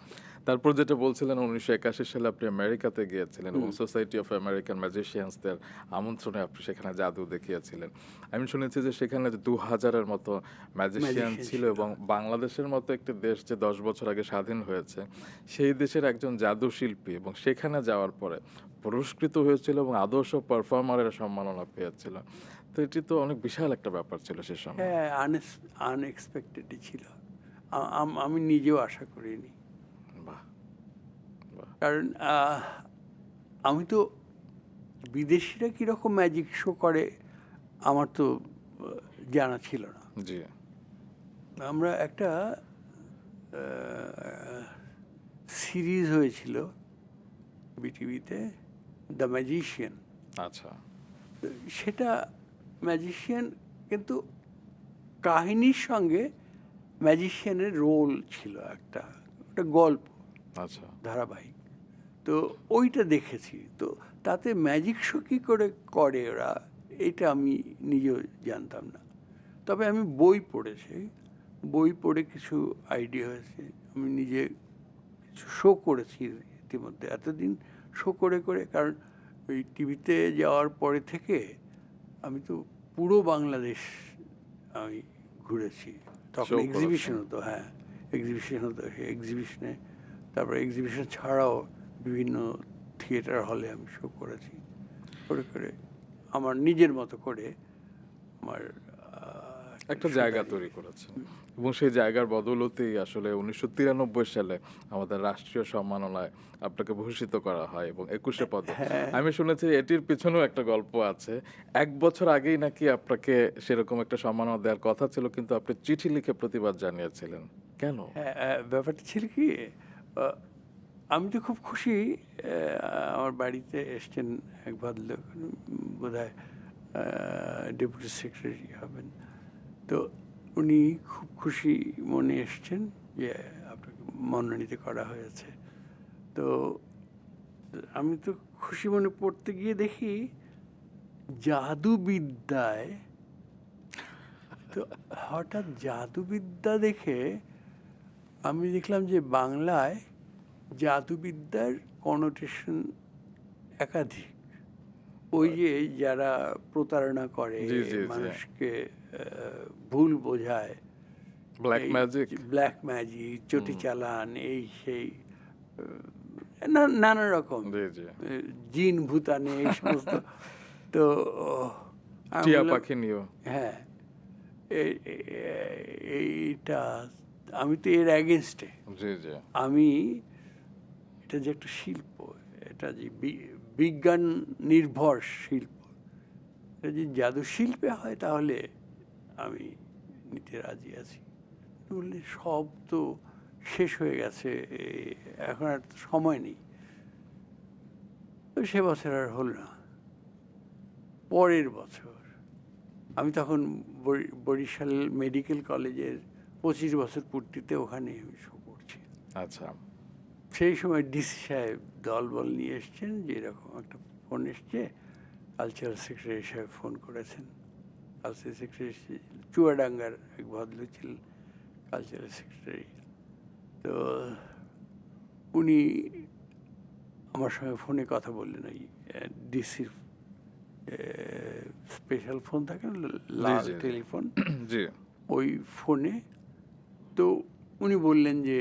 তারপর যেটা বলছিলেন 1981 সালে আপনি আমেরিকাতে গিয়েছিলেন এবং সোসাইটি অফ আমেরিকান ম্যাজিশিয়ানসদের আমন্ত্রণে আপনি সেখানে জাদু দেখিয়েছিলেন। আমি শুনেছি যে সেখানে 2000-এর মতো ম্যাজিশিয়ান Magician ছিল ছিল। এবং বাংলাদেশের মতো একটি দেশ যে 10 বছর আগে স্বাধীন হয়েছে সেই দেশের একজন জাদু শিল্পী এবং সেখানে যাওয়ার পরে পুরস্কৃত হয়েছিল এবং আদর্শ পারফর্মারের সম্মাননা পেয়েছিল। তো এটি তো অনেক বিশাল একটা ব্যাপার ছিল সে সময়। হ্যাঁ, আনএক্সপেক্টেডই ছিল। আমি নিজেও আশা করিনি। বাহ বাহ কারণ আমি তো বিদেশিরা কীরকম ম্যাজিক শো করে আমার তো জানা ছিল না। জি আমরা একটা সিরিজ হয়েছিল বিটিভিতে, দ্য ম্যাজিশিয়ান। আচ্ছা সেটা ম্যাজিশিয়ান, কিন্তু কাহিনীর সঙ্গে ম্যাজিশিয়ানের রোল ছিল, একটা গল্প আচ্ছা ধারাবাহিক। তো ওইটা দেখেছি, তো তাতে ম্যাজিক শো কী করে করে ওরা, এটা আমি নিজেও জানতাম না। তবে আমি বই পড়েছি, বই পড়ে কিছু আইডিয়া হয়েছে। আমি নিজে কিছু শো করেছি ইতিমধ্যে, এতদিন শো করে করে, কারণ ওই টিভিতে যাওয়ার পরে থেকে আমি তো পুরো বাংলাদেশ আমি ঘুরেছি। তখন Show এক্সিবিশন করেছেন। হতো, হ্যাঁ এক্সিবিশন হতো, সেই এক্সিবিশনে, তারপরে এক্সিবিশন ছাড়াও বিভিন্ন থিয়েটার হলে আমি শো করেছি, করে করে আমার নিজের মতো করে আমার একটা জায়গা তৈরি করেছেন এবং সেই জায়গার বদৌলতেই আসলে 1993 সালে আমাদের রাষ্ট্রীয় সম্মাননায় আপনাকে ভূষিত করা হয় এবং 21 পদক। আমি শুনেছি এটির পিছনেও একটা গল্প আছে। 1 বছর আগেই নাকি আপনাকে সেরকম একটা সম্মাননা দেওয়ার কথা ছিল, কিন্তু আপনি চিঠি লিখে প্রতিবাদ জানিয়েছিলেন। কেন? হ্যাঁ, ব্যাপারটা ছিল কি, আহ, আমি তো খুব খুশি। আমার বাড়িতে এসছেন এক ভদ্রলোক, বোধ হয় ডেপুটি সেক্রেটারি হবেন। তো উনি খুব খুশি মনে এসছেন যে আপনাকে মনোনীত করা হয়েছে। তো আমি তো খুশি মনে পড়তে গিয়ে দেখি জাদুবিদ্যায়, তো হঠাৎ জাদুবিদ্যা দেখে আমি দেখলাম যে বাংলায় জাদুবিদ্যার কনোটেশন একাধিক। ওই যে যারা প্রতারণা করে, জি, জি, জি। মানুষকে ভুল বোঝায়, ব্ল্যাক ম্যাজিক? ব্ল্যাক ম্যাজিক, চটি চালান, এই সেই নানা রকম জি, জি। জিন ভূতানে এই সমস্ত। তো আমি টিয়া বললাম, পাখি নিয়েও? হ্যাঁ, এইটা আমি তো এর অ্যাগেনস্টে। জি, জি। আমি, এটা যে একটা শিল্প, এটা যে বিজ্ঞান নির্ভর শিল্প, এটা যদি জাদু শিল্পে হয় তাহলে আমি নিতে রাজি আছি। বললে সব তো শেষ হয়ে গেছে, এখন আর তো সময় নেই। তো সে বছর আর হল না। পরের বছর আমি তখন বরিশাল মেডিকেল কলেজের 25 বছর পূর্তিতে ওখানে আমি শো করছি। আচ্ছা সেই সময় ডিসি সাহেব দলবল নিয়ে এসছেন, যে এরকম একটা ফোন এসছে, কালচারাল সেক্রেটারি সাহেব ফোন করেছেন। কালচারাল সেক্রেটারি চুয়াডাঙ্গার এক ভদ্রলোক ছিলেন কালচারাল সেক্রেটারি। তো উনি আমার সঙ্গে ফোনে কথা বললেন, ওই ডিসির স্পেশাল ফোন থাকে না, লাল জি, জি। টেলিফোন, জি ওই ফোনে। তো উনি বললেন যে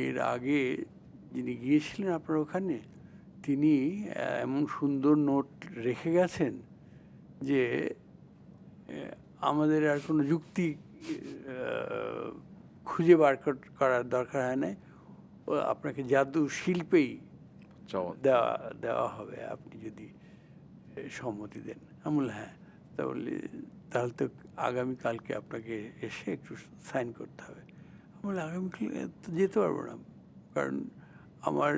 এর আগে যিনি গিয়েছিলেন আপনার ওখানে, তিনি এমন সুন্দর নোট রেখে গেছেন যে আমাদের আর কোনো যুক্তি খুঁজে বার করার দরকার হয় না, ও আপনাকে জাদু শিল্পেই দেওয়া হবে আপনি যদি সম্মতি দেন। আমি বললাম হ্যাঁ। তা বললি তাহলে তো আগামীকালকে আপনাকে এসে একটু সাইন করতে হবে। আমি বললাম, আগামীকাল তো যেতে পারবো না, কারণ আমার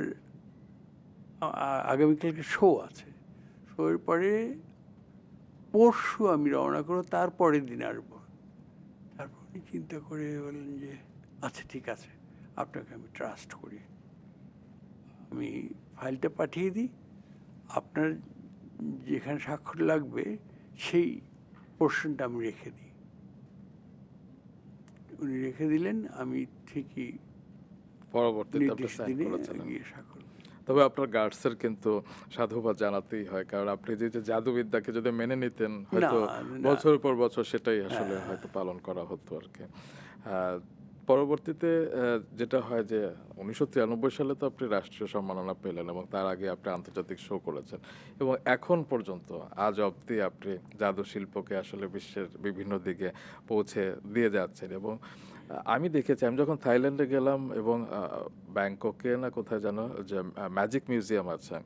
আগামীকালকে শো আছে। শোয়ের পরে পরশু আমি রওনা করবো, তারপরের দিন আসবো। তারপর উনি চিন্তা করে বললেন যে আচ্ছা ঠিক আছে, আপনাকে আমি ট্রাস্ট করি, আমি ফাইলটা পাঠিয়ে দিই, আপনার যেখানে স্বাক্ষর লাগবে সেই পোর্শনটা আমি রেখে দিই। উনি রেখে দিলেন, আমি ঠিকই পরবর্তীতে আপনি নির্দিষ্ট সাইন দিনে করেছিলেন। গিয়ে স্বাক্ষর। তবে আপনার গার্ডসের কিন্তু সাধুবাদ জানাতেই হয়, কারণ আপনি যে জাদুবিদ্যাকে যদি মেনে নিতেন না, হয়তো না, বছরের পর বছর সেটাই আসলে হ্যাঁ, হয়তো পালন করা হতো আর কি। পরবর্তীতে যেটা হয় যে 1993 সালে তো আপনি রাষ্ট্রীয় সম্মাননা পেলেন এবং তার আগে আপনি আন্তর্জাতিক শো করেছেন এবং এখন পর্যন্ত আজ অবধি আপনি জাদু শিল্পকে আসলে বিশ্বের বিভিন্ন দিকে পৌঁছে দিয়ে যাচ্ছেন এবং আমি দেখেছি, আমি যখন থাইল্যান্ডে গেলাম এবং ব্যাংককে না কোথায় যেন যে ম্যাজিক মিউজিয়াম আছে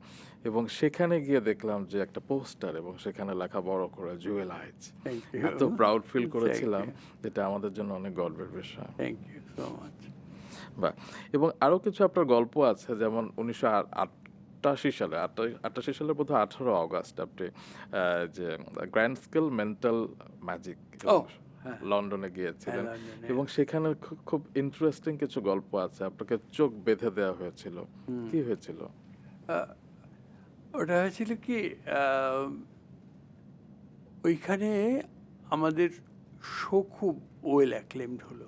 এবং সেখানে গিয়ে দেখলাম যে একটা পোস্টার এবং সেখানে লেখা বড় করে জুয়েল আইচ। থ্যাংক ইউ, এত প্রাউড ফিল থ্যাংক করেছিলাম, ইউ, যেটা আমাদের জন্য অনেক গর্বের বিষয়। Thank you so much. বাহ! এবং আরো কিছু আপনার গল্প আছে, যেমন 1988 সালে 88 সালের বোধহয় 18 অগাস্ট আপনি যে গ্র্যান্ড স্কেল মেন্টাল ম্যাজিক ও এবং হ্যাঁ, লন্ডনে হ্যাঁ গিয়েছিলেন লন্ডনে। এবং সেখানে খুব ইন্টারেস্টিং কিছু গল্প আছে। আপনাকে চোখ বেঁধে দেওয়া হয়েছিল। কি হয়েছিল? আহ, ওটা হয়েছিল কি, আহ, ওইখানে আমাদের শো খুব ওয়েল অ্যাক্লেমড হলো।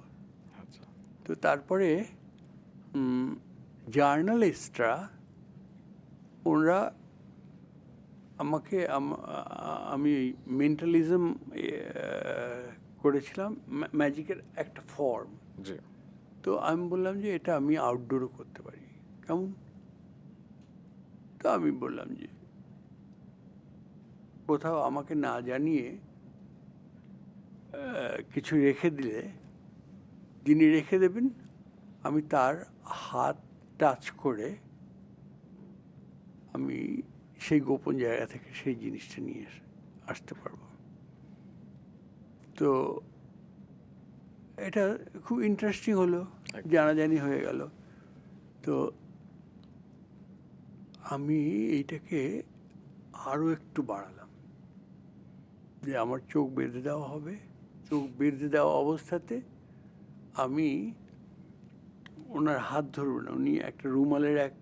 আচ্ছা। তো তারপরে জার্নালিস্টরা, ওরা আমাকে আমি মেন্টালিজম করেছিলাম, ম্যাজিকের একটা ফর্ম। জি। তো আমি বললাম যে এটা আমি আউটডোরও করতে পারি, কেমন? তো আমি বললাম যে কোথাও আমাকে না জানিয়ে কিছু রেখে দিলে, যিনি রেখে দেবেন আমি তার হাত টাচ করে আমি সেই গোপন জায়গা থেকে সেই জিনিসটা নিয়ে আসতে পারবো। তো এটা খুব ইন্টারেস্টিং হলো, জানাজানি হয়ে গেল। তো আমি এইটাকে আরও একটু বাড়ালাম, যে আমার চোখ বেঁধে দেওয়া হবে, চোখ বেঁধে দেওয়া অবস্থাতে আমি ওনার হাত ধরবো না, উনি একটা রুমালের এক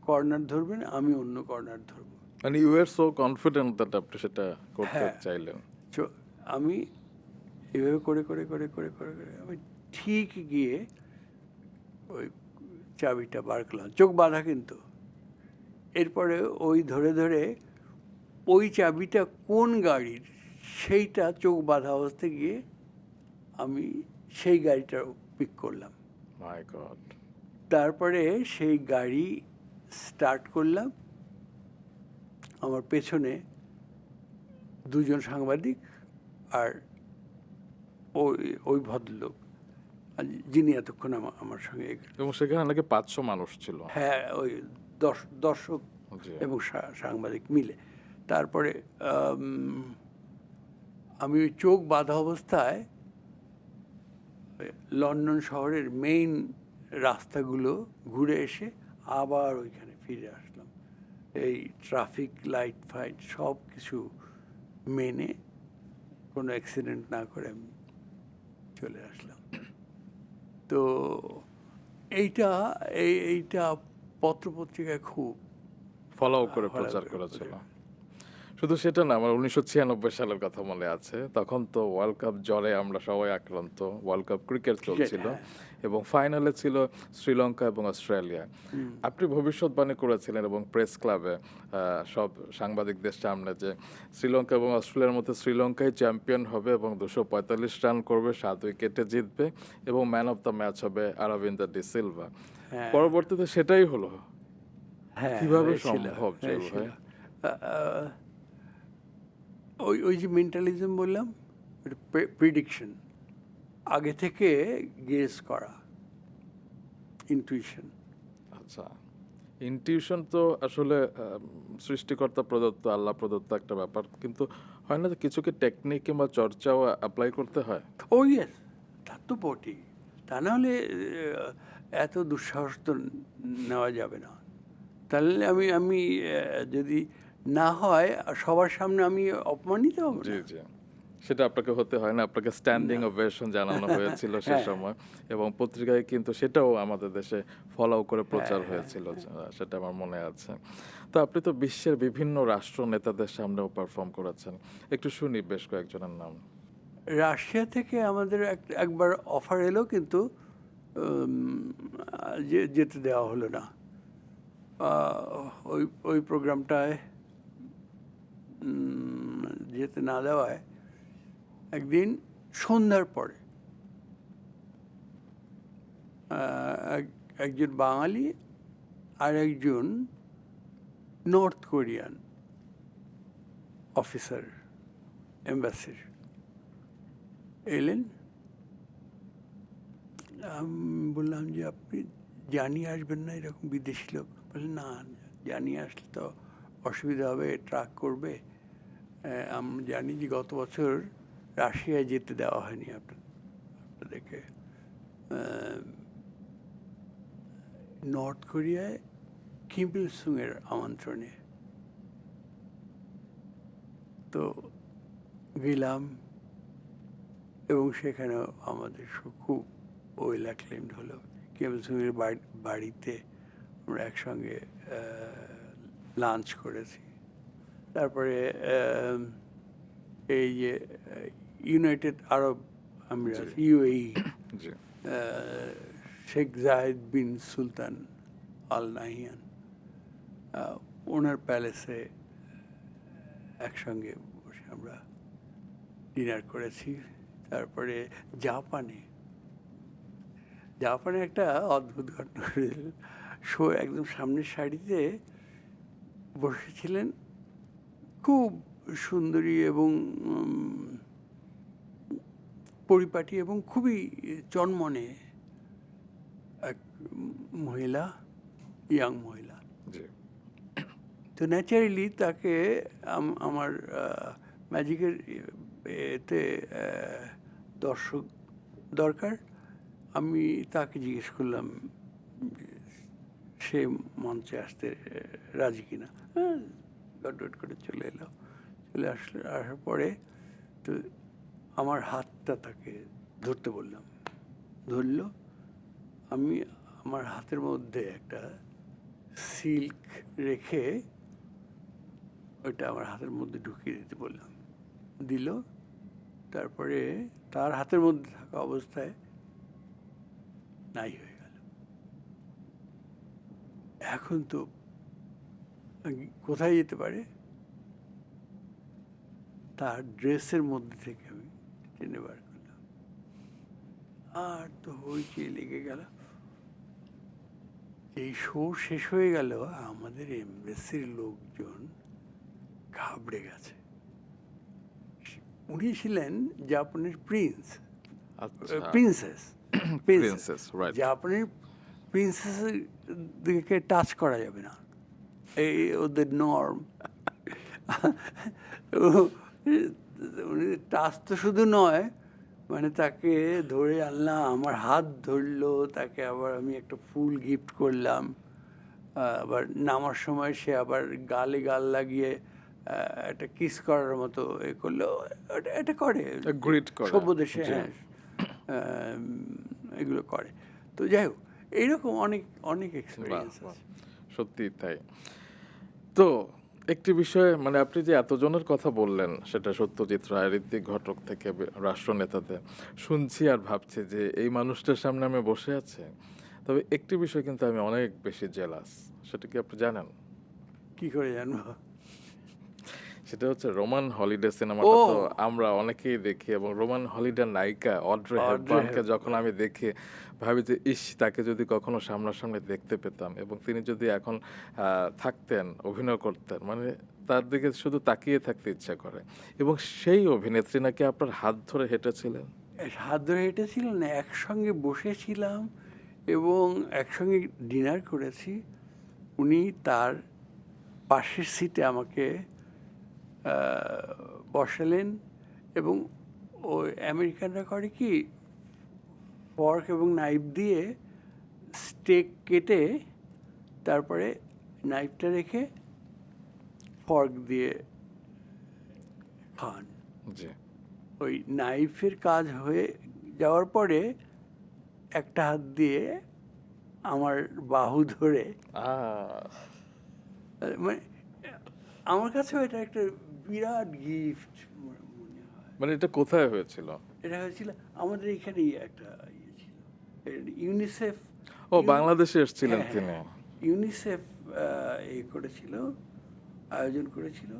কর্নার ধরবেন, আমি অন্য কর্নার ধরবো। মানে you are so confident that আপনি সেটা করতে হ্যাঁ, চাইলেন। আমি এভাবে করে করে করে করে করে করে আমি ঠিক গিয়ে ওই চাবিটা বার করলাম, চোখ বাঁধা কিন্তু। এরপরে ওই ধরে ধরে ওই চাবিটা কোন গাড়ির সেইটা চোখ বাঁধা অবস্থায় গিয়ে আমি সেই গাড়িটা পিক করলাম। মাই গড। তারপরে সেই গাড়ি স্টার্ট করলাম, আমার পেছনে দুজন সাংবাদিক আর ওই ওই ভদ্রলোক যিনি এতক্ষণ আমার সঙ্গে। এবং সেখানে নাকি 500 মানুষ ছিল। হ্যাঁ, ওই দর্শক জি। এবং সাংবাদিক মিলে। তারপরে আমি ওই চোখ বাঁধা অবস্থায় লন্ডন শহরের মেইন রাস্তাগুলো ঘুরে এসে আবার ওইখানে ফিরে আসলাম, এই ট্রাফিক লাইট ফাইট সব কিছু মেনে কোনো অ্যাক্সিডেন্ট না করে আমি চলে আসলাম। তো এইটা এইটা পত্রপত্রিকায় খুব ফলো করে ফলো প্রচার করে করেছিল। শুধু সেটা না, আমার 1996 সালের কথা মনে আছে। তখন তো ওয়ার্ল্ড কাপ জ্বরে আমরা সবাই আক্রান্ত। ওয়ার্ল্ড কাপ ক্রিকেট চলছিল হ্যাঁ। এবং ফাইনালে ছিল শ্রীলঙ্কা এবং অস্ট্রেলিয়া। আপনি ভবিষ্যৎবাণী করেছিলেন এবং প্রেস ক্লাবে সব সাংবাদিকদের সামনে যে শ্রীলঙ্কা এবং অস্ট্রেলিয়ার মধ্যে শ্রীলঙ্কাই চ্যাম্পিয়ন হবে এবং 245 রান করবে, 7 উইকেটে জিতবে এবং ম্যান অফ দ্য ম্যাচ হবে আরাবিন্দর ডি সিলভা। হ্যাঁ, পরবর্তীতে সেটাই হলো। হ্যাঁ কিভাবে হয়েছিল, সম্ভব জুয়েল হয়েছিল। ভাই? ওই ওই যে মেন্টালিজম বললাম, প্রিডিকশন, আগে থেকে গেস করা, ইনটুইশন। আচ্ছা, ইনটিউশন তো আসলে সৃষ্টিকর্তা প্রদত্ত, আল্লাহ প্রদত্ত একটা ব্যাপার, কিন্তু হয় না যে কিছু কি টেকনিক কিংবা চর্চাও অ্যাপ্লাই করতে হয়? ও ইয়েস, তা তো বটেই। তা না হলে এত দুঃসাহস তো নেওয়া যাবে না। তাহলে আমি আমি যদি না হয় সবার সামনে আমি অপমানিত হব জি, না। জি। সেটা আপনাকে হতে হয় না। আপনাকে স্ট্যান্ডিং না। ওভেশন জানানো হয়েছিল সে হ্যাঁ, সময় এবং পত্রিকায় কিন্তু সেটাও আমাদের দেশে ফলাও করে প্রচার হ্যাঁ, হ্যাঁ, হয়েছিল। হ্যাঁ। সেটা আমার মনে আছে। তো আপনি তো বিশ্বের বিভিন্ন রাষ্ট্র নেতাদের সামনেও পারফর্ম করেছেন। একটু শুনি বেশ কয়েকজনের নাম। রাশিয়া থেকে আমাদের একবার অফার এলো, কিন্তু যেতে দেওয়া হলো না। ওই ওই প্রোগ্রামটায় যেতে না দেওয়ায় একদিন সন্ধ্যার পরে একজন বাঙালি আর একজন নর্থ কোরিয়ান অফিসার, এম্বাসির এলেন। আমি বললাম যে আপনি জানিয়ে আসবেন না, এরকম বিদেশি লোক? বললেন না, জানিয়ে আসলে তো অসুবিধা হবে, ট্রাক করবে। আমরা জানি যে গত বছর রাশিয়ায় যেতে দেওয়া হয়নি আপনাদেরকে। নর্থ কোরিয়ায় কিম ইল সুংয়ের আমন্ত্রণে তো গেলাম, এবং সেখানেও আমাদের খুব ওয়েল অ্যাক্লেমড হলো। কিম ইল সুংয়ের বাড়িতে আমরা একসঙ্গে লাঞ্চ করেছি। তারপরে এই যে ইউনাইটেড আরব আমিরাত, ইউএই, জি। শেখ জায়েদ বিন সুলতান আল নাহিয়ান, ওনার প্যালেসে একসঙ্গে বসে আমরা ডিনার করেছি। তারপরে জাপানে জাপানে একটা অদ্ভুত ঘটনা ঘটেছিল। একদম সামনের সারিতে বসেছিলেন খুব সুন্দরী এবং পরিপাটি এবং খুবই চনমনে এক মহিলা, ইয়াং মহিলা। জি। তো ন্যাচারালি তাকে আমার ম্যাজিকের এতে দর্শক দরকার। আমি তাকে জিজ্ঞেস করলাম যে সে মঞ্চে আসতে রাজি কিনা। হ্যাঁ, গটগট করে চলে এলো। আসার পরে তো আমার হাতটা তাকে ধরতে বললাম, ধরল। আমি আমার হাতের মধ্যে একটা সিল্ক রেখে ওইটা আমার হাতের মধ্যে ঢুকিয়ে দিতে বললাম, দিল। তারপরে তার হাতের মধ্যে থাকা অবস্থায় নাই হয়ে গেল। এখন তো কোথায় যেতে পারে? তার ড্রেসের মধ্যে থেকে আমি টেনে বার করলাম, আর তো হইচই লেগে গেল। এই শো শেষ হয়ে গেল, আমাদের এমবেসির লোকজন ঘাবড়ে গেছে। উনি ছিলেন জাপানের প্রিন্স, আচ্ছা। Princess, princess, right. জাপানের প্রিন্সেসের দিকে টাচ করা যাবে না, এই ওদের নর্ম। উনি টাচ তো শুধু নয়, মানে তাকে ধরে আনলাম, আমার হাত ধরলো, তাকে আবার আমি একটা ফুল গিফট করলাম। আবার নামার সময় সে আবার গালে গাল লাগিয়ে একটা কিস করার মতো এ করলো। এটা করে গ্রিট করে। সভ্য দেশে, জি। হ্যাঁ, এগুলো করে। তো যাই হোক, এইরকম অনেক অনেক বাহ, এক্সপিরিয়েন্স বাহ। আছে। সত্যিই তাই। তো একটি বিষয়ে মানে আপনি যে এতজনের কথা বললেন, সেটা সত্যজিৎ রায়, ঋত্বিক ঘটক থেকে রাষ্ট্রনেতাদের, শুনছি আর ভাবছি যে এই মানুষটার সামনে আমি বসে আছি। তবে একটি বিষয় কিন্তু আমি অনেক বেশি জেলাস। সেটা কি আপনি জানেন? কি করে জানবো? সেটা হচ্ছে রোমান হলিডে ও, সিনেমাটা তো আমরা অনেকেই দেখি এবং রোমান হলিডের নায়িকা অড্রে অড্রে হেপবার্নকে যখন হেপবার্ন। আমি দেখি ভাবি যে ইস, তাকে যদি কখনো সামনাসামনি দেখতে পেতাম এবং তিনি যদি এখন থাকতেন, অভিনয় করতেন, মানে তার দিকে শুধু তাকিয়ে থাকতে ইচ্ছা করে। এবং সেই অভিনেত্রী নাকি আপনার হাত ধরে হেঁটেছিলেন। হাত ধরে হেঁটেছিল না, একসঙ্গে বসেছিলাম এবং একসঙ্গে ডিনার করেছি। উনি তার পাশের সিটে আমাকে বসালেন এবং ওই আমেরিকানরা করে কি ফর্ক এবং নাইফ দিয়ে স্টেক কেটে তারপরে নাইফটা রেখে ফর্ক দিয়ে খান। জি। ওই নাইফের কাজ হয়ে যাওয়ার পরে একটা হাত দিয়ে আমার বাহু ধরে মানে আমার কাছেও এটা একটা বিরাট গিফট মনে হয়। মানে এটা কোথায় হয়েছিল? এটা হয়েছিল আমাদের এখানেই একটা ইয়ে ছিল, ইউনিসেফ। বাংলাদেশে এসেছিলেন হ্যাঁ, তিনি। ইউনিসেফ করেছিল, আয়োজন করেছিল।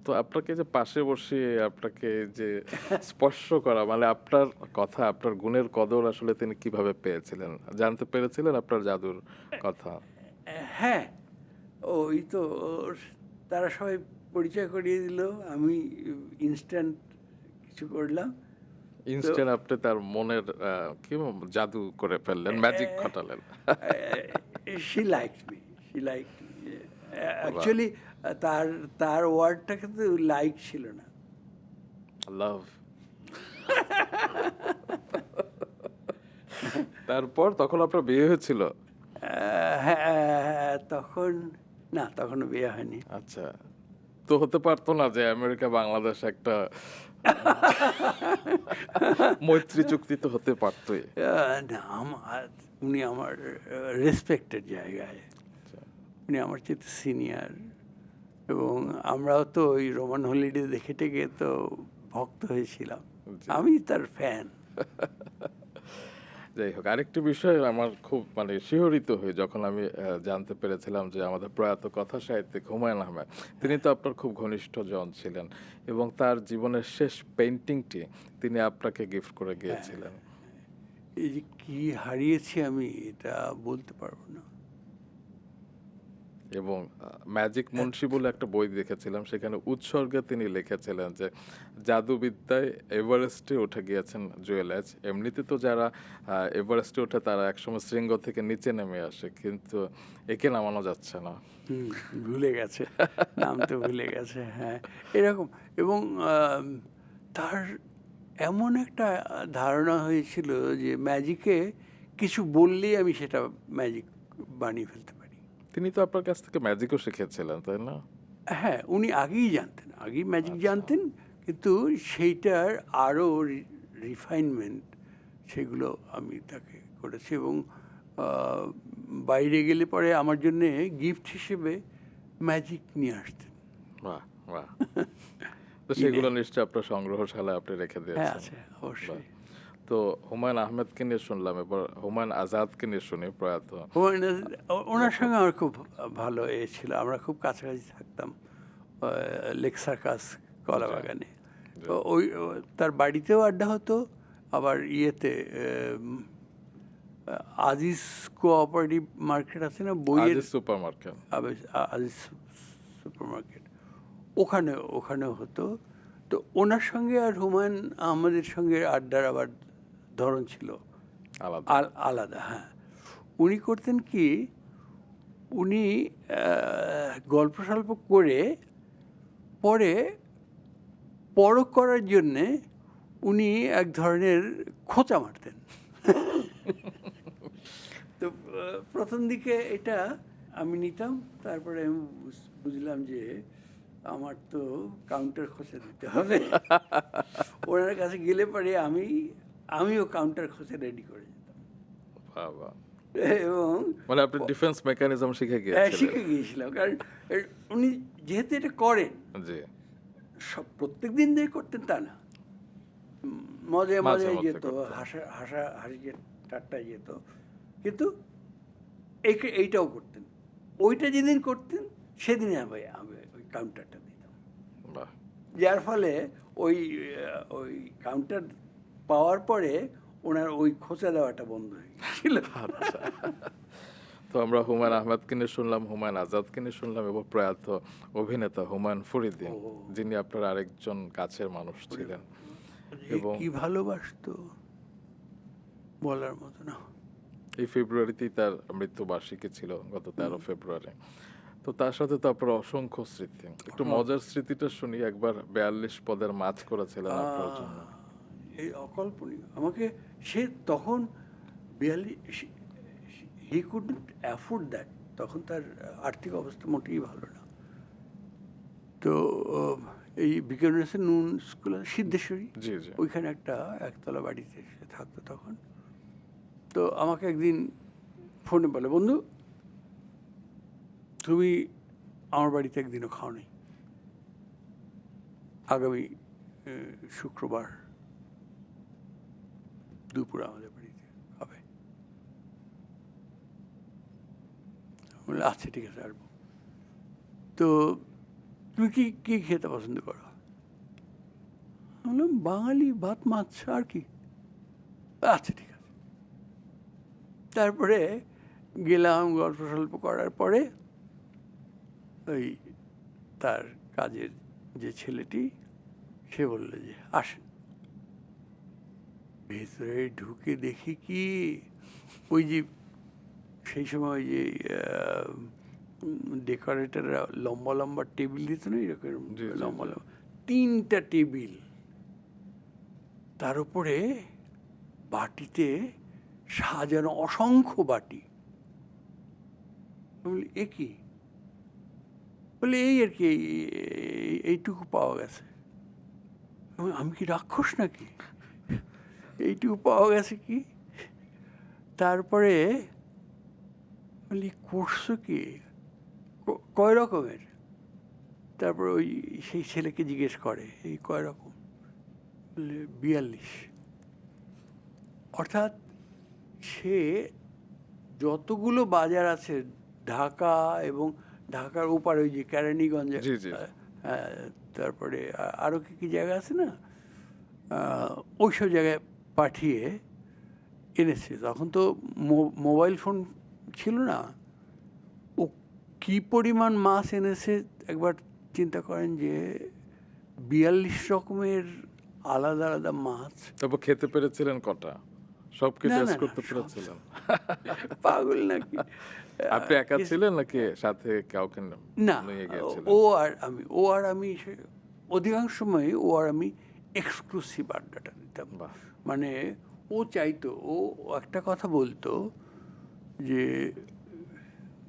তো আপনাকে যে পাশে বসিয়ে আপনাকে যে স্পর্শ করা, মানে আপনার কথা, আপনার গুণের কদর আসলে তিনি কিভাবে পেয়েছিলেন, জানতে পেরেছিলেন আপনার জাদুর কথা? হ্যাঁ, ওই তো তারা সবাই পরিচয় করিয়ে দিল, আমি ইনস্ট্যান্ট কিছু করলাম। ইনস্ট্যান্ট আপনি তার মনের কি জাদু করে ফেললেন, ম্যাজিক ঘটালেন। She liked me, she liked me actually. তার ওয়ার্ডটা কিন্তু লাইক ছিল না, লাভ। তারপর তখন আপনার বিয়ে হয়েছিল? হ্যাঁ, তখন না, তখনও বিয়ে হয়নি। আচ্ছা, তো হতে পারতো না যে আমেরিকা বাংলাদেশ একটা মৈত্রী চুক্তি তো হতে পারতোই। না, উনি আমার রেসপেক্টেড জায়গায়, উনি আমার চেয়ে সিনিয়র, এবং আমরাও তো ওই রোমান হলিডে দেখে টেকে তো ভক্ত হয়েছিলাম, আমি তার ফ্যান। যাই হোক, আরেকটি বিষয় আমার খুব মানে শিহরিত হই যখন আমি জানতে পেরেছিলাম যে আমাদের প্রয়াত কথা সাহিত্যিক হুমায়ুন আহমেদ, তিনি তো আপনার খুব ঘনিষ্ঠ জন ছিলেন এবং তার জীবনের শেষ পেইন্টিংটি তিনি আপনাকে গিফট করে গিয়েছিলেন। এই যে কি হারিয়েছি আমি এটা বলতে পারবো না। এবং ম্যাজিক মুন্সি বলে একটা বই দেখেছিলাম, সেখানে উৎসর্গে তিনি লিখেছিলেন যে জাদুবিদ্যায় এভারেস্টে উঠে গিয়েছেন জুয়েলাজ। এমনিতে তো যারা এভারেস্টে ওঠে তারা একসময় শৃঙ্গ থেকে নিচে নেমে আসে, কিন্তু একে নামানো যাচ্ছে না। ভুলে গেছে, নাম তো ভুলে গেছে। হ্যাঁ, এরকম। এবং তার এমন একটা ধারণা হয়েছিল যে ম্যাজিকে কিছু বললেই আমি সেটা ম্যাজিক বানিয়ে ফেলতে পারি। তিনি তো আপনার কাছ থেকে ম্যাজিকও শিখেছিলেন, তাই না? হ্যাঁ, উনি আগেই জানতেন, আগেই ম্যাজিক জানতেন, কিন্তু সেইটার আরও রিফাইনমেন্ট সেগুলো আমি তাকে করেছি। এবং বাইরে গেলে পরে আমার জন্যে গিফট হিসেবে ম্যাজিক নিয়ে আসতেন। বাহ বাহ। তো সেগুলো নিশ্চয়ই আপনার সংগ্রহশালায় আপনি রেখে হ্যাঁ, দিয়েছেন। আছে অবশ্যই। তো হুমায়ুন আহমেদকে নিয়ে শুনলাম, এবার হুমায়ুন আজাদকে নিয়ে শুনি, প্রয়াত। ওনার সঙ্গে আমার খুব ভালো ছিল, আমরা খুব কাছাকাছি থাকতাম লেক সার্কাস কলাবাগানে। তো ওই তার বাড়িতেও আড্ডা হতো, আবার ইয়েতে আজিজ কোঅপারেটিভ মার্কেট আছে না, বইয়ের super market, Aziz super market, ওখানেও হতো। তো ওনার সঙ্গে আর হুমায়ুন আহমেদের সঙ্গে আড্ডার আবার ধরন ছিল আলাদা। হ্যাঁ, উনি করতেন কি, উনি গল্প সল্প করে পরে পরখ করার জন্যে উনি এক ধরনের খোঁচা মারতেন। তো প্রথম দিকে এটা আমি নিতাম, তারপরে আমি বুঝলাম যে আমার তো কাউন্টার খোঁচা দিতে হবে। ওনার কাছে গেলে পরে আমিও কাউন্টার খোঁচা রেডি করে যেতাম। এবং মানে আপনি ডিফেন্স মেকানিজম শিখে গিয়েছিলাম, কারণ উনি যেহেতু এটা করেন, সব প্রত্যেক দিন যে করতেন তা না, মজায় মজায় যেত, হাসি ঠাট্টায় যেত, কিন্তু এইটাও করতেন। ওইটা যেদিন করতেন সেদিনে আমি ওই কাউন্টারটা দিতাম, যার ফলে ওই কাউন্টার পাওয়ার পরে ওনার ওই খোঁচা দেওয়াটা বন্ধ হয়ে গেছিল। তো আমরা হুমায়ুন আহমেদকে নিয়ে শুনলাম, হুমায়ুন আজাদকে নিয়ে শুনলাম, এবং প্রয়াত অভিনেতা হুমায়ুন ফরিদি, যিনি আপনার আরেকজন কাছের মানুষ ছিলেন। এবং কি ভালোবাসতো বলার মতো না। এই ফেব্রুয়ারিতেই তার মৃত্যুবার্ষিকী ছিল, গত 13 ফেব্রুয়ারি। তো তার সাথে তো আপনার অসংখ্য স্মৃতি, একটু মজার স্মৃতিটা শুনি। একবার 42 পদের মাছ করেছিলেন আপনার জন্য। এই অকল্পনীয় আমাকে সে তখন 42 হি কুডন্ট অ্যাফোর্ড দ্যাট। তখন তার আর্থিক অবস্থা মোটেই ভালো না। তো এই বিকেন্দ্র নুন স্কুল সিদ্ধেশ্বরী, জি জি। ওইখানে একটা একতলা বাড়িতে সে থাকতো তখন। তো আমাকে একদিন ফোনে বলে, বন্ধু তুমি আমার বাড়িতে একদিনও খাও নাই, আগামী শুক্রবার দুপুরে আমাদের বাড়িতে খাবে। বলে আচ্ছা ঠিক আছে আসবো। তো তুমি কি কি খেতে পছন্দ করো? আমি বললাম বাঙালি ভাত মাছ আর কি। আচ্ছা ঠিক আছে। তারপরে গেলাম, গল্প সল্প করার পরে ওই তার কাজের যে ছেলেটি সে বলল যে আসেন। ভেতরে ঢুকে দেখি কি ওই যে সেই সময় ওই যে ডেকোরেটররা লম্বা লম্বা টেবিল দিত না, এরকম জি, জি, লম্বা জি। লম্বা 3টা টেবিল, তার উপরে বাটিতে সাজানো অসংখ্য বাটি। বলি এ কি? বলে এই আর কি, এইটুকু পাওয়া গেছে। আমি কি রাক্ষস নাকি? এইটুকু পাওয়া গেছে কি? তারপরে বলি করছো কি, কয় রকমের? তারপর ওই সেই ছেলেকে জিজ্ঞেস করে এই কয় রকম? বলে 42। অর্থাৎ সে যতগুলো বাজার আছে ঢাকা এবং ঢাকার ওপারে ওই যে কেরানীগঞ্জ, জি, জি। তারপরে আরও কি কি জায়গা আছে না, ওইসব জায়গায় পাঠিয়ে এনেছে। তখন তো মোবাইল ফোন ছিল না। ও কি পরিমাণ মাছ এনেছে একবার চিন্তা করেন, যে 42 রকমের আলাদা আলাদা মাছ। তারপর খেতে পেরেছিলেন কটা? সব কি না না টেস্ট না, করতে সব পেরেছিলেন? পাগল নাকি? আপনি একা ছিলেন নাকি সাথে কাউকে না, নিয়ে গিয়েছিলেন? ও আর আমি অধিকাংশ সময় ও আর আমি এক্সক্লুসিভ আড্ডাটা দিতাম। বাহ! মানে ও চাইতো, ও একটা কথা বলতো যে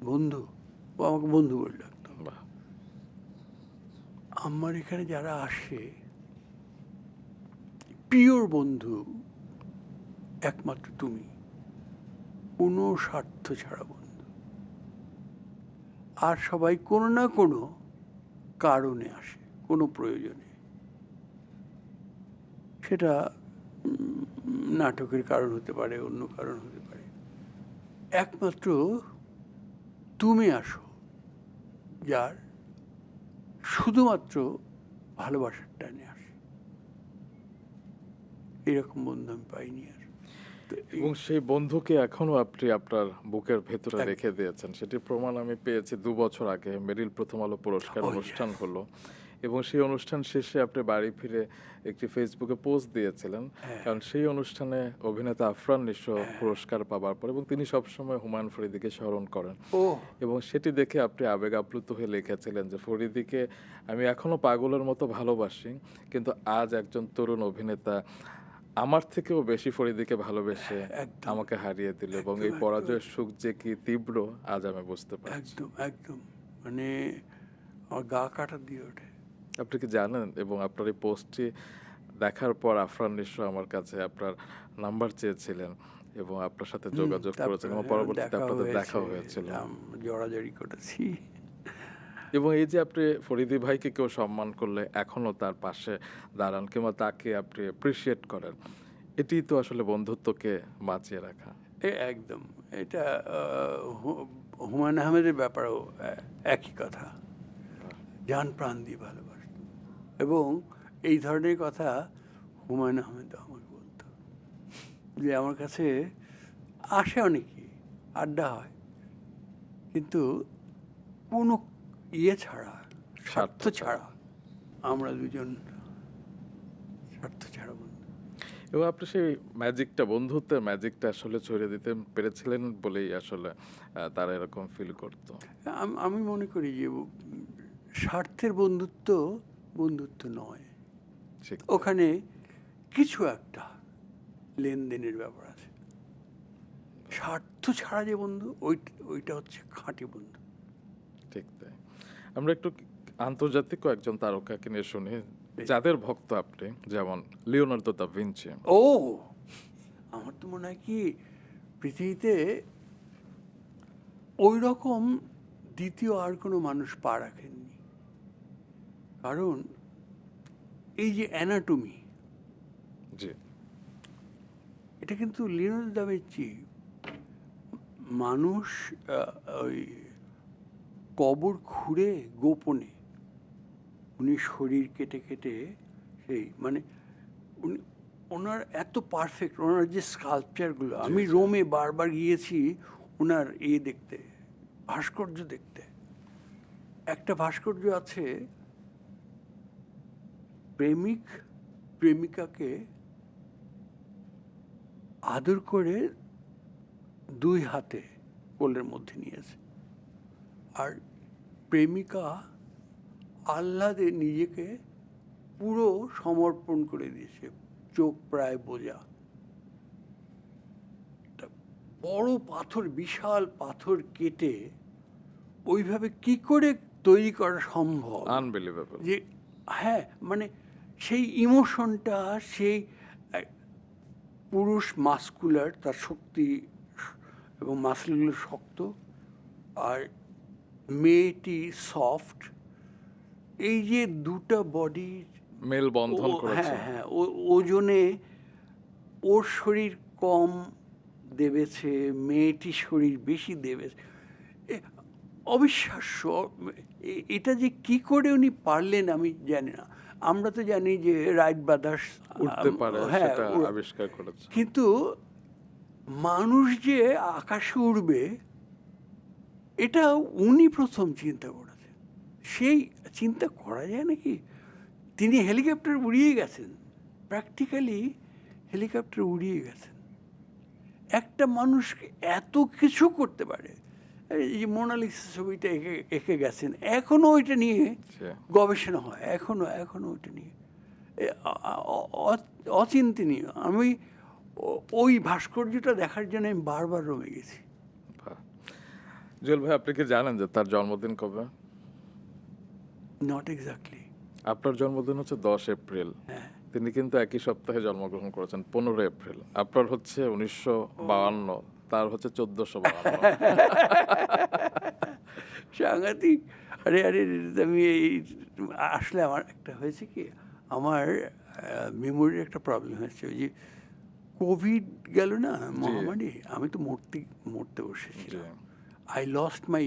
বন্ধু, ও আমাকে বন্ধু বলে ডাকতো, বাহ! আমার এখানে যারা আসে পিওর বন্ধু একমাত্র তুমি, কোনো স্বার্থ ছাড়া বন্ধু। আর সবাই কোনো না কোনো কারণে আসে, কোনো প্রয়োজনে। সেটা নাটকের কারণ হতে পারে, অন্য কারণ হতে পারে। একমাত্র তুমি আসো যার শুধুমাত্র ভালোবাসার টানে আসে। এরকম বন্ধু আমি পাইনি আর। তো এবং সেই বন্ধুকে এখনো আপনি আপনার বুকের ভেতরে এক- রেখে দিয়েছেন। সেটির প্রমাণ আমি পেয়েছি ২ বছর আগে মেরিল প্রথম আলো পুরস্কার Oh, অনুষ্ঠান yes. হলো। এবং সেই অনুষ্ঠান শেষে আপনি বাড়ি ফিরে একটি ফেসবুকে পোস্ট দিয়েছিলেন। হ্যাঁ, কারণ সেই অনুষ্ঠানে অভিনেতা আফরান নিশো পুরস্কার পাবার পর, এবং তিনি সবসময় হুমায়ুন ফরিদীকে স্মরণ করেন। ও এবং সেটি দেখে আপনি আবেগ আপ্লুত হয়ে লিখেছিলেন যে ফরিদীকে আমি এখনো পাগলের মতো ভালোবাসি, কিন্তু আজ একজন তরুণ অভিনেতা আমার থেকেও বেশি ফরিদীকে ভালোবেসে একদম আমাকে হারিয়ে দিল, এবং একদম এই একদম পরাজয়ের সুখ যে কি তীব্র আজ আমি বুঝতে পারছি। একদম একদম মানে আমার গা কাটা দিয়ে ওঠে। আপনি কি জানেন, এবং আপনার এই পোস্টটি দেখার পর আফরান নিশো আমার কাছে আপনার নাম্বার চেয়েছিলেন এবং আপনার সাথে যোগাযোগ করেছেন, তারপরে এবং পরবর্তীতে দেখা আপনাদের হয়েছে, দেখা হয়েছিল। জড়াজড়ি করেছি। এবং এই যে আপনি ফরিদী ভাইকে কেউ সম্মান করলে এখনো তার পাশে দাঁড়ান, কিংবা তাকে আপনি অ্যাপ্রিসিয়েট করেন, এটি তো আসলে বন্ধুত্বকে বাঁচিয়ে রাখা। একদম এটা হুমায়ুন আহমেদের ব্যাপারেও একই কথা, জান প্রাণ দিয়ে ভালোবাসত। এবং এই ধরনের কথা হুমায়ুন আহমেদ আমাকে বলতো, যে আমার কাছে আসে অনেকে, আড্ডা হয়, কিন্তু কোনো ইয়ে ছাড়া, স্বার্থ ছাড়া। আমরা দুজন স্বার্থ ছাড়া বন্ধু। এবং আপনি সেই ম্যাজিকটা, বন্ধুত্বের ম্যাজিকটা আসলে ছড়িয়ে দিতে পেরেছিলেন বলেই আসলে তারা এরকম ফিল করতো। আমি মনে করি যে স্বার্থের বন্ধুত্ব বন্ধুত্ব নয়, ঠিক তাই, ওখানে কিছু একটা লেনদেনের ব্যাপার আছে। স্বার্থ ছাড়া যে বন্ধু, ওইটা হচ্ছে খাঁটি বন্ধু। ঠিক তাই। আমরা একটু আন্তর্জাতিক কয়েকজন তারকাকে নিয়ে শুনি যাদের ভক্ত আপনি, যেমন লিওনার্দো দা ভিঞ্চি। ও, আমার তো মনে হয় কি পৃথিবীতে ওই রকম দ্বিতীয় আর কোনো মানুষ পা রাখেননি। কারণ এই যে অ্যানাটমি, জি, এটা কিন্তু লিওনার্দো দা ভিঞ্চি মানুষ ওই কবর খুঁড়ে গোপনে উনি শরীর কেটে কেটে সেই মানে উনি, ওনার এত পারফেক্ট, ওনার যে স্কাল্পচারগুলো, আমি রোমে বারবার গিয়েছি ওনার দেখতে, ভাস্কর্য দেখতে। একটা ভাস্কর্য আছে, প্রেমিক প্রেমিকাকে আদর করে দুই হাতে কোলের মধ্যে নিয়েছে, আর প্রেমিকা আহ্লাদে নিজেকে পুরো সমর্পণ করে দিয়েছে, চোখ প্রায় বোঝা। একটা বড় পাথর, বিশাল পাথর কেটে ওইভাবে কি করে তৈরি করা সম্ভব? আনবিলিভেবল। যে হ্যাঁ, মানে সেই ইমোশনটা, সেই আহ, পুরুষ মাস্কুলার, তার শক্তি এবং মাসলগুলো শক্ত, আর মেয়েটি সফট, এই যে দুটা বডির মেল বন্ধন হ্যাঁ করেছে। হ্যাঁ, ওজনে ওর শরীর কম দেবেছে, মেয়েটির শরীর বেশি দেবেছে। এ- অবিশ্বাস্য। এটা যে কি করে উনি পারলেন আমি জানি না। আমরা তো জানি যে রাইট ব্রাদার্স উঠতে পারে হ্যাঁ, সেটা আবিষ্কার করেছে। কিন্তু মানুষ যে আকাশে উড়বে এটা উনি প্রথম চিন্তা করেছেন। সেই চিন্তা করা যায় নাকি? তিনি হেলিকপ্টার উড়িয়ে গেছেন, প্র্যাকটিক্যালি হেলিকপ্টার উড়িয়ে গেছেন। একটা মানুষ এত কিছু করতে পারে। এই যে মোনালিসা ছবিটা এঁকে এঁকে গেছেন, এখনো ওইটা নিয়ে জি। গবেষণা হয়, এখনো ওইটা নিয়ে অচিন্তনীয়। আমি ওই ভাস্কর্যটা দেখার জন্য আমি বারবার রমে গেছি। বাহ। জুয়েল ভাই, আপনি কি জানেন যে তার জন্মদিন কবে? Not exactly. আপনার জন্মদিন হচ্ছে 10 এপ্রিল। হ্যাঁ, তিনি কিন্তু একই সপ্তাহে জন্মগ্রহণ করেছেন, 15 এপ্রিল। আপনার হচ্ছে 1952, তার হচ্ছে 1452। সাংঘাতিক। আরে আরে, আমি আসলে আমার একটা হয়েছে কি, আমার মেমোরির একটা প্রবলেম হয়েছে। ওই যে কোভিড গেল না, মহামারী, আমি তো মরতে বসেছিলাম। I lost my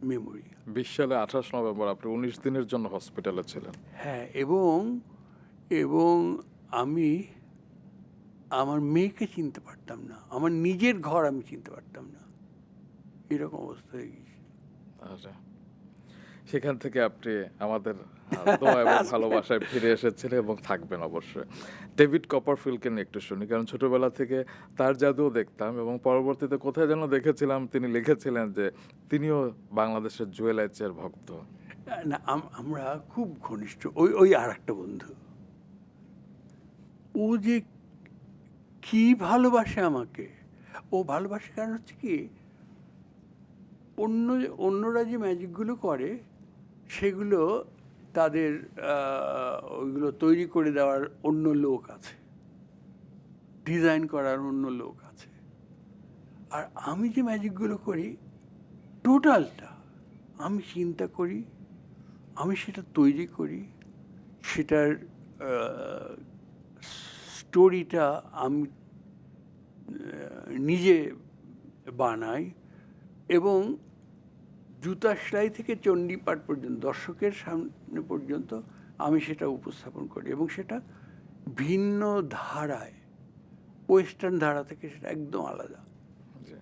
memory. 20 সালে 28 নভেম্বর আপনি 19 দিনের জন্য হসপিটালে ছিলেন। হ্যাঁ, এবং এবং আমি আমার মেয়েকে চিনতে পারতাম না, আমার নিজের ঘর আমি চিনতে পারতাম না, এরকম অবস্থা হয়ে গেছে। আচ্ছা। সেখান থেকে আপনি আমাদের দোয়া এবং ভালোবাসায় ফিরে এসেছিলেন এবং থাকবেন অবশ্যই। ডেভিড কপারফিল্ডকে নিয়ে একটু শুনি, কারণ ছোটবেলা থেকে তার জাদুও দেখতাম এবং পরবর্তীতে কোথায় যেন দেখেছিলাম তিনি লিখেছিলেন যে তিনিও বাংলাদেশের জুয়েল আইচের ভক্ত। না, আমরা খুব ঘনিষ্ঠ। ওই ওই আর একটা বন্ধু, ও যে কি ভালোবাসে আমাকে। ও ভালোবাসে কারণ হচ্ছে কি, অন্যরা যে ম্যাজিকগুলো করে সেগুলো তাদের ওইগুলো তৈরি করে দেওয়ার অন্য লোক আছে, ডিজাইন করার অন্য লোক আছে। আর আমি যে ম্যাজিকগুলো করি টোটালটা আমি চিন্তা করি, আমি সেটা তৈরি করি, সেটার স্টোরিটা আমি নিজে বানাই, এবং জুতা সেলাই থেকে চণ্ডীপাঠ পর্যন্ত দর্শকের সামনে পর্যন্ত আমি সেটা উপস্থাপন করি, এবং সেটা ভিন্ন ধারায়, ওয়েস্টার্ন ধারা থেকে সেটা একদম আলাদা। জি,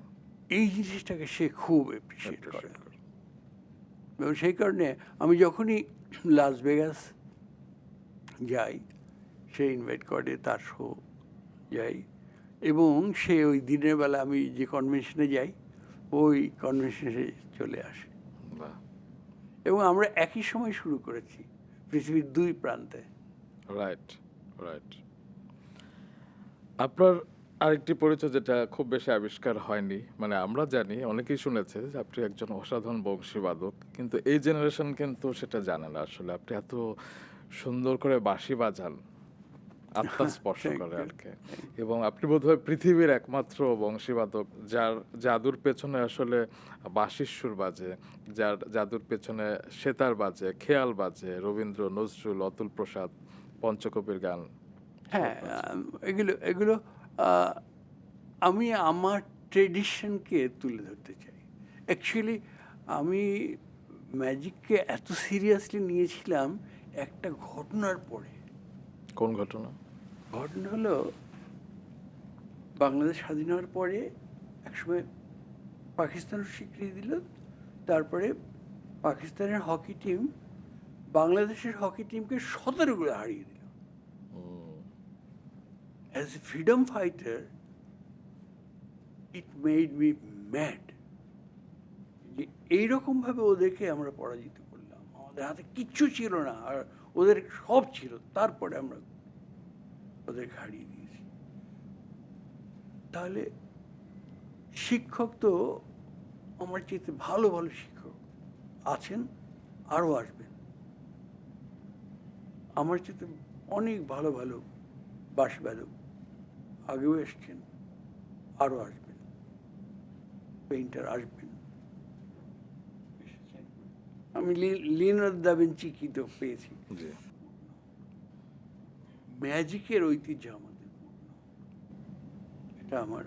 এই জিনিসটাকে সে খুব অ্যাপ্রিসিয়েট করে, appreciate করে। এবং সেই কারণে আমি যখনই লাস ভেগাস যাই, সে ইনভাইট করে তার শো যাই, এবং সে ওই দিনের বেলা আমি যে কনভেনশনে যাই ওই কনভেনশনে চলে আসে, বাহ, এবং আমরা একই সময় শুরু করেছি পৃথিবীর দুই প্রান্তে। Right, right. আপনার আরেকটি পরিচয় যেটা খুব বেশি আবিষ্কার হয়নি, মানে আমরা জানি, অনেকেই শুনেছে যে আপনি একজন অসাধারণ বংশীবাদক, কিন্তু এই জেনারেশন কিন্তু সেটা জানে না আসলে। আপনি এত সুন্দর করে বাঁশি বাজান, আত্মা স্পর্শ Thank করে you. আর কি। এবং আপনি বোধহয় পৃথিবীর একমাত্র বংশীবাদক যার জাদুর পেছনে আসলে বাঁশির সুর বাজে, যার জাদুর পেছনে সেতার বাজে, খেয়াল বাজে, রবীন্দ্র, নজরুল, অতুল প্রসাদ, পঞ্চকবির গান হ্যাঁ, সব বাজে। এগুলো এগুলো আহ, আমি আমার ট্রেডিশনকে তুলে ধরতে চাই। অ্যাকচুয়ালি আমি ম্যাজিককে এত সিরিয়াসলি নিয়েছিলাম একটা ঘটনার পরে। কোন ঘটনা? ঘটনা হলো, বাংলাদেশ স্বাধীন হওয়ার পরে একসময় পাকিস্তানও স্বীকৃতি দিল, তারপরে পাকিস্তানের হকি টিম বাংলাদেশের হকি টিমকে 17 গোলে হারিয়ে দিল। As a freedom fighter it made me mad, যে এইরকমভাবে ওদেরকে আমরা পরাজিত করলাম, আমাদের হাতে কিচ্ছু ছিল না আর ওদের সব ছিল, তারপরে আমরা ওদেরকে হারিয়ে দিয়েছি। তাহলে শিক্ষক তো আমার চেয়ে ভালো ভালো শিক্ষক আছেন, আরও আসবেন। আমার চেয়ে অনেক ভালো ভালো বাঁশিবাদক আগেও এসছেন, আরও আসবেন, পেইন্টার আসবেন, এসেছেন। আমি লিওনার্দো দা ভিঞ্চি কি তো পেয়েছি। জি, ম্যাজিকের ঐতিহ্য আমাদের, এটা আমার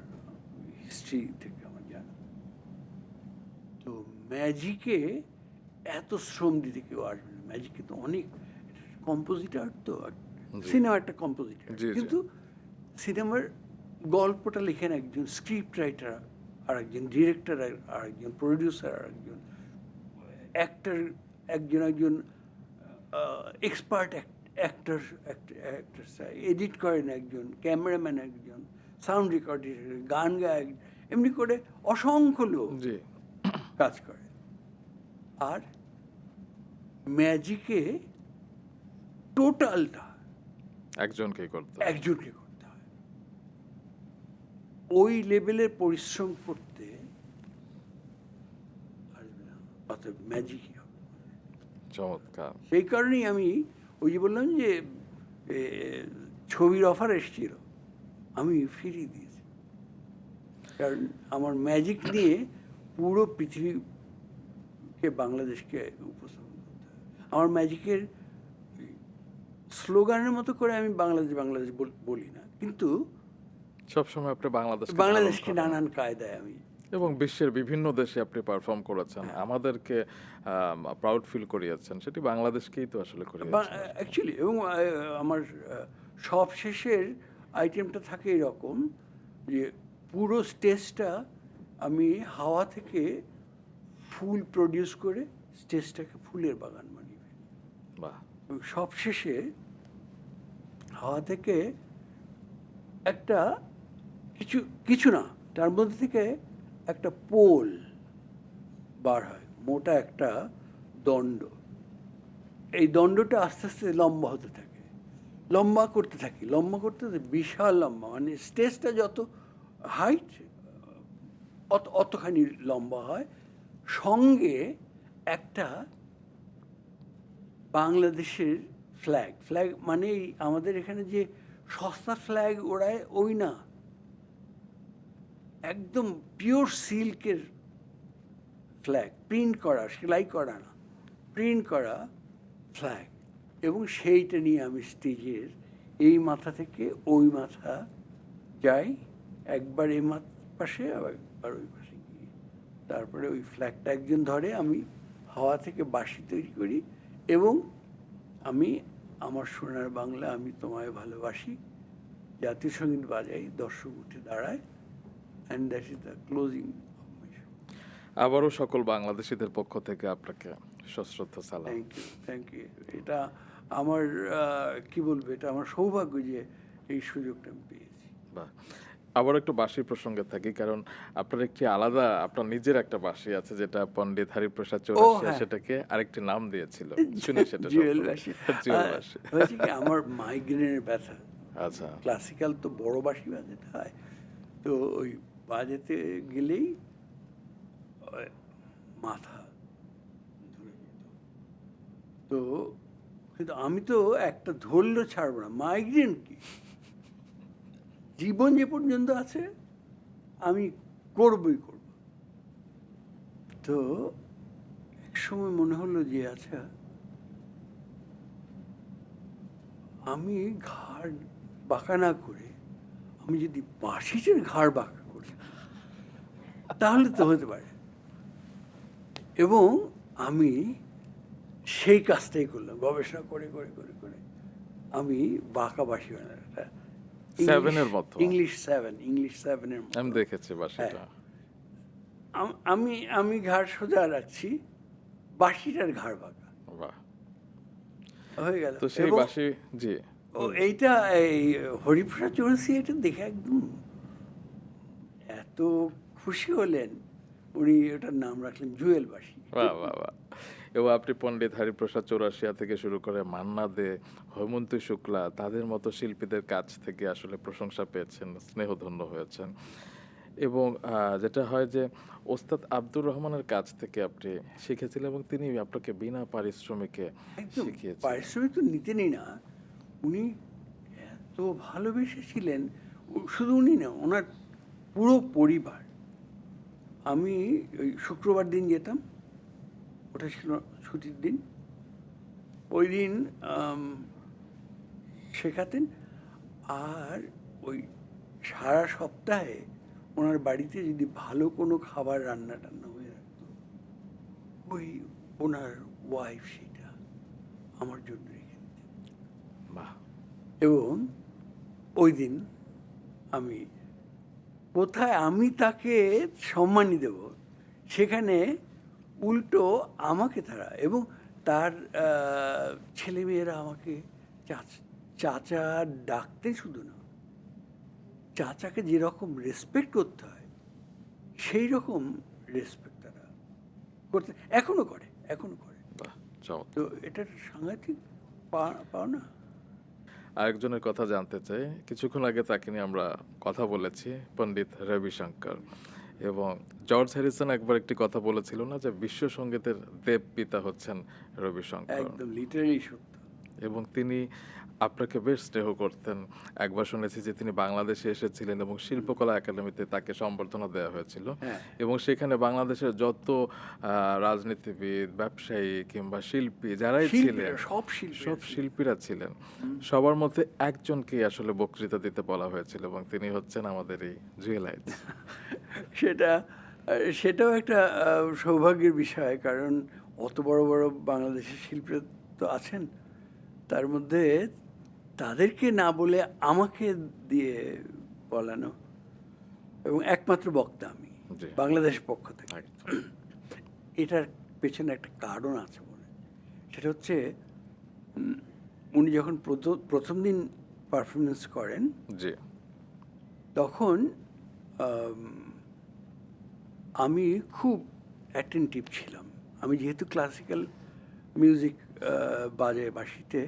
হিস্ট্রি থেকে আমার জানা। তো ম্যাজিকে এত শ্রম দিতে কেউ আসবে না। ম্যাজিকে তো অনেক কম্পোজিটার, তো জি। সিনেমা একটা কম্পোজিটার, জি, জি। কিন্তু সিনেমার গল্পটা লেখেন একজন স্ক্রিপ্ট রাইটার, আর একজন ডিরেক্টর, আর একজন প্রডিউসার, আর একজন অ্যাক্টর, একজন এক্সপার্ট অ্যাক্টর, এডিট করেন একজন, ক্যামেরাম্যান একজন, সাউন্ড রেকর্ডার, গান গায়, এমনি করে অসংখ্য লোক জি, কাজ করে। আর ম্যাজিকে টোটালটা একজনকেই করতে হয়। একজনকে করতে হয়। ওই লেভেলের পরিশ্রম করতে আসবে না, অর্থাৎ ম্যাজিকই হবে। চমৎকার। সেই কারণেই আমি ওই যে বললাম যে এ, ছবির অফার এসেছিল, আমি ফিরিয়ে দিয়েছি, কারণ আমার ম্যাজিক নিয়ে পুরো পৃথিবীকে, বাংলাদেশকে উপস্থাপন করতে হবে। আমার ম্যাজিকের স্লোগানের মতো করে আমি বাংলাদেশ বাংলাদেশ বলি না, কিন্তু সবসময় আপনি বাংলাদেশকে নানান কায়দায় আমি, এবং বিশ্বের বিভিন্ন দেশে আপনি পারফর্ম করেছেন, আমাদেরকে প্রাউড ফিল করিয়েছেন, সেটি বাংলাদেশকেই তো আসলে করিয়েছেন। অ্যাকচুয়ালি, এবং আমার সব শেষের আইটেমটা থাকে এরকম যে পুরো স্টেজটা আমি হাওয়া থেকে ফুল প্রডিউস করে স্টেজটাকে ফুলের বাগান বানিয়ে ফেলি, বাহ, এবং সব শেষে হাওয়া থেকে একটা কিছু কিছু না, তার মধ্যে থেকে একটা পোল বার হয়, মোটা একটা দণ্ড। এই দণ্ডটা আস্তে আস্তে লম্বা হতে থাকে, লম্বা করতে থাকি, লম্বা করতে বিশাল লম্বা, মানে স্টেজটা যত হাইট অতখানি লম্বা হয়। সঙ্গে একটা বাংলাদেশের ফ্ল্যাগ, মানে আমাদের এখানে যে সস্তা ফ্ল্যাগ ওড়ায় ওই না, একদম পিওর সিল্কের ফ্ল্যাগ, প্রিন্ট করা, সেলাই করা না, প্রিন্ট করা ফ্ল্যাগ। এবং সেইটা নিয়ে আমি স্টেজের এই মাথা থেকে ওই মাথা যাই, একবার এই পাশে আবার একবার ওই পাশে গিয়ে, তারপরে ওই ফ্ল্যাগটা একজন ধরে, আমি হাওয়া থেকে বাঁশি তৈরি করি, এবং আমি আমার সোনার বাংলা আমি তোমায় ভালোবাসি জাতীয় সঙ্গীত বাজাই, দর্শক উঠে দাঁড়ায়, and that is the closing of my show. আবারও সকল বাংলাদেশিদের পক্ষ থেকে আপনাকে সশ্রদ্ধ সালাম। Thank you. এটা আমার কি বলবো, এটা আমার সৌভাগ্য যে এই সুযোগটা আমি পেয়েছি। বাহ! আবার একটু বাঁশির প্রসঙ্গে থাকি। কারণ আপনার একটি আলাদা আপনার নিজের একটা বাঁশি আছে যেটা পণ্ডিত হরিপ্রসাদ ও চৌরাশিয়া হ্যাঁ, সেটাকে আরেকটি নাম দিয়েছিল। শুনি সেটা জুয়েল সম্পর্কে। বাঁশি। জুয়েল বাঁশি। হয়েছে কি আমার মাইগ্রেনের ব্যথা, আচ্ছা, ক্লাসিক্যাল তো বড় বাঁশি বাজাতে হয়, তো ওই বাজাতে গেলেই ওই মাথা ধরে যেত। তো কিন্তু আমি তো একটা ধরলেও ছাড়বো না, মাইগ্রেন কি, জীবন যে পর্যন্ত আছে আমি করবই করব। তো এক সময় মনে হলো যে আচ্ছা আমি ঘাড় বাঁকা না করে আমি যদি বাঁশিটার ঘাড় বাঁকা করি তাহলে তো হতে পারে। এবং আমি সেই কাজটাই করলাম, গবেষণা করে করে করে করে আমি বাঁকা বাঁশি বানালাম একটা সেভেনের মতো। ইংলিশ সেভেনের মতো। আমি দেখেছি বাঁশিটা। হ্যাঁ। আমি আমি ঘাড় সোজা রাখছি, বাঁশিটার ঘাড় বাঁকা বাহ! হয়ে গেল। তো সেই এবং বাঁশি জি, বলুন। এইটা এই হরিপ্রসাদ চৌরাসি এটা দেখে একদম এত খুশি হলেন, উনি ওটার নাম রাখলেন জুয়েল বাঁশি। বাহ! বাহ! বাহ! এবং আপনি পণ্ডিত হরিপ্রসাদ চৌরাশিয়া থেকে শুরু করে মান্না দে, হৈমন্তী শুক্লা তাদের মতো শিল্পীদের কাছ থেকে আসলে প্রশংসা পেয়েছেন, স্নেহধন্য হয়েছেন। এবং যেটা হয় যে ওস্তাদ আব্দুর রহমানের কাছ থেকে আপনি শিখেছিলেন এবং তিনি আপনাকে বিনা পারিশ্রমিকে একদম শিখিয়েছিলেন। পারিশ্রমিক তো নিতেনই না, উনি এত ভালোবেসেছিলেন। শুধু উনি না, ওনার পুরো পরিবার। আমি ওই শুক্রবার দিন যেতাম, ওটা ছিল ছুটির দিন, ওই দিন শেখাতেন। আর ওই সারা সপ্তাহে ওনার বাড়িতে যদি ভালো কোনো খাবার রান্না টান্না হয়ে রাখতো, ওই ওনার ওয়াইফ সেটা আমার জন্য রেখে দিতেন। বাহ! এবং ওই দিন আমি কোথায় আমি তাকে সম্মানই দেব, সেখানে উল্টো আমাকে তারা এবং তার ছেলেমেয়েরা আমাকে চাচা ডাকতেন। শুধু না, চাচাকে যেরকম রেসপেক্ট করতে হয় সেই রকম রেসপেক্ট তারা করতে এখনো করে, এখনো করে। বাহ! চমৎকার। তো এটার সাংঘাতিক পাওনা। আরেকজনের কথা জানতে চাই। কিছুক্ষণ আগে তাকে নিয়ে আমরা কথা বলেছি, পণ্ডিত রবিশঙ্কর। এবং জর্জ হ্যারিসন একবার একটি কথা বলেছিল না যে বিশ্ব সংগীতের দেবপিতা হচ্ছেন রবিশঙ্কর। একদম লিটারালি সত্য। এবং তিনি আপনাকে বেশ স্নেহ করতেন। একবার শুনেছি যে তিনি বাংলাদেশে এসেছিলেন এবং শিল্পকলা একাডেমিতে তাকে সম্বর্ধনা দেওয়া হয়েছিল। হ্যাঁ, এবং সেখানে বাংলাদেশের যত রাজনীতিবিদ, ব্যবসায়ী কিংবা শিল্পী যারাই ছিলেন, শিল্পীরা, সব শিল্পীরা সব ছিলেন। শিল্পীরা ছিলেন। সবার মধ্যে একজনকেই আসলে বক্তৃতা দিতে বলা হয়েছিল এবং তিনি হচ্ছেন আমাদের এই জুয়েলাইট। সেটা সেটাও একটা সৌভাগ্যের বিষয়, কারণ অত বড় বড় বাংলাদেশের শিল্পীরা তো আছেন, তার মধ্যে তাদেরকে না বলে আমাকে দিয়ে বলানো, এবং একমাত্র বক্তা আমি জি, বাংলাদেশ পক্ষ থেকে। একদম। এটার পেছনে একটা কারণ আছে মনে, সেটা হচ্ছে উনি যখন প্রথম দিন পারফরমেন্স করেন জি, তখন আমি খুব অ্যাটেন্টিভ ছিলাম। আমি যেহেতু ক্লাসিক্যাল মিউজিক বাঁশিতে,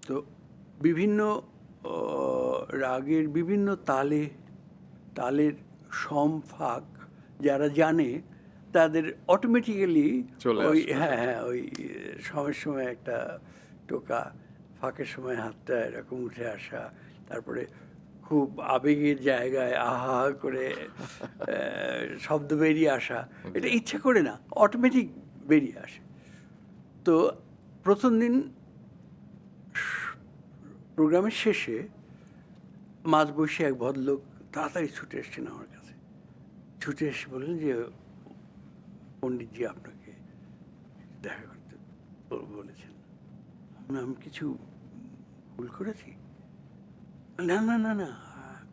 তো বিভিন্ন রাগের বিভিন্ন তালের ফাঁক যারা জানে তাদের অটোমেটিক্যালি চলে ওই আসবে। হ্যাঁ হ্যাঁ ওই সময়ের সময় একটা টোকা, ফাঁকের সময় হাতটা এরকম উঠে আসা, তারপরে খুব আবেগের জায়গায় আহা হা করে শব্দ বেরিয়ে আসা, এটা জি, ইচ্ছা করে না, অটোমেটিক বেরিয়ে আসে। তো প্রথম দিন প্রোগ্রামের শেষে মাঝবয়সী এক ভদ্রলোক তাড়াতাড়ি ছুটে এসছেন আমার কাছে, ছুটে এসে বললেন যে পণ্ডিতজি আপনাকে দেখা করতে বলেছেন। আমি কিছু ভুল করেছি? না না না না,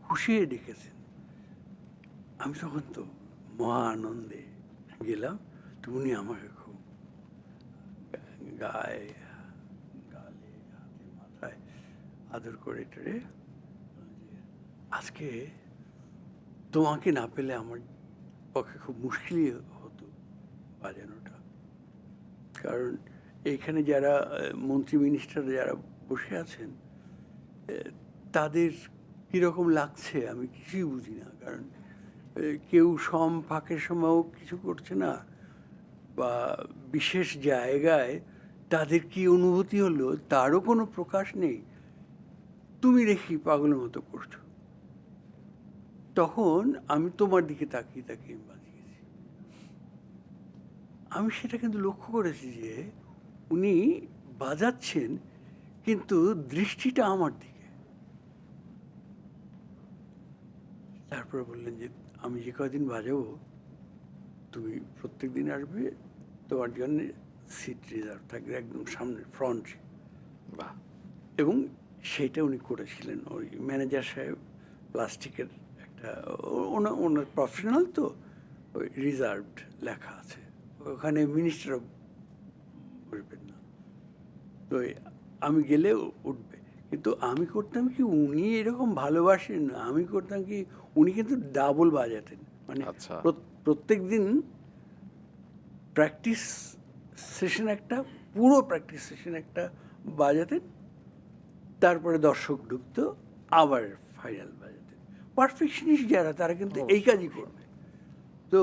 খুশি হয়ে ডেকেছেন। আমি তখন তো মহা আনন্দে গেলাম। তো উনি আমাকে খুব গায়ে গালে হাতে মাথায় আদর করে টরে আজকে তোমাকে না পেলে আমার পক্ষে খুব মুশকিলই হতো বাজানোটা। কারণ এইখানে যারা মন্ত্রী মিনিস্টার যারা বসে আছেন, তাদের কীরকম লাগছে আমি কিছুই বুঝি না। কারণ কেউ ফাঁকের সময়ও কিছু করছে না, বা বিশেষ জায়গায় তাদের কি অনুভূতি হলো তারও কোনো প্রকাশ নেই। তুমি দেখি পাগলের মতো করছো। তখন আমি তোমার দিকে তাকিয়ে তাকিয়ে বাজিয়েছি। আমি সেটা কিন্তু লক্ষ্য করেছি যে উনি বাজাচ্ছেন, কিন্তু দৃষ্টিটা আমার দিকে। তারপরে বললেন যে আমি যে কদিন বাজাবো তুমি প্রত্যেক দিন আসবে, তোমার জন্য সিট রিজার্ভ থাকবে একদম সামনে ফ্রন্ট। বাহ, এবং সেটা উনি করেছিলেন। ওই ম্যানেজার সাহেব প্লাস্টিকের একটা, ওনার প্রফেশনাল তো, ওই রিজার্ভড লেখা আছে ওখানে, মিনিস্টারও বসবেন না। তো আমি গেলে উঠবে। কিন্তু আমি করতাম কি, উনি এরকম ভালোবাসেন না, আমি করতাম কি, উনি কিন্তু ডাবল বাজাতেন। মানে আচ্ছা। প্রত্যেক দিন প্র্যাকটিস সেশন একটা, পুরো প্র্যাকটিস সেশন একটা বাজাতেন, তারপরে দর্শক ঢুকতো, আবার ফাইনাল বাজাতেন। পারফেকশনিস্ট যারা তারা কিন্তু এই কাজই করবে। তো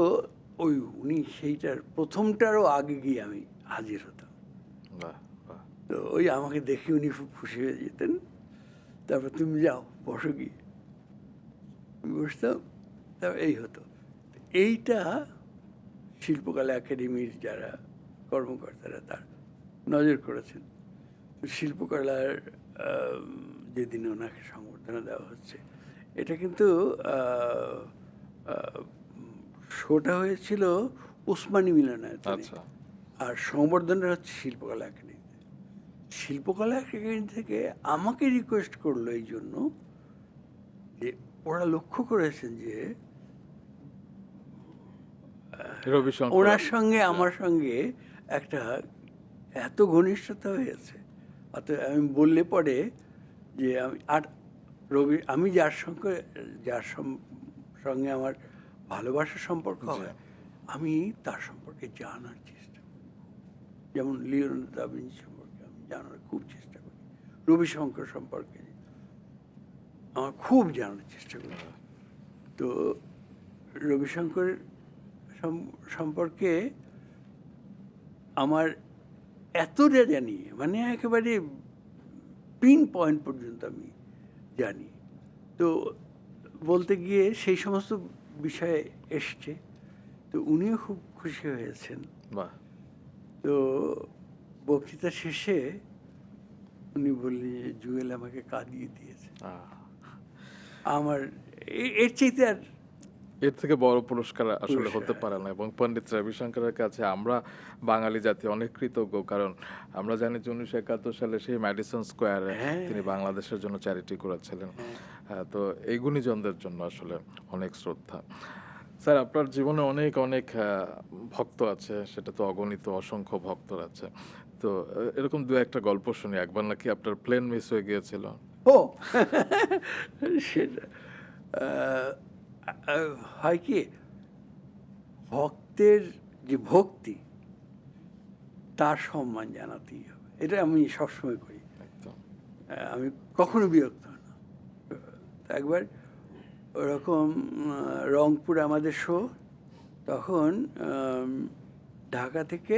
ওই উনি সেইটার প্রথমটারও আগে গিয়ে আমি হাজির হতাম। বাহ, বাহ। তো ওই আমাকে দেখে উনি খুব খুশি হয়ে যেতেন। তারপর তুমি যাও বসো গিয়ে, আমি বসতাম। তারপর এই হতো। এইটা শিল্পকলা একাডেমির যারা কর্মকর্তারা তার নজর করেছেন। তো শিল্পকলার যেদিন ওনাকে সংবর্ধনা দেওয়া হচ্ছে, এটা কিন্তু শোটা হয়েছিল উসমানী মিলনায়তনে, আচ্ছা, আর সংবর্ধনা হচ্ছে শিল্পকলা একাডেমিতে। শিল্পকলা একাডেমি থেকে আমাকে রিকোয়েস্ট করলো এই জন্য যে ওরা লক্ষ্য করেছেন যে রবিশঙ্কর ওনার সঙ্গে আমার সঙ্গে একটা এত ঘনিষ্ঠতা হয়েছে। অর্থাৎ আমি বললে পরে যে আমি যার সঙ্গে আমার ভালোবাসার সম্পর্ক হয়, আমি তার সম্পর্কে জানার চেষ্টা করি। যেমন লিওনার্দো দা ভিঞ্চি সম্পর্কে আমি জানার খুব চেষ্টা করি, রবিশঙ্কর সম্পর্কে আমার খুব জানার চেষ্টা করি। তো রবিশঙ্কর সম্পর্কে আমার এতটা জানি, মানে একেবারে পিন পয়েন্ট পর্যন্ত আমি জানি। তো বলতে গিয়ে সেই সমস্ত বিষয়ে এসছে। তো উনিও খুব খুশি হয়েছেন। বাহ। তো বক্তৃতা শেষে উনি বললেন যে জুয়েল আমাকে কাঁদিয়ে দিয়েছে। আমার এর চাইতে আর এর থেকে বড় পুরস্কার আসলে হতে পারে না। এবং পণ্ডিত রবিশঙ্করের কাছে আমরা বাঙালি জাতি অনেক কৃতজ্ঞ। কারণ আমরা জানি যে 1971 সালে সেই ম্যাডিসন স্কোয়ারে তিনি বাংলাদেশের জন্য চ্যারিটি করেছিলেন। তো এই গুণীজনদের জন্য আসলে অনেক শ্রদ্ধা। স্যার, আপনার জীবনে অনেক অনেক ভক্ত আছে, সেটা তো অগণিত, অসংখ্য ভক্ত আছে। তো এরকম দু একটা গল্প শুনি। একবার নাকি আপনার প্লেন মিস হয়ে গিয়েছিল। ও সেটা হয় কি, ভক্তের যে ভক্তি তার সম্মান জানাতেই হবে, এটা আমি সবসময় করি। একদম। আমি কখনো বিরক্ত হই না। একবার ওরকম রংপুর আমাদের শো, তখন ঢাকা থেকে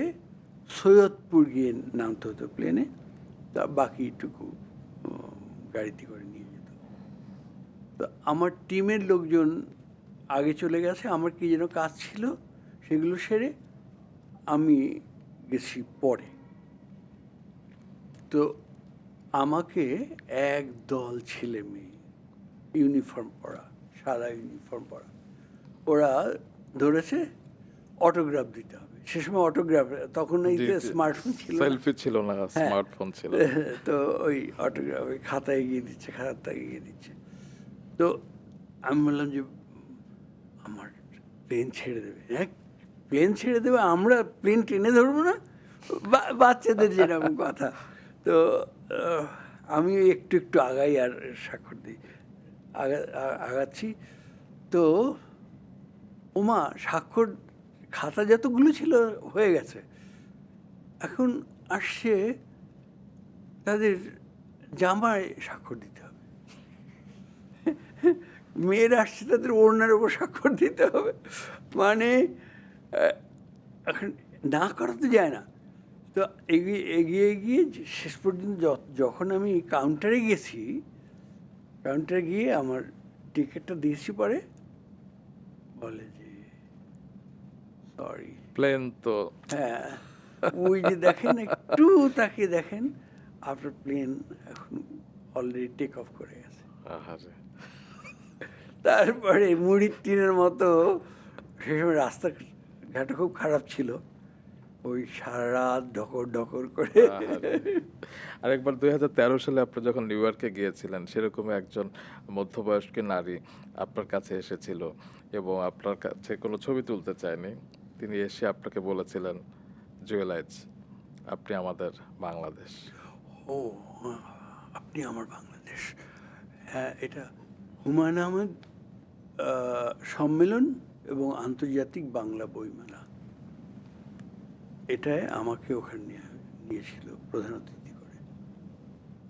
সৈয়দপুর গিয়ে নামতে হতো প্লেনে, তা বাকিটুকু গাড়িতে করে নিয়ে যেত। তো আমার টিমের লোকজন আগে চলে গেছে, আমার কি যেন কাজ ছিল, সেগুলো সেরে আমি গেছি পরে। তো আমাকে এক দল ছেলে মেয়ে, ইউনিফর্ম পরা, সাদা ইউনিফর্ম পরা, ওরা ধরেছে অটোগ্রাফ দিতে হবে। সে সময় অটোগ্রাফ, তখন এই যে স্মার্টফোন ছিল, সেলফি ছিল না, স্মার্টফোন ছিল। তো ওই অটোগ্রাফ ওই খাতায় গিয়ে দিচ্ছে, খাতায় গিয়ে দিচ্ছে। তো আমি বললাম যে আমার প্লেন ছেড়ে দেবে। হ্যাঁ, প্লেন ছেড়ে দেবে, আমরা প্লেন টেনে ধরবো না, বাচ্চাদের যেরকম কথা। তো আমি একটু একটু আগাই আর স্বাক্ষর দিই। আগাচ্ছি। তো ওমা স্বাক্ষর খাতা যতগুলো ছিল হয়ে গেছে। এখন আসছে তাদের জামায় স্বাক্ষর দিতে হবে। মেয়েরা আসছে তাদের ওড়নার উপর স্বাক্ষর দিতে হবে। মানে এখন না করা তো যায় না। তো এগিয়ে গিয়ে শেষ পর্যন্ত যখন আমি কাউন্টারে গেছি, কাউন্টারে গিয়ে আমার টিকিটটা দিয়েছি, পরে বলে যে সরি। প্লেন তো হ্যাঁ, ওই যে দেখেন, একটু তাকে দেখেন, আপনার প্লেন এখন অলরেডি টেক অফ করে গেছে। আহারে, তারপরে মুড়ির টিনের মতো, সেই সময় রাস্তাঘাটও খুব খারাপ ছিল, ওই সারা রাত ডকর ডকর করে। আহারে। আরেকবার 2013 সালে আপনি যখন নিউ ইয়র্কে গিয়েছিলেন, সেরকমই একজন মধ্যবয়স্ক নারী আপনার কাছে এসেছিল এবং আপনার কাছে কোনো ছবি তুলতে চায়নি। তিনি এসে আপনাকে বলেছিলেন, জুয়েলাইজ, আপনি আমাদের বাংলাদেশ। ও, আপনি আমার বাংলাদেশ। হ্যাঁ, এটা হুমায়ুন আহমেদ সম্মেলন এবং আন্তর্জাতিক বাংলা বইমেলা, এটায় আমাকে ওখানে নিয়েছিল প্রধান অতিথি করে।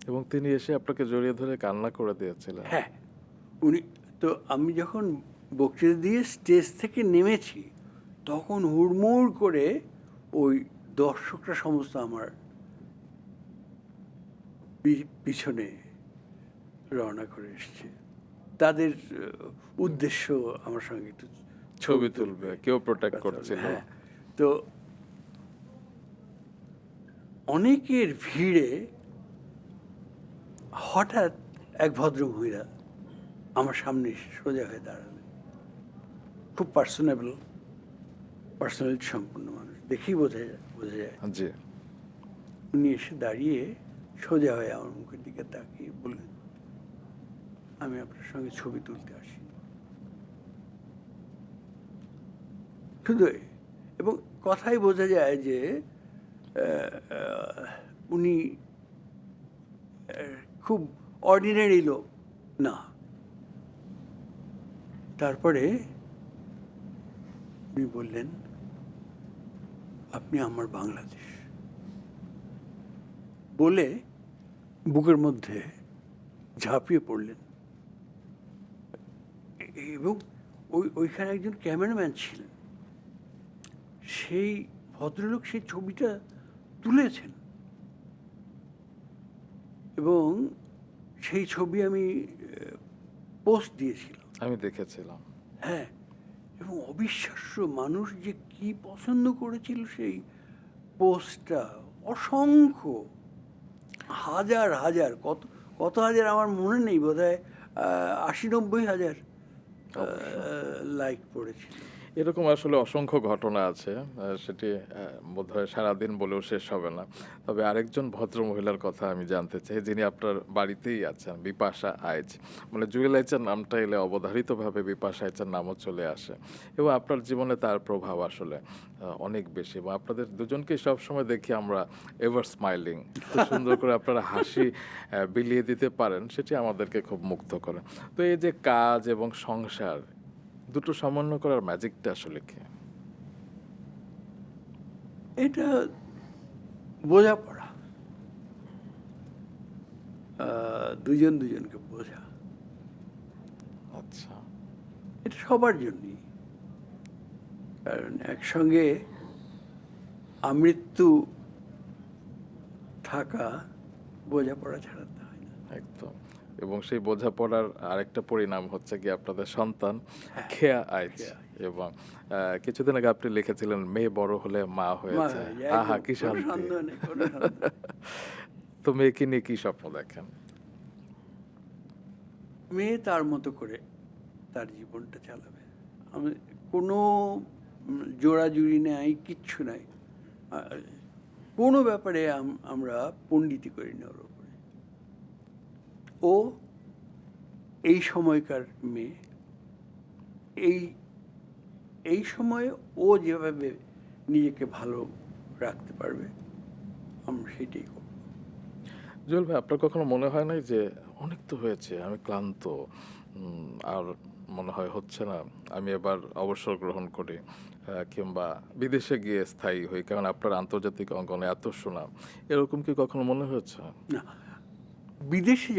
এবং তিনি এসে আপনাকে জড়িয়ে ধরে কান্না করে দিয়েছিলেন। হ্যাঁ, উনি তো, আমি যখন বক্তৃতা দিয়ে স্টেজ থেকে নেমেছি, তখন হুড়মুড় করে ওই দর্শকরা সমস্ত আমার পিছনে রওনা করে এসছে। তাদের উদ্দেশ্য আমার সঙ্গে একটু ছবি তুলবে, কেউ প্রোটেক্ট করছিল। হ্যাঁ, তো অনেকের ভিড়ে হঠাৎ এক ভদ্রমহিলা আমার সামনে সোজা হয়ে দাঁড়ালেন। খুব পার্সোনালিটি সম্পন্ন মানুষ, দেখেই বোঝা যায়। জি। উনি এসে দাঁড়িয়ে সোজা হয়ে আমার মুখের দিকে তাকিয়ে বললেন, আমি আপনার সঙ্গে ছবি তুলতে আসি। শুধু, এবং কথাই বোঝা যায় যে উনি খুব অর্ডিনারি লোক না। তারপরে উনি বললেন, আপনি আমার বাংলাদেশ, বলে বুকের মধ্যে ঝাঁপিয়ে পড়লেন। এবং ওইখানে একজন ক্যামেরাম্যান ছিলেন, সেই ভদ্রলোক সেই ছবিটা তুলেছেন, এবং সেই ছবি আমি পোস্ট দিয়েছিলাম। আমি দেখেছিলাম। হ্যাঁ, এবং অবিশ্বাস্য, মানুষ যে কি পছন্দ করেছিল সেই পোস্টটা, অসংখ্য, হাজার হাজার, কত কত হাজার আমার মনে নেই, বোধ হয় 80-90 হাজার লাইক পড়েছিল। এরকম আসলে অসংখ্য ঘটনা আছে, সেটি বোধহয় সারাদিন বলেও শেষ হবে না। তবে আরেকজন ভদ্র মহিলার কথা আমি জানতে চাই, যিনি আপনার বাড়িতেই আছেন, বিপাশা আইচ। মানে জুয়েলাইচার নামটা এলে অবধারিতভাবে বিপাশা আইচের নামও চলে আসে, এবং আপনার জীবনে তার প্রভাব আসলে অনেক বেশি। এবং আপনাদের দুজনকেই সবসময় দেখি আমরা এভার স্মাইলিং, খুব সুন্দর করে আপনারা হাসি বিলিয়ে দিতে পারেন, সেটি আমাদেরকে খুব মুগ্ধ করে। তো এই যে কাজ এবং সংসার, দুটো সমন্বয় করার ম্যাজিকটা আসলে কি? এটা বোঝাপড়া, দুজন দুজনকে বোঝা, আচ্ছা। এটা সবার জন্যই। কারণ একসঙ্গে আমৃত্যু থাকা বোঝাপড়া ছাড়া তো হয় না। একদম। এবং সেই বোঝাপড়ার আরেকটা পরিণাম হচ্ছে কি আপনাদের সন্তান হ্যাঁ, খেয়া আইচ। খেয়া। এবং কিছুদিন আগে আপনি লিখেছিলেন, মেয়ে বড় হলে মা হয়ে মা যায়। হয়ে যায়, আহা, একদম, কি কোনো শান্তি। সন্দেহ নেই, কোনো সন্দেহ নেই। তো মেয়েকে নিয়ে কি স্বপ্ন দেখেন? মেয়ে তার মতো করে তার জীবনটা চালাবে। আমি কোনো জোড়াজুড়ি নাই, কিচ্ছু নাই। কোনো ব্যাপারে আমরা পণ্ডিতি করি না ওর উপরে। ও এই সময়কার মেয়ে, এই সময়ে ও যেভাবে নিজেকে ভালো রাখতে পারবে, আমরা সেটাই করব। জুয়েল ভাই, আপনার কখনো মনে হয় নাই যে অনেক তো হয়েছে, আমি ক্লান্ত, আর মনে হয় হচ্ছে না, আমি এবার অবসর গ্রহণ করি, কিংবা বিদেশে গিয়ে স্থায়ী হই, কারণ আপনার আন্তর্জাতিক অঙ্গনে এত সুনাম, এরকম কি কখনো মনে হয়েছে? না, বিদেশে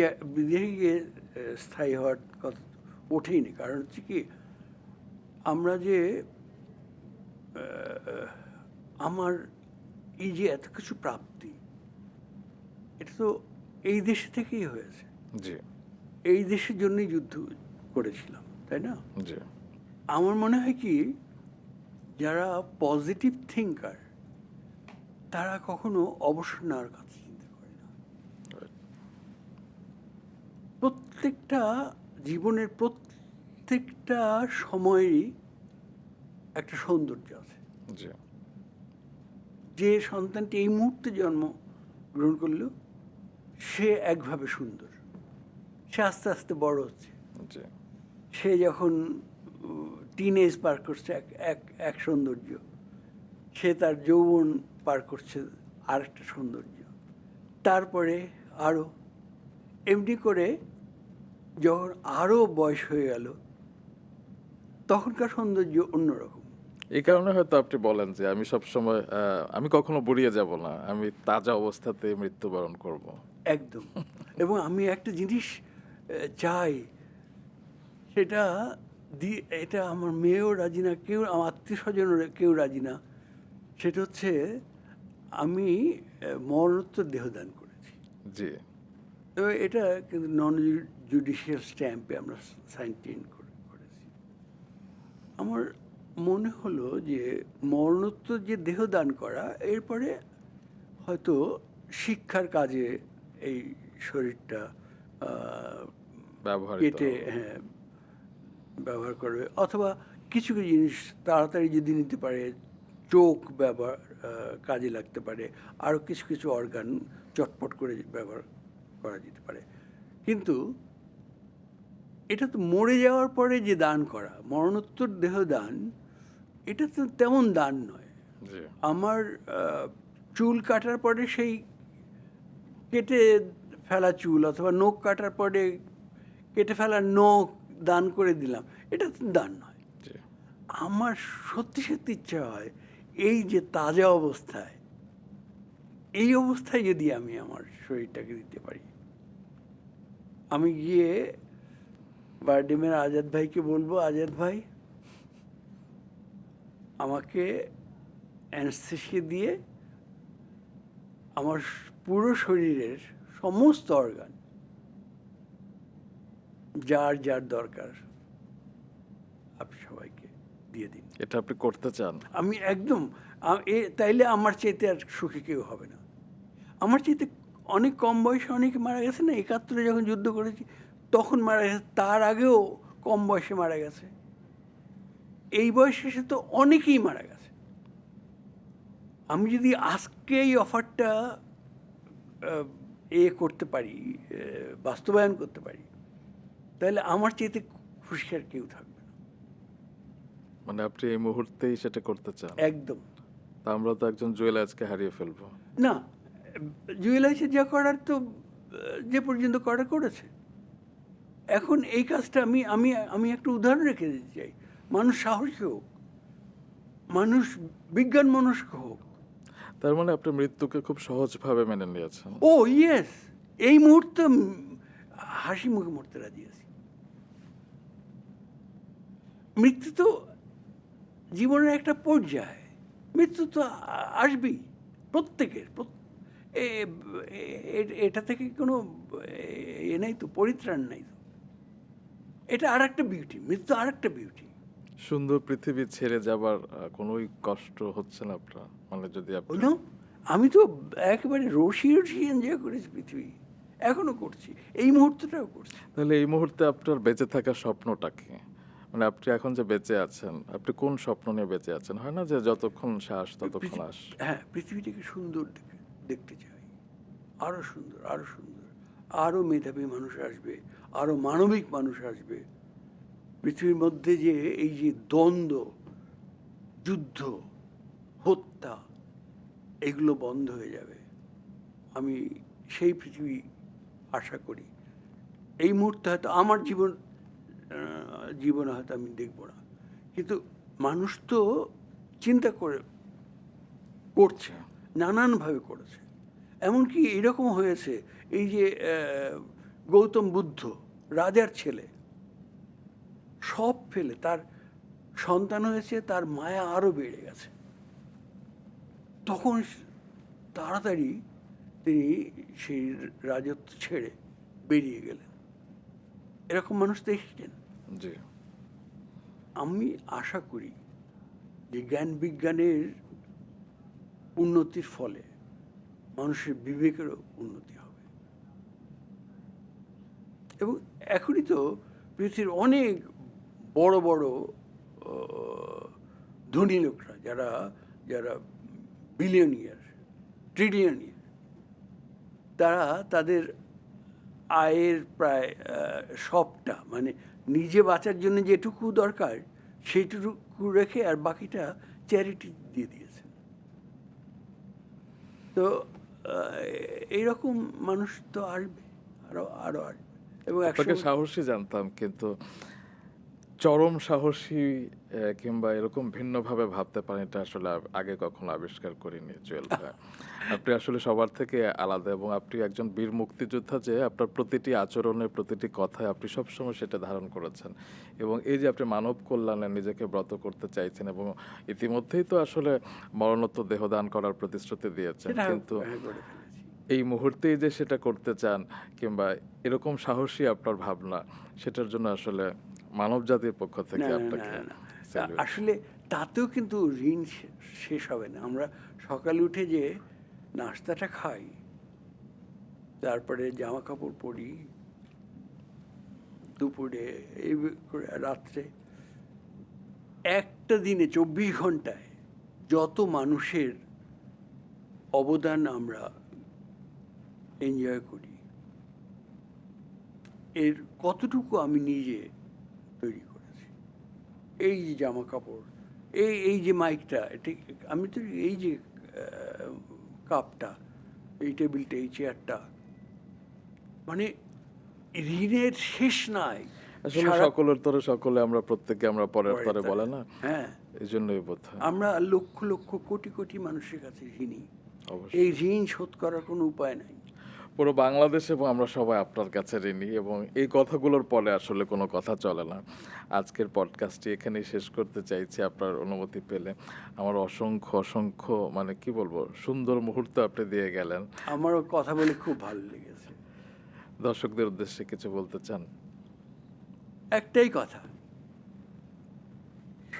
গিয়ে স্থায়ী হওয়ার কথা ওঠেইনি। কারণ হচ্ছে কি, আমরা যে আমার এই যে এত কিছু প্রাপ্তি, এটা তো এই দেশ থেকেই হয়েছে। জি, এই দেশের জন্যই যুদ্ধ করেছিলাম, তাই না? জি, আমার মনে হয় কি, যারা পজিটিভ থিঙ্কার তারা কখনো অবসর নেওয়ার কথা চিন্তা করে না। প্রত্যেকটা জীবনের প্রত্যেকটা সময়েরই একটা সৌন্দর্য আছে। জি, যে সন্তানটি এই মুহূর্তে জন্ম গ্রহণ করলো, সে একভাবে সুন্দর, সে আস্তে আস্তে বড় হচ্ছে, জি, সে যখন টিনেজ পার করছে এক এক এক সৌন্দর্য, সে তার যৌবন পার করছে আরেকটা সৌন্দর্য, তারপরে আরও এমনি করে যখন আরও বয়স হয়ে গেল, তখনকার সৌন্দর্য অন্যরকম। এই কারণে হয়তো আপনি বলেন যে আমি সবসময় আমি কখনো বুড়িয়ে যাব না, আমি তাজা অবস্থাতে মৃত্যুবরণ করব। একদম। এবং আমি একটা জিনিস চাই, সেটা এটা আমার মেয়েও রাজি না, কেউ আমার আত্মীয় স্বজনও কেউ রাজি না। সেটা হচ্ছে, আমি মরণোত্তর দেহদান করেছি। জি, তো এটা কিন্তু নন জুডিশিয়াল স্ট্যাম্পে আমরা সাইন করেছি। আমার মনে হলো যে মরণোত্তর যে দেহদান করা, এরপরে হয়তো শিক্ষার কাজে এই শরীরটা ব্যবহারিত কেটে, হবে। হ্যাঁ, ব্যবহার করবে, অথবা কিছু কিছু জিনিস তাড়াতাড়ি যদি নিতে পারে, চোখ ব্যবহার কাজে লাগতে পারে, আরও কিছু কিছু অর্গান চটপট করে ব্যবহার করা যেতে পারে। কিন্তু এটা তো মরে যাওয়ার পরে যে দান করা, মরণোত্তর দেহ দান, এটা তো তেমন দান নয়। জি, আমার চুল কাটার পরে সেই কেটে ফেলা চুল, অথবা নখ কাটার পরে কেটে ফেলা নখ দান করে দিলাম, এটা তো দান নয়। জি, আমার সত্যি সত্যি ইচ্ছা হয়, এই যে তাজা অবস্থায়, এই অবস্থায় যদি আমি আমার শরীরটাকে দিতে পারি, আমি গিয়ে বারডেমের আজাদ ভাইকে বলবো, আজাদ ভাই, আমাকে অ্যানেস্থেসিয়া দিয়ে আমার পুরো শরীরের সমস্ত অর্গান, যার যার দরকার, আপনি সবাইকে দিয়ে দিন। এটা আপনি করতে চান? আমি একদম, তাইলে আমার চাইতে আর সুখী কেউ হবে না। আমার চাইতে অনেক কম বয়সে অনেকে মারা গেছে না, 71-এ যখন যুদ্ধ করেছি তখন মারা গেছে, তার আগেও কম বয়সে মারা গেছে, এই বয়সে এসে তো অনেকেই মারা গেছে। আমি যদি আজকে এই অফারটা করতে পারি, বাস্তবায়ন করতে পারি, তাহলে আমার চাইতে খুশি আর কেউ থাকবে না। মানে আপনি এই মুহূর্তেই সেটা করতে চান? একদম। তা আমরা তো একজন জুয়েল আজকে হারিয়ে ফেলবো। না, জুয়েলাইসে যা করার তো যে পর্যন্ত করার করেছে। এখন এই কাজটা আমি আমি আমি একটা উদাহরণ রেখে দিতে চাই। মানুষ সাহসী হোক, মানুষ বিজ্ঞান মনস্ক হোক। তার মানে আপনি মৃত্যুকে খুব সহজভাবে মেনে নিয়েছেন। ও ইয়েস, এই মুহূর্তে হাসি মুখে মরতে রাজি আছি। মৃত্যু তো জীবনের একটা পর্যায়, মৃত্যু তো আসবেই প্রত্যেকের। এটা থেকে কোনো নাই তো, পরিত্রাণ নাই তো। এটা আর একটা বিউটি, মৃত্যু আর একটা বিউটি। সুন্দর পৃথিবী ছেড়ে যাবার কোনোই কষ্ট হচ্ছে না আপনার? মানে যদি আপনি হলো, আমি তো একেবারে রসিয়ে রসিয়ে এনজয় করেছি পৃথিবী, এখনো করছি, এই মুহূর্তটাও করছি। তাহলে এই মুহূর্তে আপনার বেঁচে থাকার স্বপ্নটা কি? মানে আপনি এখন যে বেঁচে আছেন, আপনি কোন স্বপ্ন নিয়ে বেঁচে আছেন? হয় না যে যতক্ষণ শ্বাস ততক্ষণ আস। হ্যাঁ, পৃথিবীটাকে সুন্দর দেখতে চাই, আরো সুন্দর, আরো সুন্দর, আরো মেধাবী মানুষ আসবে, আরো মানবিক মানুষ আসবে। পৃথিবীর মধ্যে যে এই যে দ্বন্দ্ব, যুদ্ধ, হত্যা, এগুলো বন্ধ হয়ে যাবে। আমি সেই পৃথিবী আশা করি। এই মুহূর্তে হয়তো আমার জীবনে হয়তো আমি দেখব না, কিন্তু মানুষ তো চিন্তা করছে, নানানভাবে করেছে। এমনকি এরকম হয়েছে, এই যে গৌতম বুদ্ধ, রাজার ছেলে, সব ফেলে তার সন্তান হয়েছে, তার মায়া আরও বেড়ে গেছে, তখন তাড়াতাড়ি তিনি সেই রাজত্ব ছেড়ে বেরিয়ে গেলেন। এরকম মানুষ দেখেছেন। জি, আমি আশা করি যে জ্ঞান বিজ্ঞানের উন্নতির ফলে মানুষের বিবেকেরও উন্নতি হবে। এবং এখনই তো পৃথিবীর অনেক বড় বড় ধনী লোকরা, যারা যারা বিলিয়নিয়ার, ট্রিলিয়নিয়ার, তারা তাদের আয়ের প্রায় সবটা, মানে নিজে বাঁচার জন্য যেটুকু দরকার সেইটুকু রেখে আর বাকিটা চ্যারিটি দিয়ে দিয়েছেন। তো এইরকম মানুষ তো আসবে, আরো আসবে। এবং আপনাকে সাহসী জানতাম, কিন্তু চরম সাহসী কিংবা এরকম ভিন্নভাবে ভাবতে পারেন এটা আসলে আগে কখনো আবিষ্কার করিনি জুয়েল ভাই। আপনি আসলে সবার থেকে আলাদা, এবং আপনি একজন বীর মুক্তিযোদ্ধা যে আপনার প্রতিটি আচরণের প্রতিটি কথায় আপনি সবসময় সেটা ধারণ করেছেন। এবং এই যে আপনি মানব কল্যাণে নিজেকে ব্রত করতে চাইছেন, এবং ইতিমধ্যেই তো আসলে মরণোত্তর দেহদান করার প্রতিশ্রুতি দিয়েছেন, কিন্তু এই মুহূর্তেই যে সেটা করতে চান কিংবা এরকম সাহসী আপনার ভাবনা, সেটার জন্য আসলে মানব জাতির পক্ষ থেকে আপনাকে আসলে তাতেও কিন্তু ঋণ শেষ হবে না। আমরা সকালে উঠে যে নাস্তাটা খাই, তারপরে জামা কাপড় পরি, দুপুরে এই রাত্রে, একটা দিনে 24 ঘন্টায় যত মানুষের অবদান আমরা এনজয় করি, এর কতটুকু আমি নিজে তৈরি করেছি। এই যে জামা কাপড়, এই যে মাইকটা, আমি তো এই যে কাপটা, এই টেবিলটা, এই চেয়ারটা, মানে ঋণের শেষ নাই। আসলে সকলের তরে সকলে, আমরা প্রত্যেকে আমরা পরের তরে বলে না, হ্যাঁ, এই জন্যই বোধ হয় আমরা লক্ষ লক্ষ কোটি কোটি মানুষের কাছে ঋণী। এই ঋণ শোধ করার কোনো উপায় নাই। পুরো বাংলাদেশ এবং আমরা সবাই আপনার কাছে ঋণী, এবং এই কথাগুলোর পরে আসলে কোনো কথা চলে না। আজকের পডকাস্টটি এখানেই শেষ করতে চাইছি আপনার অনুমতি পেলে। আমার অসংখ্য অসংখ্য, মানে কি বলবো, সুন্দর মুহূর্ত আপনি দিয়ে গেলেন। আমারও কথা বলে খুব ভালো লেগেছে। দর্শকদের উদ্দেশ্যে কিছু বলতে চান? একটাই কথা,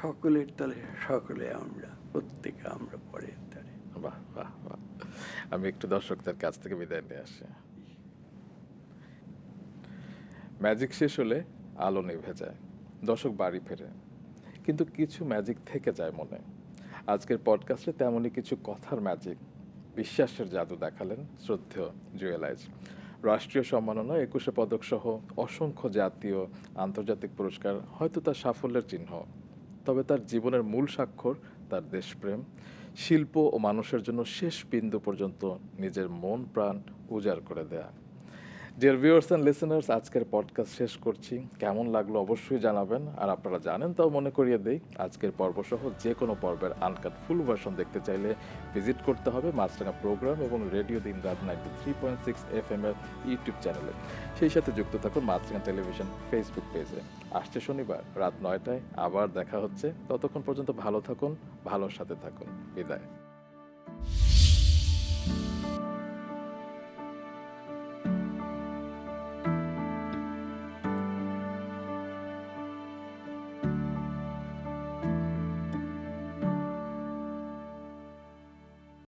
সকলের তলে সকলে আমরা, প্রত্যেকে আমরা পরের তলে। বাহ বাহ বাহ, আমি একটু দর্শকদের কাছ থেকে বিদায় নিয়ে আসি। ম্যাজিক শেষ হলে আলো নিভে যায়, দর্শক বাড়ি ফেরে, কিন্তু কিছু ম্যাজিক থেকে যায় মনে। আজকের পডকাস্টে তেমনই কিছু কথার ম্যাজিক, বিশ্বাসের জাদু দেখালেন শ্রদ্ধেয় জুয়েল আইচ। রাষ্ট্রীয় সম্মাননা, 21 পদক সহ অসংখ্য জাতীয় আন্তর্জাতিক পুরস্কার হয়তো তার সাফল্যের চিহ্ন, তবে তার জীবনের মূল স্বাক্ষর তার দেশপ্রেম, শিল্প ও মানুষের জন্য শেষ বিন্দু পর্যন্ত নিজের মন প্রাণ উজাড় করে দেয়া। ডিয়ার ভিউয়ার্স অ্যান্ড লিসেনার্স, আজকের পডকাস্ট শেষ করছি। কেমন লাগলো অবশ্যই জানাবেন, আর আপনারা জানেন তাও মনে করিয়ে দেই, আজকের পর্বসহ যে কোনো পর্বের আনকাট ফুল ভার্সন দেখতে চাইলে ভিজিট করতে হবে মাছরাঙা প্রোগ্রাম এবং রেডিও দিনরাত 93.6 FM এর ইউটিউব চ্যানেলে। সেই সাথে যুক্ত থাকুন মাছরাঙা টেলিভিশন ফেসবুক পেজে। আসছে শনিবার রাত 9টায় আবার দেখা হচ্ছে। ততক্ষণ পর্যন্ত ভালো থাকুন, ভালোর সাথে থাকুন। বিদায়।